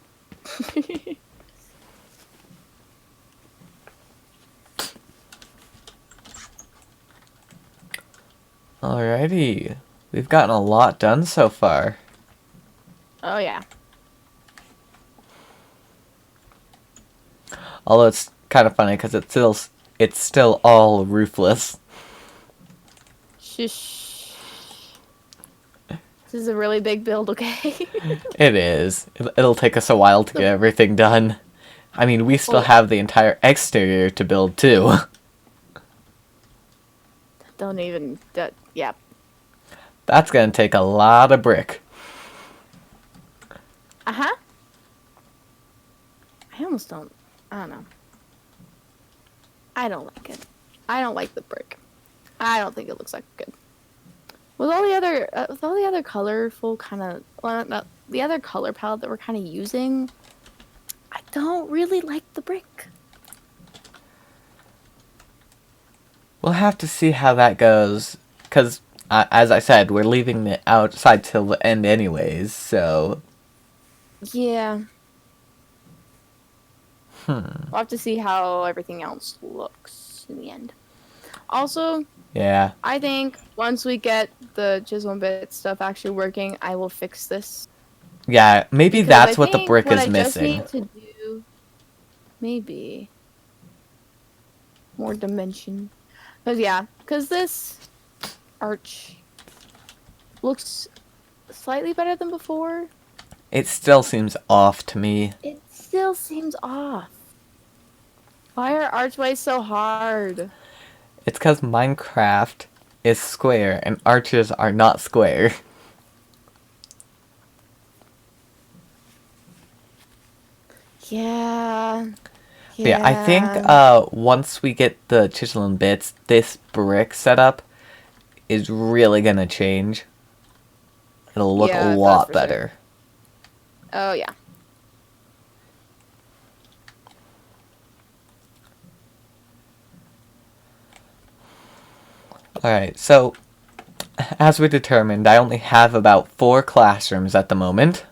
Alrighty. We've gotten a lot done so far. Oh yeah. Although it's kind of funny because it's still all roofless. Shush. This is a really big build, okay? It is. It'll take us a while to get everything done. I mean, we still Oh. have the entire exterior to build too. Don't even. Yeah. That's gonna take a lot of brick. I almost don't. I don't know. I don't like it. I don't like the brick. I don't think it looks like good. With all the other colorful kind of, well, not, the other color palette that we're kind of using, I don't really like the brick. We'll have to see how that goes, because, as I said, we're leaving it outside till the end anyways, so... Yeah. We'll We'll have to see how everything else looks in the end. Also, yeah. I think once we get the chisel and bit stuff actually working, I will fix this. Yeah, maybe Because that's I what the think brick what is I just missing. need to do, maybe more dimension. Because this arch looks slightly better than before. It still seems off to me. It still seems off. Why are archways so hard? It's because Minecraft is square and arches are not square. Yeah. Yeah, I think once we get the chisel and bits, this brick setup is really gonna change. It'll look Yeah, a it does lot for sure. better. Oh yeah. Alright, so as we determined, I only have about 4 classrooms at the moment,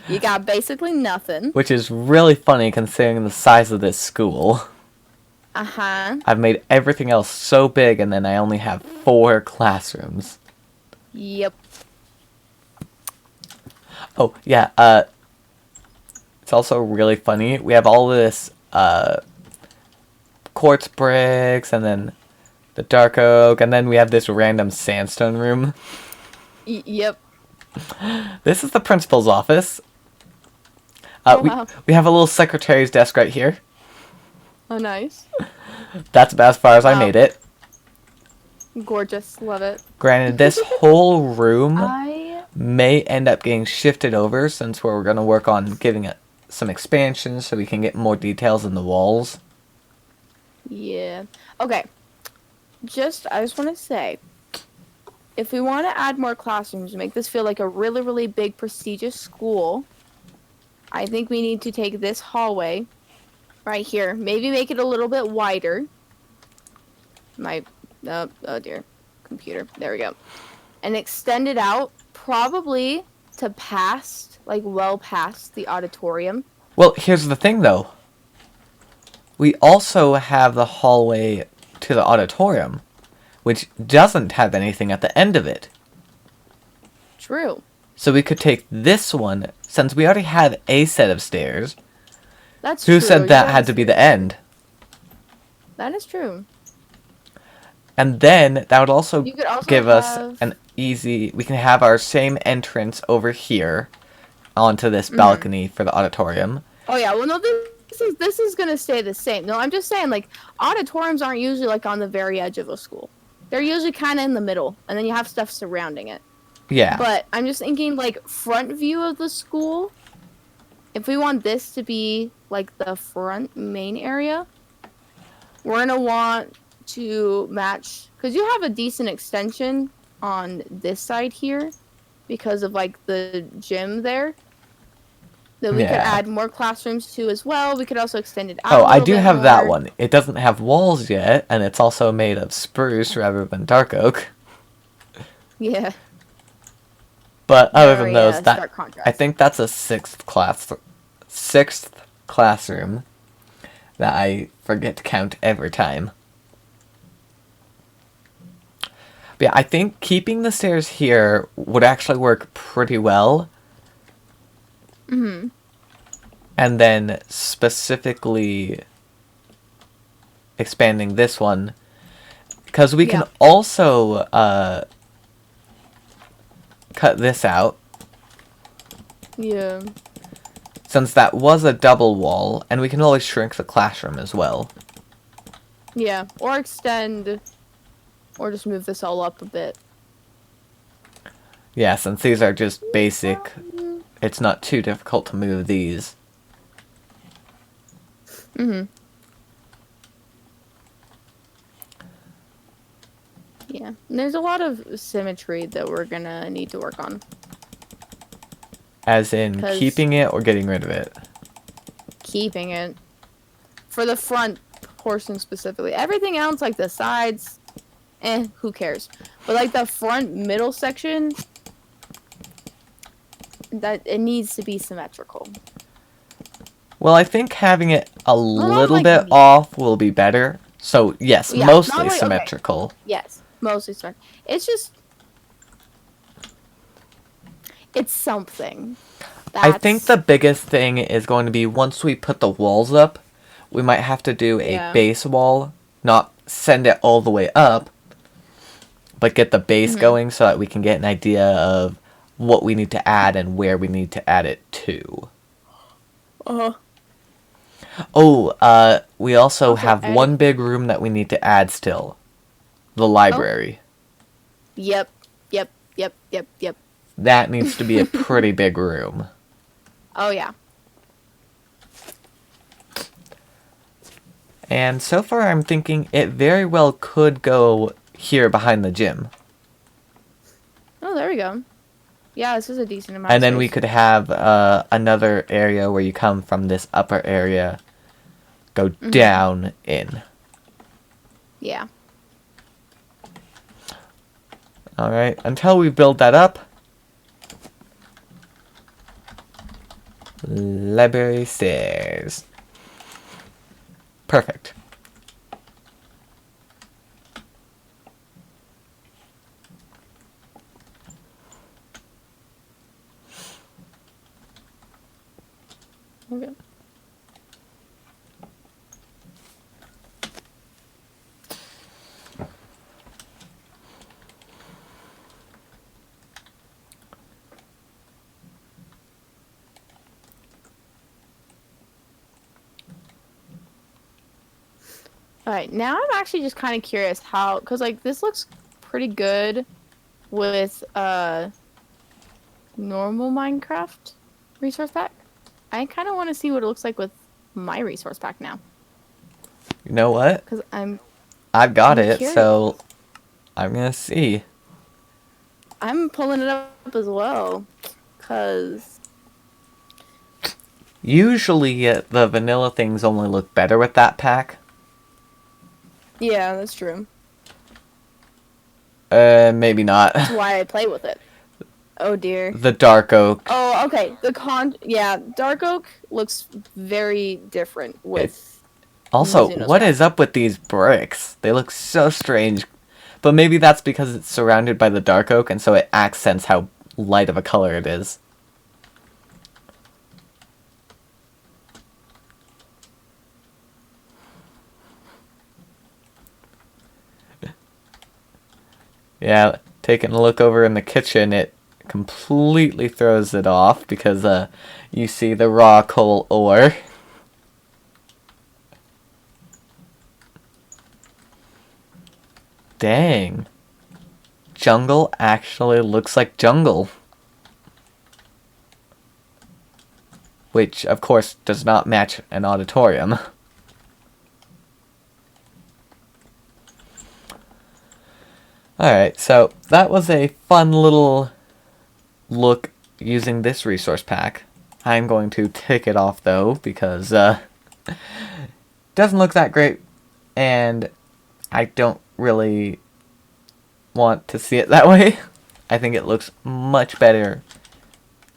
You got basically nothing. which is really funny considering the size of this school. Uh-huh. I've made everything else so big and then I only have 4 classrooms. Yep. Oh, yeah, it's also really funny. We have all this, quartz bricks and then the dark oak, and then we have this random sandstone room. Yep. This is the principal's office. Oh, wow. We have a little secretary's desk right here. Oh, nice. That's about as far as I Wow. made it. Gorgeous. Love it. Granted, this whole room I... may end up getting shifted over since we're going to work on giving it some expansion so we can get more details in the walls. Yeah. Okay. I just want to say, if we want to add more classrooms to make this feel like a really, really big, prestigious school, I think we need to take this hallway right here, maybe make it a little bit wider. Oh dear, computer. There we go. And extend it out, probably to past, like well past the auditorium. Well, here's the thing though. We also have the hallway to the auditorium, which doesn't have anything at the end of it. True. So we could take this one, since we already have a set of stairs. That's Who true. said that Yeah, had to be the end? that is true. And then that would also You could also give us have- an easy... We can have our same entrance over here onto this balcony for the auditorium. Oh yeah, well no, this is gonna stay the same. No, I'm just saying like auditoriums aren't usually like on the very edge of a school. They're usually kind of in the middle, and then you have stuff surrounding it. Yeah. But I'm just thinking like front view of the school. If we want this to be like the front main area, we're gonna want to match because you have a decent extension on this side here because of like the gym there. That we could Yeah. add more classrooms to as well. We could also extend it out. Oh, a I little do bit have that more. one. It doesn't have walls yet, and it's also made of spruce rather than dark oak. Yeah. But other than Very, those, stark contrast. I think that's a sixth classroom that I forget to count every time. But yeah, I think keeping the stairs here would actually work pretty well. Mm-hmm. And then specifically expanding this one. Because we can Yeah. also cut this out. Yeah. Since that was a double wall, and we can always shrink the classroom as well. Yeah. Or extend, or just move this all up a bit. Yeah, since these are just basic, it's not too difficult to move these. Mm-hmm. Yeah. And there's a lot of symmetry that we're gonna need to work on. As in 'Cause- keeping it or getting rid of it. Keeping it. For the front portion specifically. Everything else, like the sides, who cares? But like the front middle section, that it needs to be symmetrical. Well, I think having it a little like bit me. off will be better. So, yes, Yeah, mostly not like- okay. symmetrical. Yes, mostly smart. It's just, it's something. I think the That's- biggest thing is going to be once we put the walls up, we might have to do a Yeah. base wall, not send it all the way up, but get the base Mm-hmm. going so that we can get an idea of what we need to add and where we need to add it to. Oh, we also Also have add- one big room that we need to add still. The library. Yep. That needs to be a pretty big room. Oh yeah. And so far I'm thinking it very well could go here behind the gym. Oh, there we go. Yeah, this is a decent amount. And of then we space. could have another area where you come from this upper area, go down in. Yeah. Alright, until we build that up. Library stairs. Perfect. Okay. Alright, now I'm actually just kind of curious how, because like this looks pretty good with normal Minecraft resource pack. I kind of want to see what it looks like with my resource pack now, You know what? because I've got I'm it, curious. so I'm gonna see. I'm pulling it up as well, because Usually the vanilla things only look better with that pack. yeah, that's true. Maybe not. That's why I play with it. Oh dear. The dark oak. Oh, okay. Yeah, Dark Oak looks very different with Also, Mizuno's what pack. is up with these bricks? They look so strange. But maybe that's because it's surrounded by the dark oak, and so it accents how light of a color it is. Yeah, taking a look over in the kitchen, it completely throws it off because you see the raw coal ore. Dang. Jungle actually looks like jungle. Which, of course, does not match an auditorium. Alright, so that was a fun little look using this resource pack. I'm going to take it off though, because doesn't look that great, and I don't really want to see it that way. I think it looks much better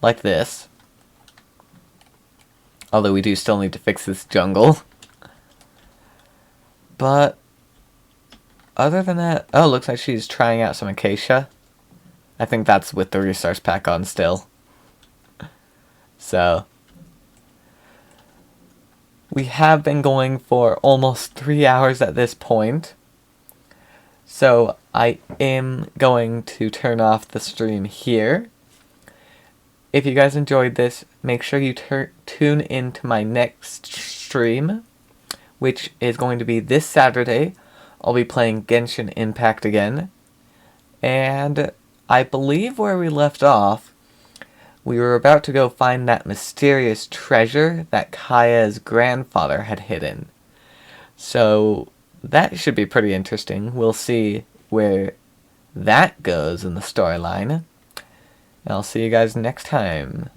like this. Although we do still need to fix this jungle. But other than that, oh, looks like she's trying out some acacia. I think that's with the resource pack on still. So we have been going for almost 3 hours at this point. So I am going to turn off the stream here. If you guys enjoyed this, make sure you tune in to my next stream, which is going to be this Saturday. I'll be playing Genshin Impact again. And I believe where we left off, we were about to go find that mysterious treasure that Kaya's grandfather had hidden. So that should be pretty interesting. We'll see where that goes in the storyline. And I'll see you guys next time.